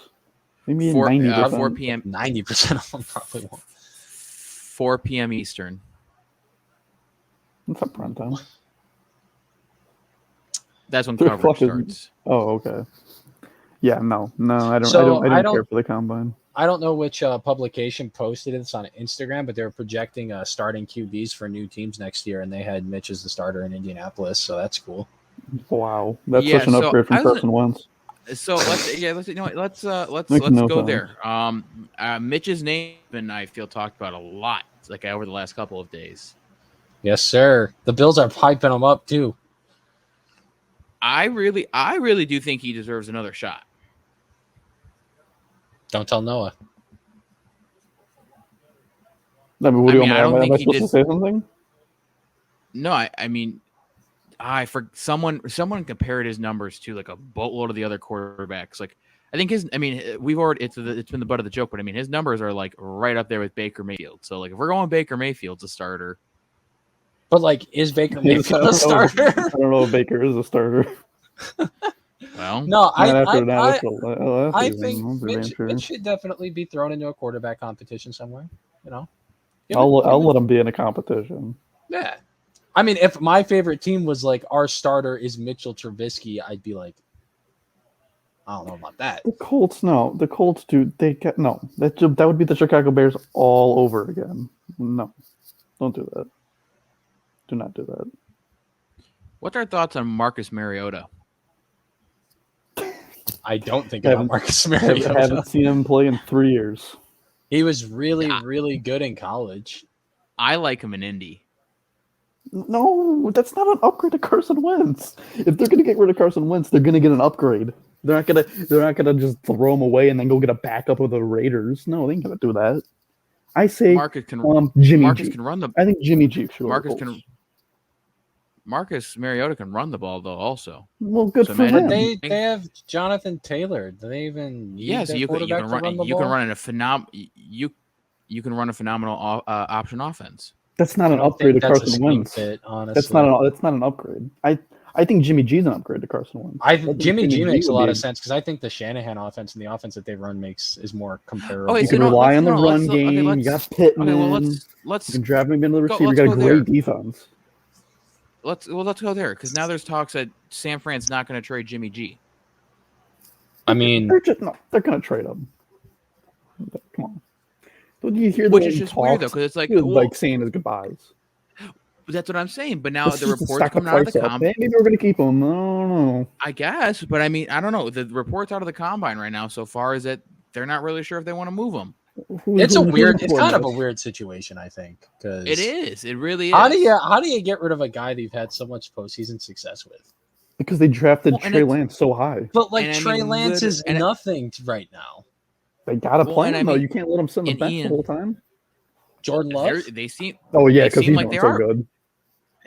Speaker 1: Maybe 90%.
Speaker 3: 4 p.m. 90% of them probably won't.
Speaker 2: 4 p.m. Eastern.
Speaker 1: What's up, prime time?
Speaker 2: That's when coverage starts.
Speaker 1: Oh, okay. Yeah, no, I don't care for the combine.
Speaker 3: I don't know which publication posted this on Instagram, but they were projecting starting QBs for new teams next year, and they had Mitch as the starter in Indianapolis, so that's cool.
Speaker 1: Wow, that's such an upgrade from Carson Wentz.
Speaker 2: So let's go there. Mitch's name and I feel talked about a lot, over the last couple of days.
Speaker 3: Yes, sir. The Bills are hyping him up too.
Speaker 2: I really do think he deserves another shot.
Speaker 3: Don't tell Noah.
Speaker 1: Am I supposed to say something?
Speaker 2: No, I mean, for someone compared his numbers to like a boatload of the other quarterbacks. Like, I think it's been the butt of the joke, but I mean, his numbers are like right up there with Baker Mayfield. So like, if we're going Baker Mayfield's a starter.
Speaker 3: But like, is Baker Mayfield a starter?
Speaker 1: I don't know if Baker is a starter.
Speaker 2: Well,
Speaker 3: no, I think Mitch should definitely be thrown into a quarterback competition somewhere.
Speaker 1: I'll let him be in a competition.
Speaker 3: Yeah, I mean, if my favorite team was like our starter is Mitchell Trubisky, I'd be like, I don't know about that.
Speaker 1: The Colts, dude, that would be the Chicago Bears all over again. No, don't do that. Do not do that.
Speaker 2: What's our thoughts on Marcus Mariota?
Speaker 3: I don't think about Marcus Mariota.
Speaker 1: I haven't seen him play in 3 years.
Speaker 3: He was really good in college.
Speaker 2: I like him in Indy.
Speaker 1: No, that's not an upgrade to Carson Wentz. If they're going to get rid of Carson Wentz, they're going to get an upgrade. They're not gonna just throw him away and then go get a backup with the Raiders. No, they ain't gonna do that. I say Jimmy G.
Speaker 2: Can run the.
Speaker 1: I think Jimmy G.
Speaker 2: Marcus Mariota can run the ball though. Also,
Speaker 1: well, good for him.
Speaker 3: They have Jonathan Taylor. Do they even?
Speaker 2: So you can run. You can run you can run a phenomenal option offense.
Speaker 1: That's not an upgrade to Carson Wentz. That's not an upgrade. I think Jimmy G's an upgrade to Carson Wentz.
Speaker 3: Jimmy G makes a lot of sense because I think the Shanahan offense and the offense that they run is more comparable.
Speaker 1: You can rely on the run game. You got Pittman. Let's you can drive him into the receiver. You got a great defense.
Speaker 2: Let's go there because now there's talks that San Fran's not going to trade Jimmy G.
Speaker 3: I mean,
Speaker 1: they're going to trade him. Come on. Don't you hear
Speaker 2: which is just weird though because it's
Speaker 1: like saying his goodbyes.
Speaker 2: That's what I'm saying. But now the reports coming out of the combine.
Speaker 1: Maybe we're going to keep him. I don't know.
Speaker 2: I guess. But I mean, I don't know. The reports out of the combine right now so far is that they're not really sure if they want to move him.
Speaker 3: It's kind of a weird situation, I think. Because
Speaker 2: it is. It really is.
Speaker 3: How do you get rid of a guy that you've had so much postseason success with?
Speaker 1: Because they drafted Trey Lance so high.
Speaker 3: But Trey Lance is nothing right now.
Speaker 1: They got to play him, though. You can't let him sit on the bench the whole time.
Speaker 3: Jordan Love?
Speaker 2: They seem.
Speaker 1: Oh, yeah, because he's so good.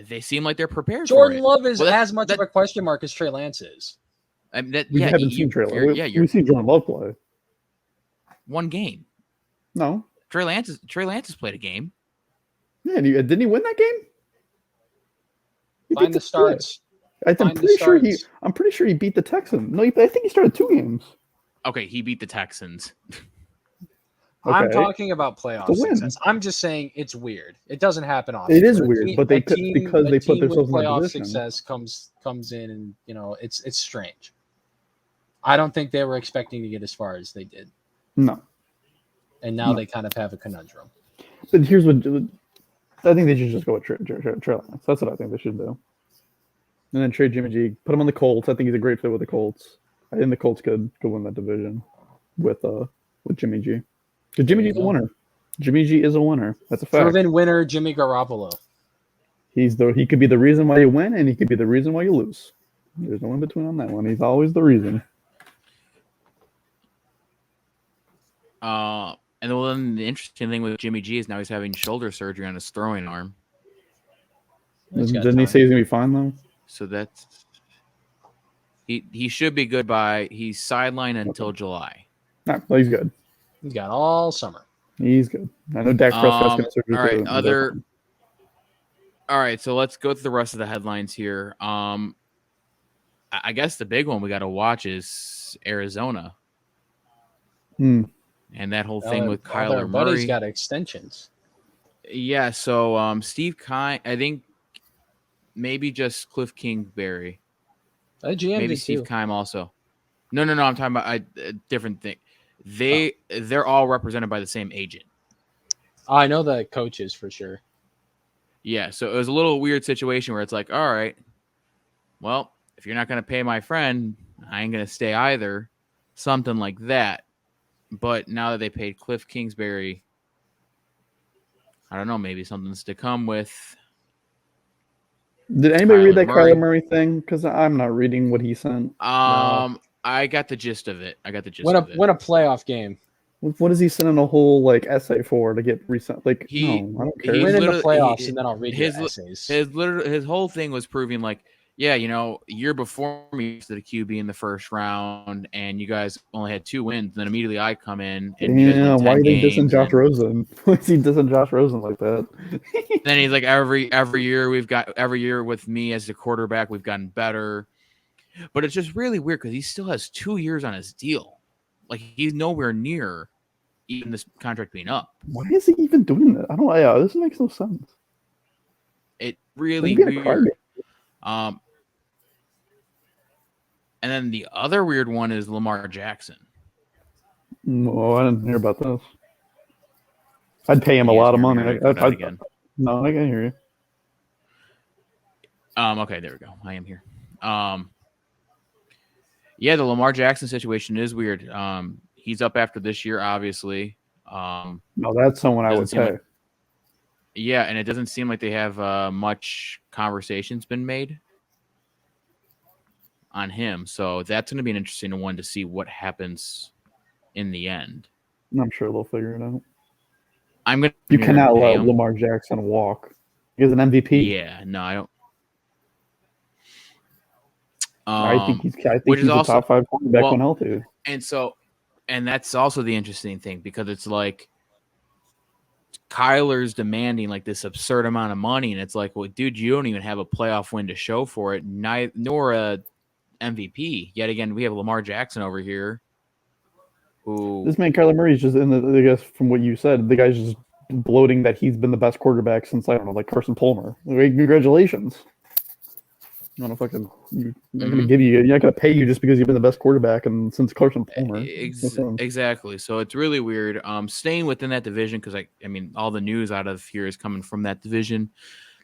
Speaker 2: They seem like they're prepared.
Speaker 3: Jordan Love is as much of a question mark as Trey Lance is.
Speaker 2: I mean,
Speaker 1: we haven't seen Trey Lance. We've seen Jordan Love play.
Speaker 2: One game.
Speaker 1: No.
Speaker 2: Trey Lance has played a game.
Speaker 1: Yeah, didn't he win that game?
Speaker 3: Find the starts.
Speaker 1: I'm pretty sure he beat the Texans. No, I think he started 2 games.
Speaker 2: Okay, he beat the Texans.
Speaker 3: Okay. I'm talking about playoff success. I'm just saying it's weird. It doesn't happen often.
Speaker 1: It is weird, but they put themselves in
Speaker 3: playoff success comes in, and it's strange. I don't think they were expecting to get as far as they did.
Speaker 1: No.
Speaker 3: And now they kind of have a conundrum.
Speaker 1: But here's what I think they should just go with Trey Lance. That's what I think they should do. And then trade Jimmy G. Put him on the Colts. I think he's a great fit with the Colts. I think the Colts could win that division with Jimmy G. Because Jimmy G's a winner. Jimmy G is a winner. That's a fact.
Speaker 3: Proven winner, Jimmy Garoppolo.
Speaker 1: He could be the reason why you win, and he could be the reason why you lose. There's no in between on that one. He's always the reason.
Speaker 2: And then the interesting thing with Jimmy G is now he's having shoulder surgery on his throwing arm.
Speaker 1: Didn't he say he's gonna be fine though?
Speaker 2: So that's he should be good he's sidelined until July.
Speaker 1: No, he's good.
Speaker 3: He's got all summer.
Speaker 1: He's good. I know Dak Prescott's going to surgery.
Speaker 2: All right, all right, so let's go through the rest of the headlines here. I guess the big one we got to watch is Arizona. And that whole thing with Kyler Murray.
Speaker 3: Buddy's got extensions.
Speaker 2: Yeah, so Steve Keim, I think maybe just Cliff Kingsbury. Maybe Steve Keim also. No, I'm talking about a different thing. They're all represented by the same agent.
Speaker 3: I know the coaches for sure.
Speaker 2: Yeah, so it was a little weird situation where it's like, all right, well, if you're not going to pay my friend, I ain't going to stay either. Something like that. But now that they paid Cliff Kingsbury, I don't know, maybe something's to come with.
Speaker 1: Did anybody read that Kyler Murray thing? Because I'm not reading what he sent.
Speaker 2: I got the gist of it.
Speaker 3: Win a playoff game.
Speaker 1: What is he sending a whole essay for to get reset? I don't care.
Speaker 3: Win in the playoffs, and then I'll read his essays.
Speaker 2: His whole thing was proving year before me to the QB in the first round, and you guys only had 2 wins. Then immediately I come in. And
Speaker 1: why are they dissing Josh Rosen? Why is he dissing Josh Rosen like that?
Speaker 2: Then he's like, every year with me as the quarterback, we've gotten better. But it's just really weird because he still has 2 years on his deal. He's nowhere near even this contract being up.
Speaker 1: Why is he even doing that? I don't know. Yeah, this makes no sense.
Speaker 2: It really weird. And then the other weird one is Lamar Jackson.
Speaker 1: No, I didn't hear about this. I'd pay him a lot of money. No, I can hear you.
Speaker 2: Okay, there we go. I am here. Yeah, the Lamar Jackson situation is weird. He's up after this year, obviously.
Speaker 1: No, that's someone I would pay.
Speaker 2: Yeah, and it doesn't seem like they have much conversations been made on him. So that's going to be an interesting one to see what happens in the end.
Speaker 1: I'm sure they'll figure it out.
Speaker 2: You
Speaker 1: cannot let Lamar Jackson walk. He's an MVP.
Speaker 2: Yeah, no, I don't.
Speaker 1: I think he's a top 5 quarterback when healthy.
Speaker 2: And that's also the interesting thing, because it's like Kyler's demanding like this absurd amount of money, and it's like, well, dude, you don't even have a playoff win to show for it, nor a MVP. Yet again, we have Lamar Jackson over here.
Speaker 1: This man Kyler Murray's just I guess from what you said, the guy's just bloating that he's been the best quarterback since, I don't know, like Carson Palmer. Like, congratulations. I'm not fucking. I'm not gonna give you. You're not gonna pay you just because you've been the best quarterback and since Carson Palmer.
Speaker 2: Exactly. So it's really weird. Staying within that division, because I mean, all the news out of here is coming from that division.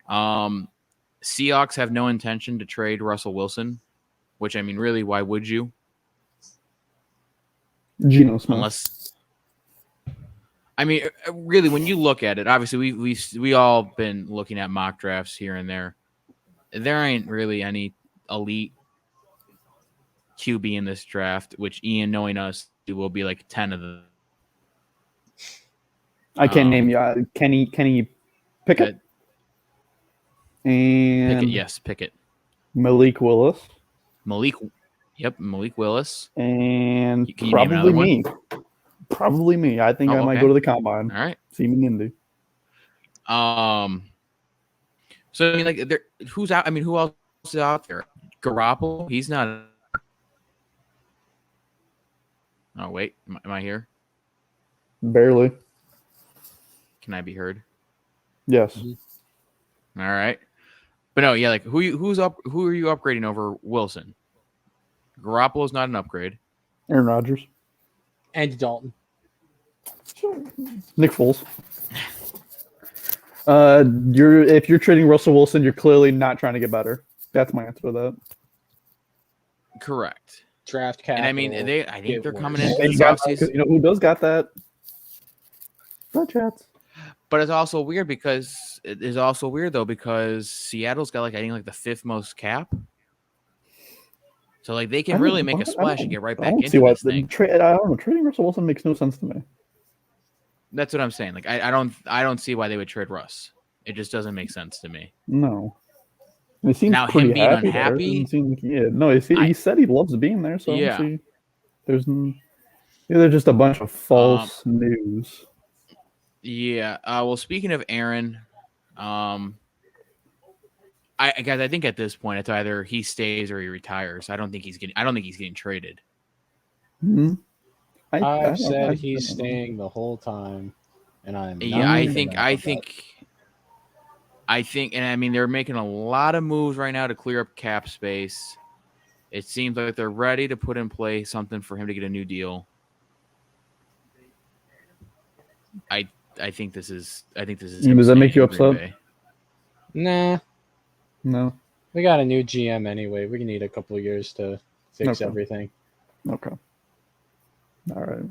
Speaker 2: Seahawks have no intention to trade Russell Wilson, which, I mean, really, why would you?
Speaker 1: Geno Smith.
Speaker 2: Unless, I mean, really, when you look at it, obviously we all been looking at mock drafts here and there. There ain't really any elite QB in this draft, which Ian, knowing us, will be like 10 of them.
Speaker 1: I can't name you. Kenny Pickett. And
Speaker 2: Pickett.
Speaker 1: Malik Willis.
Speaker 2: Malik Willis.
Speaker 1: And probably me. Probably me. I think I might go to the combine.
Speaker 2: All right.
Speaker 1: See me in Indy.
Speaker 2: So I mean, like, who's out? I mean, who else is out there? Garoppolo. He's not. Oh wait, am I here?
Speaker 1: Barely.
Speaker 2: Can I be heard?
Speaker 1: Yes.
Speaker 2: Mm-hmm. All right, but no, yeah, like who are you upgrading over Wilson? Garoppolo's not an upgrade.
Speaker 1: Aaron Rodgers.
Speaker 3: Andy Dalton.
Speaker 1: Nick Foles. If you're trading Russell Wilson, you're clearly not trying to get better. That's my answer to that.
Speaker 2: Correct.
Speaker 3: Draft capital.
Speaker 2: And I mean, I think they're coming in.
Speaker 1: You know who does got that? The Jets.
Speaker 2: But it's also weird because Seattle's got like, I think, like the 5th most cap. So like they can really make a splash and get right back into this thing.
Speaker 1: I don't know. Trading Russell Wilson makes no sense to me.
Speaker 2: That's what I'm saying. Like I don't see why they would trade Russ. It just doesn't make sense to me.
Speaker 1: No. He seems
Speaker 2: now
Speaker 1: pretty
Speaker 2: him being
Speaker 1: happy
Speaker 2: unhappy.
Speaker 1: He said he loves being there. So
Speaker 2: yeah,
Speaker 1: there's just a bunch of false news.
Speaker 2: Yeah. Well, speaking of Aaron, I think at this point it's either he stays or he retires. I don't think he's getting traded.
Speaker 1: Mm-hmm.
Speaker 3: I've said he's staying the whole time, and I'm.
Speaker 2: Yeah, I think, and I mean, they're making a lot of moves right now to clear up cap space. It seems like they're ready to put in place something for him to get a new deal. I think this is.
Speaker 1: Does that make you upset?
Speaker 3: Nah.
Speaker 1: No.
Speaker 3: We got a new GM anyway. We need a couple of years to fix everything.
Speaker 1: Okay. All right.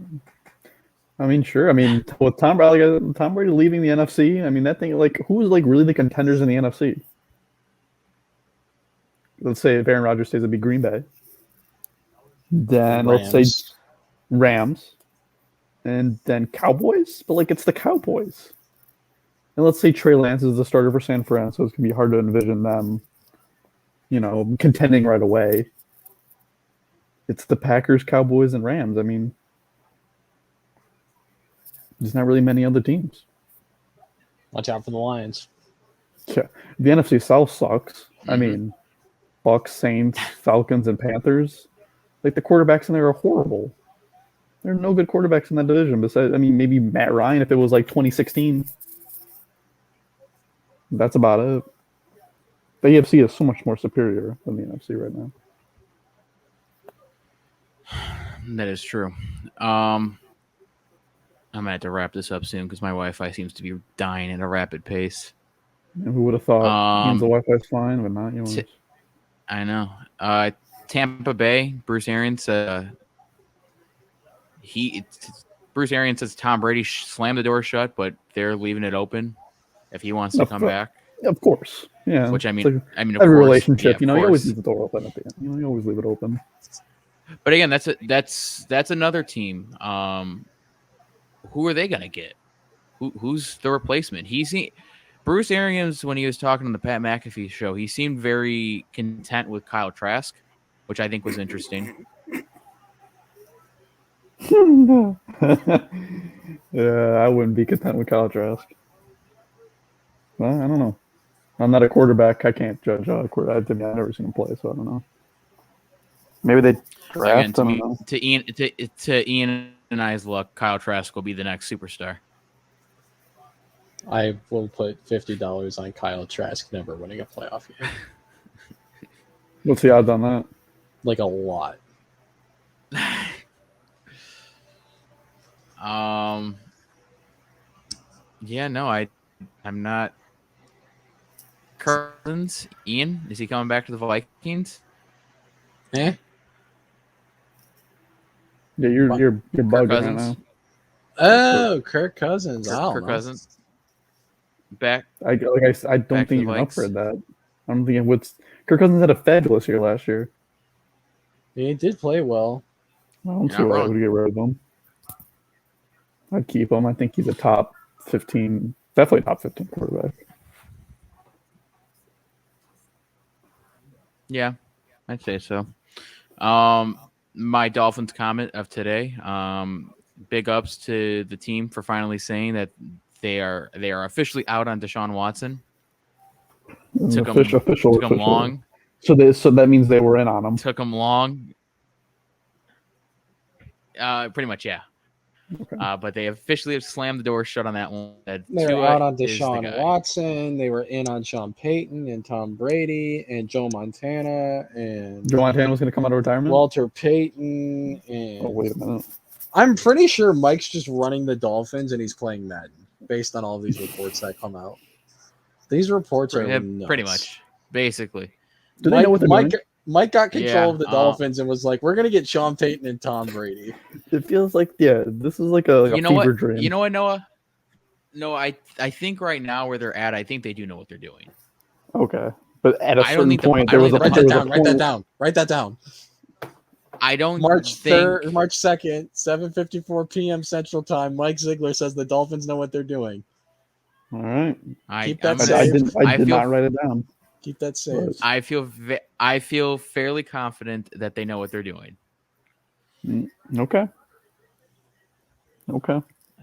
Speaker 1: I mean, sure. I mean, with Tom Brady leaving the NFC, I mean, that thing, like, who's like really the contenders in the NFC? Let's say if Aaron Rodgers stays, it'd be Green Bay. Then let's say Rams, and then Cowboys. But like, it's the Cowboys. And let's say Trey Lance is the starter for San Fran, so it's gonna be hard to envision them, contending right away. It's the Packers, Cowboys, and Rams. I mean, there's not really many other teams.
Speaker 3: Watch out for the Lions.
Speaker 1: Yeah, the NFC South sucks. Mm-hmm. I mean, Bucs, Saints, Falcons, and Panthers. Like, the quarterbacks in there are horrible. There are no good quarterbacks in that division. Besides, I mean, maybe Matt Ryan if it was like 2016. That's about it. The AFC is so much more superior than the NFC right now.
Speaker 2: That is true. I'm gonna have to wrap this up soon because my Wi-Fi seems to be dying at a rapid pace.
Speaker 1: And who would have thought? The Wi-Fi's fine, but not yours.
Speaker 2: I know. Tampa Bay, Bruce Arians. Bruce Arians says Tom Brady slammed the door shut, but they're leaving it open if he wants to come back.
Speaker 1: Of course, yeah.
Speaker 2: Which of
Speaker 1: every
Speaker 2: course,
Speaker 1: relationship,
Speaker 2: yeah,
Speaker 1: you always leave the door open at the end. You always leave it open.
Speaker 2: But again, that's another team. Who are they going to get? Who's the replacement? Bruce Arians, when he was talking on the Pat McAfee show, he seemed very content with Kyle Trask, which I think was interesting.
Speaker 1: Yeah, I wouldn't be content with Kyle Trask. Well, I don't know. I'm not a quarterback. I can't judge a quarterback. I've never seen him play, so I don't know. Maybe they draft.
Speaker 2: Again, to Ian and I's luck, Kyle Trask will be the next superstar.
Speaker 3: I will put $50 on Kyle Trask never winning a playoff game.
Speaker 1: What's the odds on that?
Speaker 3: Like a lot.
Speaker 2: Yeah, no, I'm not. Cousins, Ian, is he coming back to the Vikings?
Speaker 3: Eh?
Speaker 1: Yeah, you're bugging right now.
Speaker 3: Oh, Kirk Cousins.
Speaker 2: Kirk Cousins. Back.
Speaker 1: I don't think you can upgrade that. I don't think Kirk Cousins had a fabulous year last year.
Speaker 3: He did play well.
Speaker 1: I don't see why I would get rid of him. I'd keep him. I think he's a top 15, definitely top 15 quarterback.
Speaker 2: Yeah, I'd say so. My Dolphins comment of today. Big ups to the team for finally saying that they are officially out on Deshaun Watson. Took them long.
Speaker 1: So that means they were in on him.
Speaker 2: Took them long. Pretty much, yeah. Okay. But they officially have slammed the door shut on that one.
Speaker 3: They were out on Deshaun Watson. They were in on Sean Payton and Tom Brady and Joe Montana. And
Speaker 1: Joe Montana was going to come out of retirement?
Speaker 3: Walter Payton. And
Speaker 1: wait a minute.
Speaker 3: I'm pretty sure Mike's just running the Dolphins and he's playing Madden based on all these reports that come out. These reports are nuts.
Speaker 2: Pretty much, basically.
Speaker 1: Do they know what they're doing?
Speaker 3: Mike got control of the Dolphins and was like, "We're gonna get Sean Payton and Tom Brady."
Speaker 1: It feels like, this is like a fever dream.
Speaker 2: You know what, Noah? No, I think right now where they're at, I think they do know what they're doing.
Speaker 1: Okay, but at a certain point, there was a
Speaker 3: write that down.
Speaker 2: I don't
Speaker 3: March 2nd, 7:54 p.m. Central Time. Mike Ziegler says the Dolphins know what they're doing.
Speaker 1: All right,
Speaker 3: keep that safe.
Speaker 1: I did not write it down.
Speaker 3: Keep that safe.
Speaker 2: I feel fairly confident that they know what they're doing.
Speaker 1: Okay.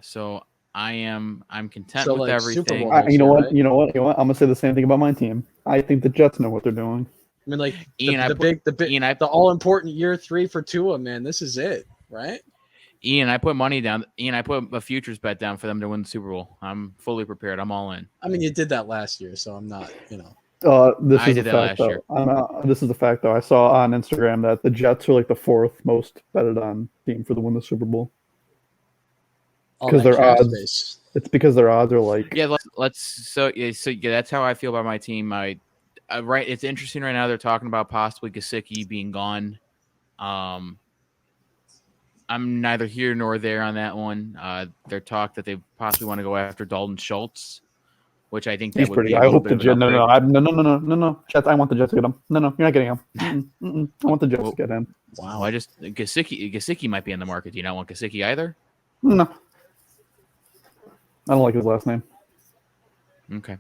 Speaker 2: So I'm content with everything.
Speaker 1: You know what? I'm gonna say the same thing about my team. I think the Jets know what they're doing.
Speaker 3: I mean, like the all important year 3 for Tua, man. This is it, right?
Speaker 2: Ian, I put money down. I put a futures bet down for them to win the Super Bowl. I'm fully prepared. I'm all in.
Speaker 3: I mean, you did that last year, so I'm not,
Speaker 1: This is a fact, though. I saw on Instagram that the Jets are like the 4th most betted on team for the win the Super Bowl. Because their odds. It's because their odds are like.
Speaker 2: Yeah, so that's how I feel about my team. Right, it's interesting right now. They're talking about possibly Gesicki being gone. I'm neither here nor there on that one. They're talk that they possibly want to go after Dalton Schultz, which I think that would be.
Speaker 1: I hope the Jets. No. Jets. I want the Jets to get him. No, you're not getting him. I want the Jets to get him.
Speaker 2: Wow. Gesicki might be in the market. Do you not want Gesicki either?
Speaker 1: No. I don't like his last name.
Speaker 2: Okay.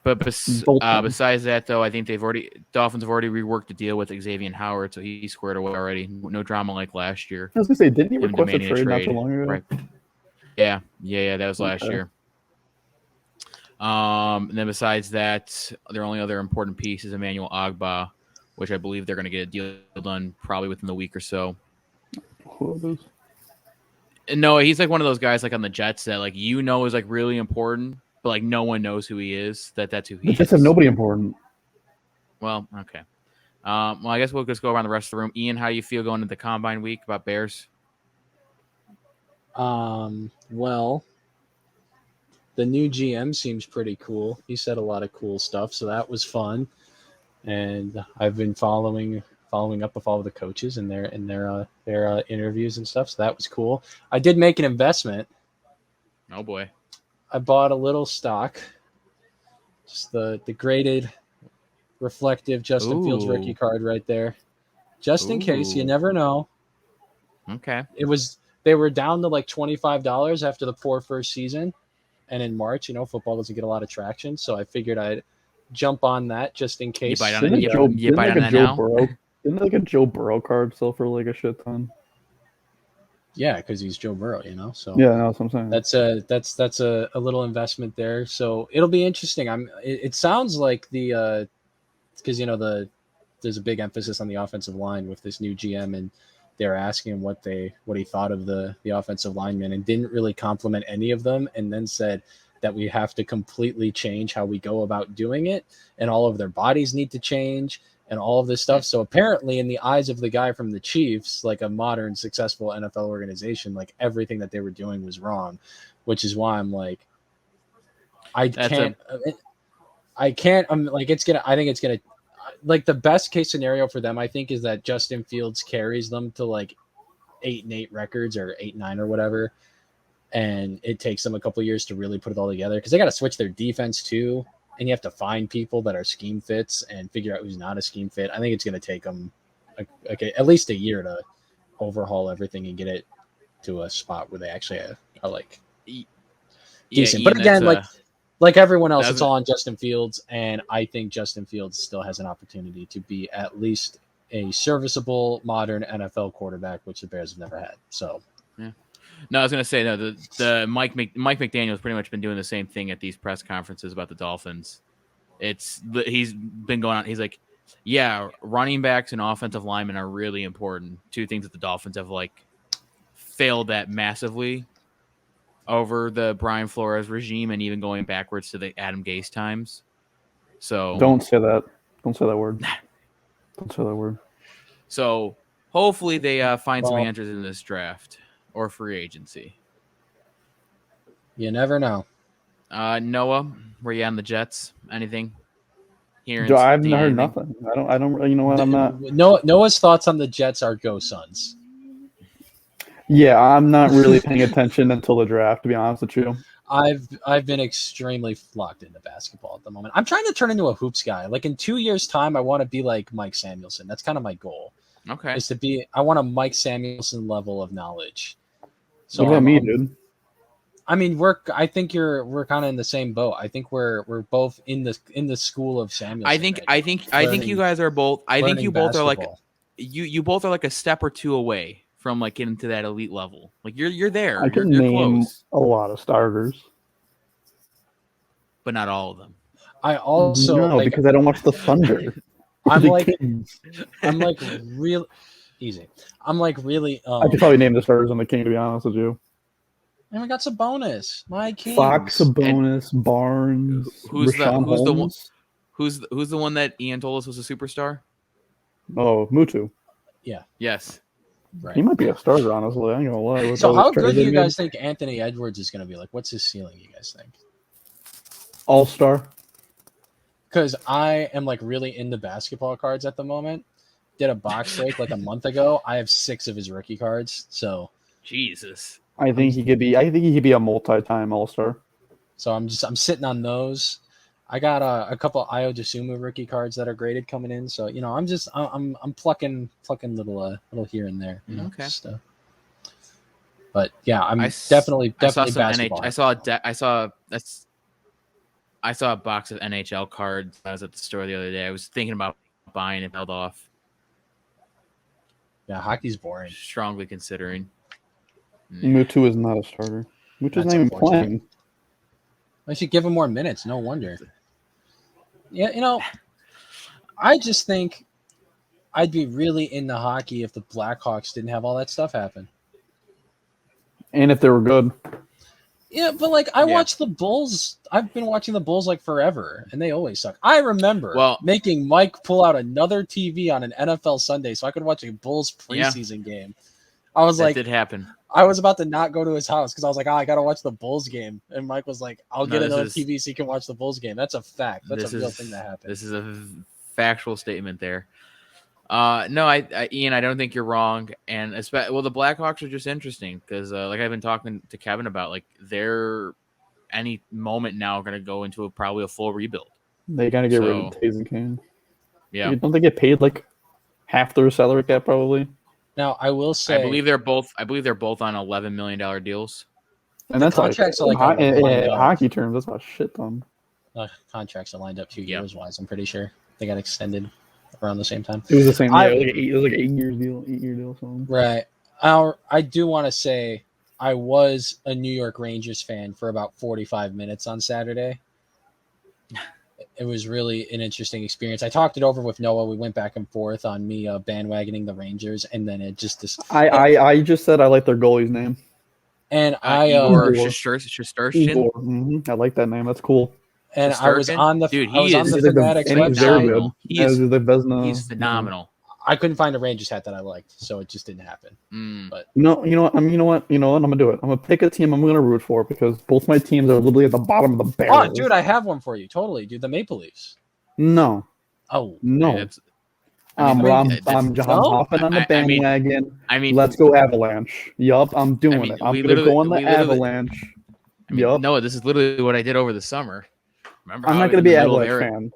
Speaker 2: But besides that, though, I think Dolphins have already reworked the deal with Xavier Howard, so he's squared away already. No drama like last year.
Speaker 1: I was gonna say, didn't he request a trade not too long ago?
Speaker 2: Right. Yeah, that was last year. And then besides that, their only other important piece is Emmanuel Ogbah, which I believe they're going to get a deal done probably within the week or so. No, he's like one of those guys like on the Jets that is like really important, but like no one knows who he is. That's who he is.
Speaker 1: The Jets have nobody important.
Speaker 2: Well, okay. Well, I guess we'll just go around the rest of the room. Ian, how you feel going into the Combine week about Bears?
Speaker 3: Well, the new GM seems pretty cool. He said a lot of cool stuff, so that was fun. and I've been following up with all of the coaches and their interviews and stuff. So that was cool. I did make an investment.
Speaker 2: Oh boy!
Speaker 3: I bought a little stock, just the graded, reflective Justin Fields rookie card right there, just in case. You never know.
Speaker 2: Okay.
Speaker 3: They were down to like $25 after the poor first season, and in March, football doesn't get a lot of traction, so I figured I'd jump on that just in case.
Speaker 2: You bite on that now?
Speaker 1: Didn't like a Joe Burrow card sell for like a shit ton?
Speaker 3: Yeah, because he's Joe Burrow, So
Speaker 1: yeah, that's what I'm
Speaker 3: saying. That's a little investment there. So it'll be interesting. It sounds like because there's a big emphasis on the offensive line with this new GM, and they're asking him what he thought of the offensive linemen, and didn't really compliment any of them, and then said that we have to completely change how we go about doing it, and all of their bodies need to change, and all of this stuff. So apparently, in the eyes of the guy from the Chiefs, like a modern, successful NFL organization, like everything that they were doing was wrong, which is why I'm like, I think it's gonna, like, the best case scenario for them, I think, is that Justin Fields carries them to like 8-8 records or 8-9 or whatever, and it takes them a couple of years to really put it all together, because they got to switch their defense too. And you have to find people that are scheme fits and figure out who's not a scheme fit. I think it's going to take them at least a year to overhaul everything and get it to a spot where they actually are like decent. But again, like everyone else, it's all on Justin Fields. And I think Justin Fields still has an opportunity to be at least a serviceable modern NFL quarterback, which the Bears have never had. So,
Speaker 2: yeah. No, I was going to say, no, the Mike McDaniel's pretty much been doing the same thing at these press conferences about the Dolphins. He's been going on. He's like, yeah, running backs and offensive linemen are really important. Two things that the Dolphins have like failed at massively over the Brian Flores regime, and even going backwards to the Adam Gase times. So
Speaker 1: don't say that. Don't say that word. Don't say that word.
Speaker 2: So hopefully they find some answers in this draft. Or free agency.
Speaker 3: You never know.
Speaker 2: Noah, were you on the Jets? Anything?
Speaker 1: I've heard nothing. I don't really, you know what? I'm not.
Speaker 3: Noah's thoughts on the Jets are go Suns.
Speaker 1: Yeah, I'm not really paying attention until the draft, to be honest with you.
Speaker 3: I've been extremely locked into basketball at the moment. I'm trying to turn into a hoops guy. Like in 2 years' time, I want to be like Mike Samuelson. That's kind of my goal.
Speaker 2: Okay.
Speaker 3: I want a Mike Samuelson level of knowledge. So
Speaker 1: what about me, dude?
Speaker 3: I mean, I think we're kind of in the same boat. I think we're both in the school of Samuelson.
Speaker 2: I think you guys are both. I think you both basketball. Are like you both are like a step or two away from like getting to that elite level. Like you're there.
Speaker 1: I can name close. A lot of starters,
Speaker 2: but not all of them.
Speaker 3: I also
Speaker 1: because I don't watch the Thunder.
Speaker 3: I'm like real easy. I'm like really.
Speaker 1: I could probably name the starters on the King, to be honest with you.
Speaker 3: And we got Sabonis, my King.
Speaker 1: Fox, Sabonis, Barnes.
Speaker 2: Who's the one that Ian told us was a superstar?
Speaker 1: Oh, Mutu.
Speaker 3: Yeah.
Speaker 2: Yes.
Speaker 3: Right.
Speaker 1: He might be a starter, honestly. I ain't gonna lie.
Speaker 3: So how good do you guys think Anthony Edwards is gonna be? Like, what's his ceiling? You guys think?
Speaker 1: All-star.
Speaker 3: Because I am like really into basketball cards at the moment. Did a box break like a month ago. I have 6 of his rookie cards. So
Speaker 2: Jesus.
Speaker 1: I think he could be a multi-time All-Star.
Speaker 3: So I'm sitting on those. I got a couple Ayo Dosunmu rookie cards that are graded coming in. So I'm plucking little here and there.
Speaker 2: Okay.
Speaker 3: But yeah, I'm definitely basketball.
Speaker 2: I saw a box of NHL cards. I was at the store the other day. I was thinking about buying it, held off.
Speaker 3: Yeah, hockey's boring.
Speaker 2: Strongly considering.
Speaker 1: Mutu is not a starter. Mutu's not even playing.
Speaker 3: I should give him more minutes. No wonder. Yeah, I just think I'd be really into hockey if the Blackhawks didn't have all that stuff happen.
Speaker 1: And if they were good.
Speaker 3: Yeah, but like I watch the Bulls. I've been watching the Bulls like forever, and they always suck. I remember making Mike pull out another TV on an NFL Sunday so I could watch a Bulls preseason game. I was like,
Speaker 2: that did happen.
Speaker 3: I was about to not go to his house because I was like, I got to watch the Bulls game. And Mike was like, I'll get another TV so you can watch the Bulls game. That's a fact. That's a real thing that happened.
Speaker 2: This is a factual statement there. No, Ian, I don't think you're wrong. And the Blackhawks are just interesting because, like I've been talking to Kevin about, like they're any moment now going to go into probably a full rebuild.
Speaker 1: They got to get rid of Taves and Kane.
Speaker 2: Yeah,
Speaker 1: don't they get paid like half their salary cap probably?
Speaker 3: Now I will say,
Speaker 2: I believe they're both on $11 million deals.
Speaker 1: And that's
Speaker 3: contracts
Speaker 1: like,
Speaker 3: are like
Speaker 1: in hockey terms, that's a shit ton.
Speaker 3: Contracts are lined up 2 years wise. I'm pretty sure they got extended around the same time.
Speaker 1: It was the same. It was like 8 years deal, 8 year deal. So.
Speaker 3: Right. I do want to say I was a New York Rangers fan for about 45 minutes on Saturday. It was really an interesting experience. I talked it over with Noah. We went back and forth on me bandwagoning the Rangers, and then it just.
Speaker 1: I just said I like their goalie's name.
Speaker 3: And
Speaker 2: Igor Shesterkin.
Speaker 1: Mm-hmm. I like that name. That's cool.
Speaker 3: And I was on the
Speaker 2: dude.
Speaker 3: He is the Fanatics website.
Speaker 1: Very good.
Speaker 2: He's phenomenal.
Speaker 3: I couldn't find a Rangers hat that I liked, so it just didn't happen. But
Speaker 1: you know what? I'm gonna do it. I'm gonna pick a team I'm gonna root for because both my teams are literally at the bottom of the barrel.
Speaker 3: Oh, dude, I have one for you. Totally, dude. The Maple Leafs.
Speaker 1: No.
Speaker 3: Oh
Speaker 1: no. I'm hopping on the bandwagon. Let's go Avalanche. Yup, I'm doing it. I'm gonna go on the Avalanche.
Speaker 2: No, this is literally what I did over the summer. Remember,
Speaker 1: I'm not gonna be an Avalanche fan.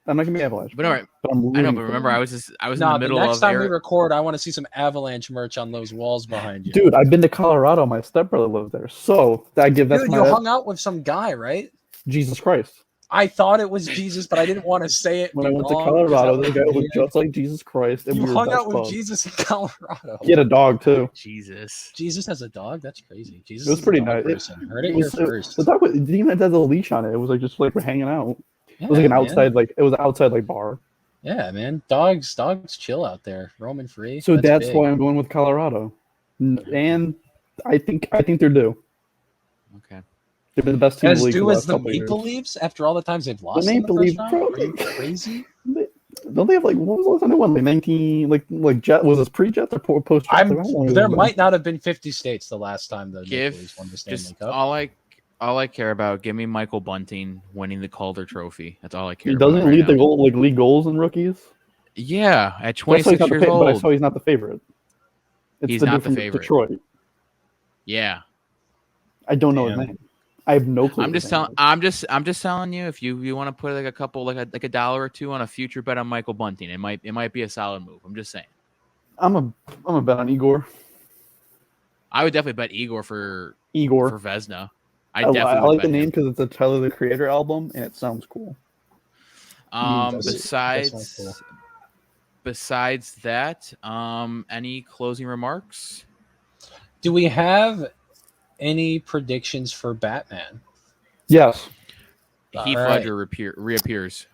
Speaker 1: I'm not gonna be Avalanche.
Speaker 2: But all right, I know. But remember, I was in the middle of.
Speaker 3: Next time we record, I want to see some Avalanche merch on those walls behind you.
Speaker 1: Dude, I've been to Colorado. My stepbrother lives there, so
Speaker 3: you hung out with some guy, right?
Speaker 1: Jesus Christ.
Speaker 3: I thought it was Jesus, but I didn't want to say it.
Speaker 1: When I went to Colorado, the guy looked just like Jesus Christ. And
Speaker 3: you hung out with Jesus in Colorado.
Speaker 1: He had a dog too.
Speaker 2: Jesus
Speaker 3: has a dog. That's crazy. Jesus.
Speaker 1: It was pretty nice.
Speaker 3: Heard it here first.
Speaker 1: The dog didn't even have a leash on it. It was like just like we're hanging out. Yeah, it was like an outside, it was an outside bar.
Speaker 3: Yeah, man. Dogs chill out there, roaming free.
Speaker 1: So that's why I'm going with Colorado, and I think they're due.
Speaker 2: Okay,
Speaker 1: they've been the best team in the league.
Speaker 3: As due as the Maple Leafs after all the times they've lost.
Speaker 1: The Maple Leafs,
Speaker 3: are you crazy?
Speaker 1: Don't they have what was the last time they won? Like 19, Jet was this pre-Jets or post?
Speaker 3: There might not have been 50 states the last time the Maple Leafs won the Stanley Cup.
Speaker 2: All I care about, give me Michael Bunting winning the Calder Trophy. That's all I care
Speaker 1: about. He doesn't lead the league goals in rookies?
Speaker 2: Yeah, at 26 years old.
Speaker 1: But I saw he's not the favorite.
Speaker 2: He's not the favorite.
Speaker 1: Detroit.
Speaker 2: Yeah.
Speaker 1: I don't know his name. I have no clue.
Speaker 2: I'm just telling you, if you want to put like a couple like a $1 or $2 on a future bet on Michael Bunting, it might be a solid move. I'm just saying.
Speaker 1: I'm a bet on Igor.
Speaker 2: I would definitely bet Igor for Vezina. I
Speaker 1: like the name because it's a Tyler the Creator album and it sounds cool.
Speaker 2: Besides that, any closing remarks?
Speaker 3: Do we have any predictions for Batman?
Speaker 1: Yes.
Speaker 2: Heath Ledger reappears.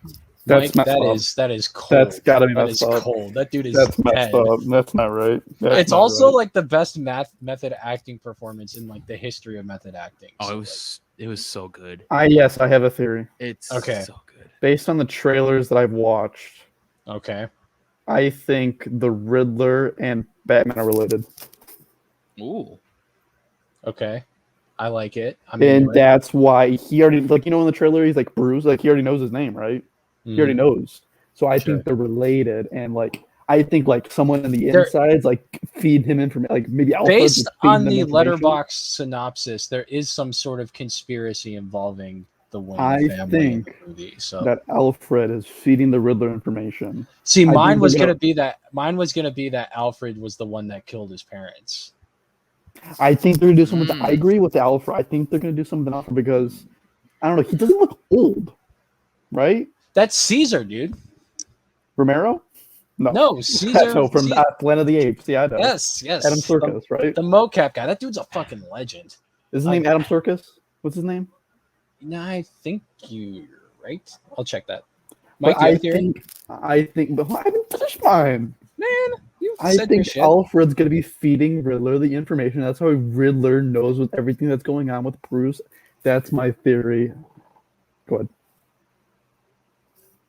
Speaker 1: That
Speaker 3: is cold.
Speaker 1: That's gotta be messed up.
Speaker 3: Cold. That dude is
Speaker 1: messed up. That's not right.
Speaker 3: It's also like the best method acting performance in like the history of method acting.
Speaker 2: Oh, it was so good.
Speaker 1: I have a theory.
Speaker 2: It's so good.
Speaker 1: Based on the trailers that I've watched.
Speaker 3: Okay.
Speaker 1: I think the Riddler and Batman are related.
Speaker 2: Ooh.
Speaker 3: Okay. I like it.
Speaker 1: That's why he already in the trailer he's like Bruce, like he already knows his name, right? He already knows. So I think they're related, and I think someone in the insides feed him information, maybe Alfred
Speaker 3: based on the Letterboxd synopsis, there is some sort of conspiracy involving the Wayne family in the movie. So
Speaker 1: that Alfred is feeding the Riddler information.
Speaker 3: See, mine was gonna be that Alfred was the one that killed his parents.
Speaker 1: I think they're gonna do something. I agree with Alfred. I think they're gonna do something else because I don't know. He doesn't look old, right?
Speaker 3: That's Caesar, dude.
Speaker 1: Romero?
Speaker 3: No, Caesar.
Speaker 1: So from Planet of the Apes, yeah, I know.
Speaker 3: Yes.
Speaker 1: Adam Serkis, right?
Speaker 3: The mocap guy. That dude's a fucking legend.
Speaker 1: Is his name Adam Serkis? What's his name?
Speaker 3: No, I think you're right. I'll check that.
Speaker 1: Mike, I think, but I haven't finished mine.
Speaker 3: Man,
Speaker 1: I think Alfred's gonna be feeding Riddler the information. That's how Riddler knows with everything that's going on with Bruce. That's my theory. Go ahead.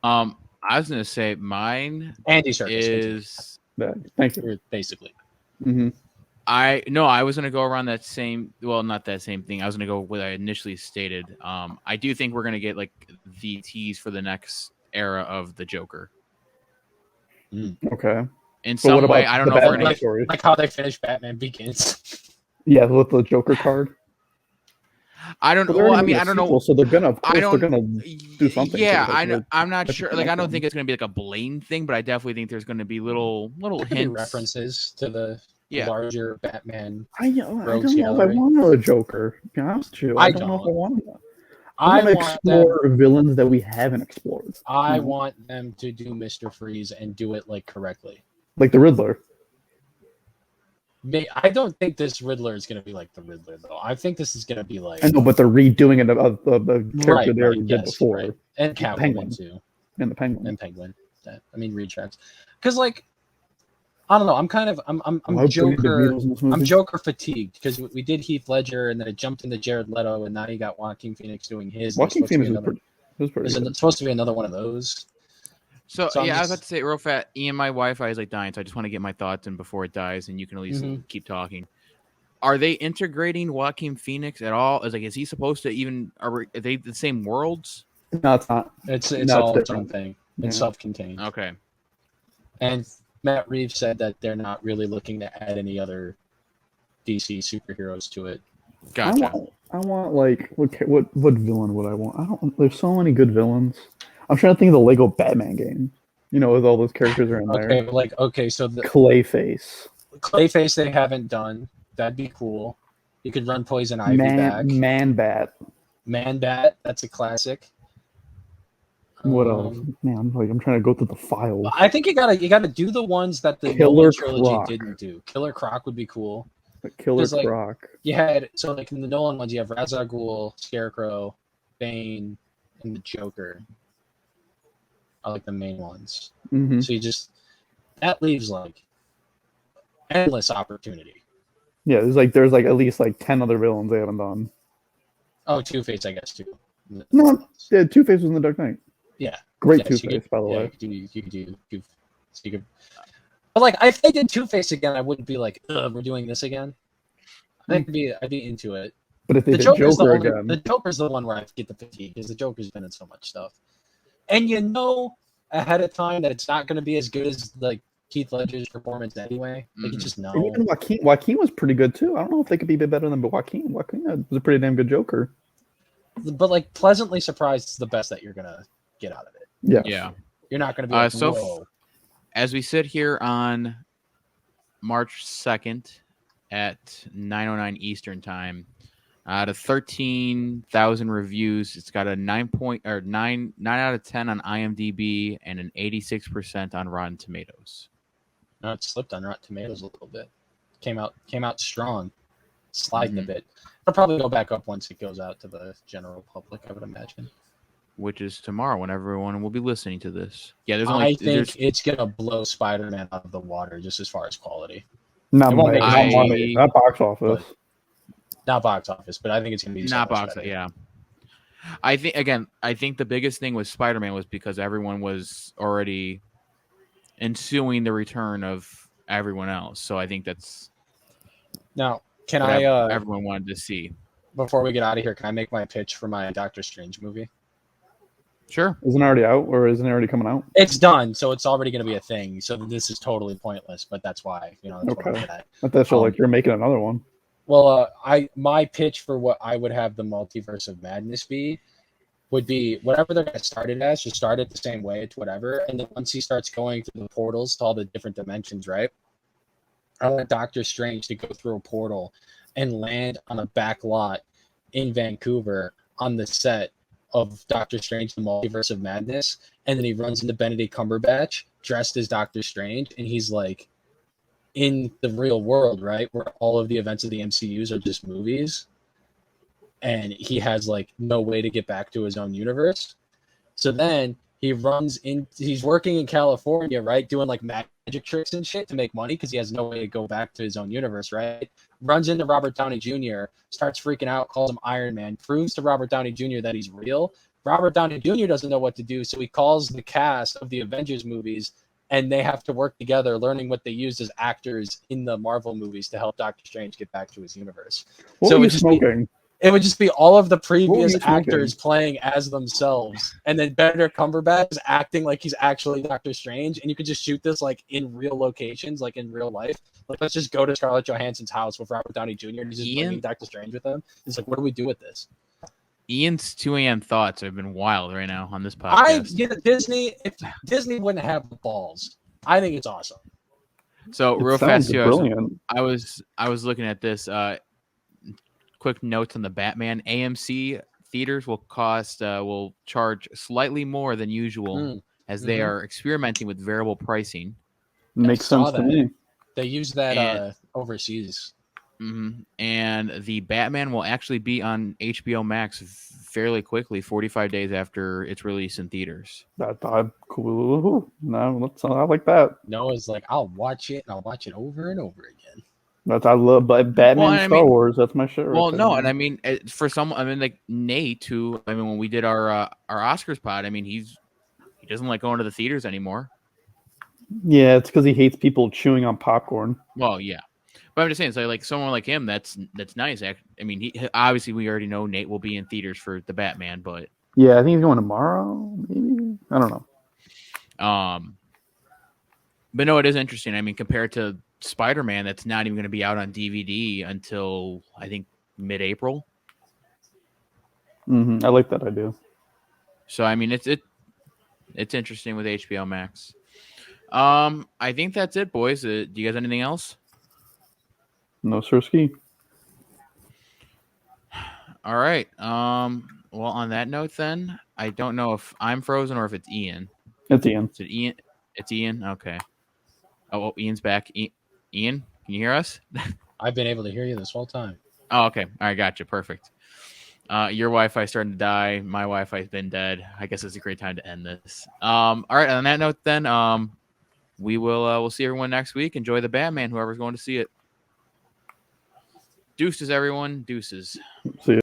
Speaker 2: I was gonna say mine.
Speaker 3: Andy Serkis
Speaker 2: is.
Speaker 1: Thank you.
Speaker 3: Basically.
Speaker 1: Mm-hmm.
Speaker 2: I was gonna go around that same. Well, not that same thing. I was gonna go with what I initially stated. I do think we're gonna get the tease for the next era of the Joker.
Speaker 1: Okay.
Speaker 2: In some way, I don't know if we're gonna
Speaker 3: like how they finished Batman Begins.
Speaker 1: Yeah, with the Joker card.
Speaker 2: I don't. Well, I mean, I don't know.
Speaker 1: So they're gonna do something.
Speaker 2: Yeah, I know. I'm not sure. Like, I don't think it's gonna be like a Blaine thing, but I definitely think there's gonna be little hints,
Speaker 3: references to the larger Batman.
Speaker 1: I don't know if I want a Joker. To be honest with you, I don't know if I want that. I want to explore villains that we haven't explored.
Speaker 3: I want them to do Mr. Freeze and do it like correctly,
Speaker 1: like the Riddler.
Speaker 3: I don't think this Riddler is going to be like the Riddler, though. I think this is going to be like...
Speaker 1: I know, but they're redoing it of the character they already did before.
Speaker 3: Right. And Catwoman, too.
Speaker 1: And the Penguin.
Speaker 3: And Penguin. I mean, retracts. Because, like, I don't know. I'm kind of... I'm Joker fatigued. Because we did Heath Ledger, and then it jumped into Jared Leto, and now you got Joaquin Phoenix doing his.
Speaker 1: Joaquin Phoenix was pretty
Speaker 3: good. It's supposed to be another one of those.
Speaker 2: So I was about to say real fast, Ian, my Wi-Fi is like dying, so I just want to get my thoughts in before it dies, and you can at least keep talking. Are they integrating Joaquin Phoenix at all? Is he supposed to even? Are they the same worlds?
Speaker 1: No, it's not.
Speaker 3: It's all its own thing. It's self-contained.
Speaker 2: Okay.
Speaker 3: And Matt Reeves said that they're not really looking to add any other DC superheroes to it.
Speaker 2: Gotcha.
Speaker 1: I want like what villain would I want? There's so many good villains. I'm trying to think of the Lego Batman game. You know, with all those characters are in there.
Speaker 3: So the
Speaker 1: Clayface.
Speaker 3: Clayface they haven't done. That'd be cool. You could run Poison Ivy back.
Speaker 1: Man-Bat.
Speaker 3: Man-Bat, that's a classic.
Speaker 1: What else? Man, I'm trying to go through the files.
Speaker 3: I think you gotta do the ones that the Nolan trilogy didn't do. Killer Croc would be cool.
Speaker 1: Killer Croc.
Speaker 3: You had like in the Nolan ones, you have Ra's al Ghul, Scarecrow, Bane, and the Joker. I like the main ones.
Speaker 1: Mm-hmm.
Speaker 3: So that leaves like endless opportunity.
Speaker 1: Yeah, there's at least 10 other villains they haven't done.
Speaker 3: Oh, Two-Face, I guess too.
Speaker 1: No, yeah, Two-Face was in the Dark Knight.
Speaker 3: Yeah,
Speaker 1: great Two-Face, by the way.
Speaker 3: You could do Two-Face. But if they did Two-Face again, I wouldn't be like, ugh, we're doing this again. I'd be into it.
Speaker 1: But if they did Joker again,
Speaker 3: the Joker's the one where I get the fatigue because the Joker's been in so much stuff. And you know ahead of time that it's not going to be as good as Heath Ledger's performance anyway. You just know.
Speaker 1: And even Joaquin was pretty good too. I don't know if they could be a bit better than Joaquin. Joaquin was a pretty damn good Joker.
Speaker 3: But pleasantly surprised is the best that you're gonna get out of it.
Speaker 2: Yeah.
Speaker 3: You're not gonna be whoa.
Speaker 2: As we sit here on March 2nd at 9:09 Eastern time. Out of 13,000 reviews, it's got a 9 out of 10 on IMDb and an 86% on Rotten Tomatoes.
Speaker 3: No, it slipped on Rotten Tomatoes a little bit. Came out strong, sliding a bit. It'll probably go back up once it goes out to the general public, I would imagine.
Speaker 2: Which is tomorrow when everyone will be listening to this. Yeah,
Speaker 3: I think it's gonna blow Spider-Man out of the water just as far as quality.
Speaker 1: Not money, not box office.
Speaker 3: Not box office, but I think it's going to be
Speaker 2: not box office. Yeah, I think the biggest thing with Spider-Man was because everyone was already ensuing the return of everyone else. So I think that's
Speaker 3: now.
Speaker 2: Everyone wanted to see.
Speaker 3: Before we get out of here, can I make my pitch for my Doctor Strange movie?
Speaker 2: Sure.
Speaker 1: Isn't it already out, or isn't it already coming out?
Speaker 3: It's done, so it's already going to be a thing. So this is totally pointless. But that's why that's
Speaker 1: okay.
Speaker 3: what I'm at.
Speaker 1: I thought so. You're making another one.
Speaker 3: Well, my pitch for what I would have the Multiverse of Madness be would be whatever they're going to start it as, just start it the same way, it's whatever. And then once he starts going through the portals to all the different dimensions, right? I want Doctor Strange to go through a portal and land on a back lot in Vancouver on the set of Doctor Strange, the Multiverse of Madness. And then he runs into Benedict Cumberbatch dressed as Doctor Strange. And he's like, in the real world, right, where all of the events of the MCUs are just movies, and he has no way to get back to his own universe. So then he's working in California, right, doing magic tricks and shit to make money because he has no way to go back to his own universe, right? Runs into Robert Downey Jr., starts freaking out, calls him Iron Man, proves to Robert Downey Jr. that he's real. Robert Downey Jr. doesn't know what to do, so he calls the cast of the Avengers movies, and they have to work together, learning what they used as actors in the Marvel movies to help Doctor Strange get back to his universe.
Speaker 1: What are you smoking?
Speaker 3: It would just be all of the previous
Speaker 1: you thinking?
Speaker 3: actors playing as themselves, and then Benedict Cumberbatch is acting like he's actually Doctor Strange, and you could just shoot this like in real locations, like in real life. Like, let's just go to Scarlett Johansson's house with Robert Downey Jr. and he's just bringing Doctor Strange with him. It's like, what do we do with this?
Speaker 2: Ian's 2 a.m. thoughts have been wild right now on this podcast.
Speaker 3: Disney, if Disney wouldn't have the balls, I think it's awesome.
Speaker 2: So real fast,
Speaker 1: brilliant.
Speaker 2: I was looking at this. Quick notes on the Batman. AMC theaters will charge slightly more than usual as they are experimenting with variable pricing.
Speaker 1: Makes sense to me.
Speaker 3: They use that overseas.
Speaker 2: Mm-hmm. And the Batman will actually be on HBO Max fairly quickly, 45 days after its release in theaters.
Speaker 1: That's cool. No, I like that.
Speaker 3: Noah's like, I'll watch it, and I'll watch it over and over again.
Speaker 1: I love Batman, Star Wars. That's my shit.
Speaker 2: Well, no, and I mean, for someone, I mean, like Nate, who, I mean, when we did our Oscars pod, I mean, he doesn't like going to the theaters anymore.
Speaker 1: Yeah, it's because he hates people chewing on popcorn.
Speaker 2: Well, yeah. But I'm just saying, so like someone like him, that's nice. I mean, obviously we already know Nate will be in theaters for the Batman, but
Speaker 1: yeah, I think he's going tomorrow. Maybe, I don't know.
Speaker 2: But no, it is interesting. I mean, compared to Spider-Man, that's not even going to be out on DVD until I think mid-April.
Speaker 1: I like that idea.
Speaker 2: So I mean, it's interesting with HBO Max. I think that's it, boys. Do you guys have anything else?
Speaker 1: No, sirski.
Speaker 2: All right. Well, on that note, then I don't know if I'm frozen or if it's Ian.
Speaker 1: It's Ian.
Speaker 2: Is it Ian? It's Ian. Okay. Oh, Ian's back. Ian, can you hear us?
Speaker 3: I've been able to hear you this whole time.
Speaker 2: Oh, okay. All right, gotcha. Perfect. Your Wi-Fi starting to die. My Wi-Fi's been dead. I guess it's a great time to end this. All right. On that note, then, we'll see everyone next week. Enjoy the Batman, whoever's going to see it. Deuces, everyone. Deuces.
Speaker 1: See ya.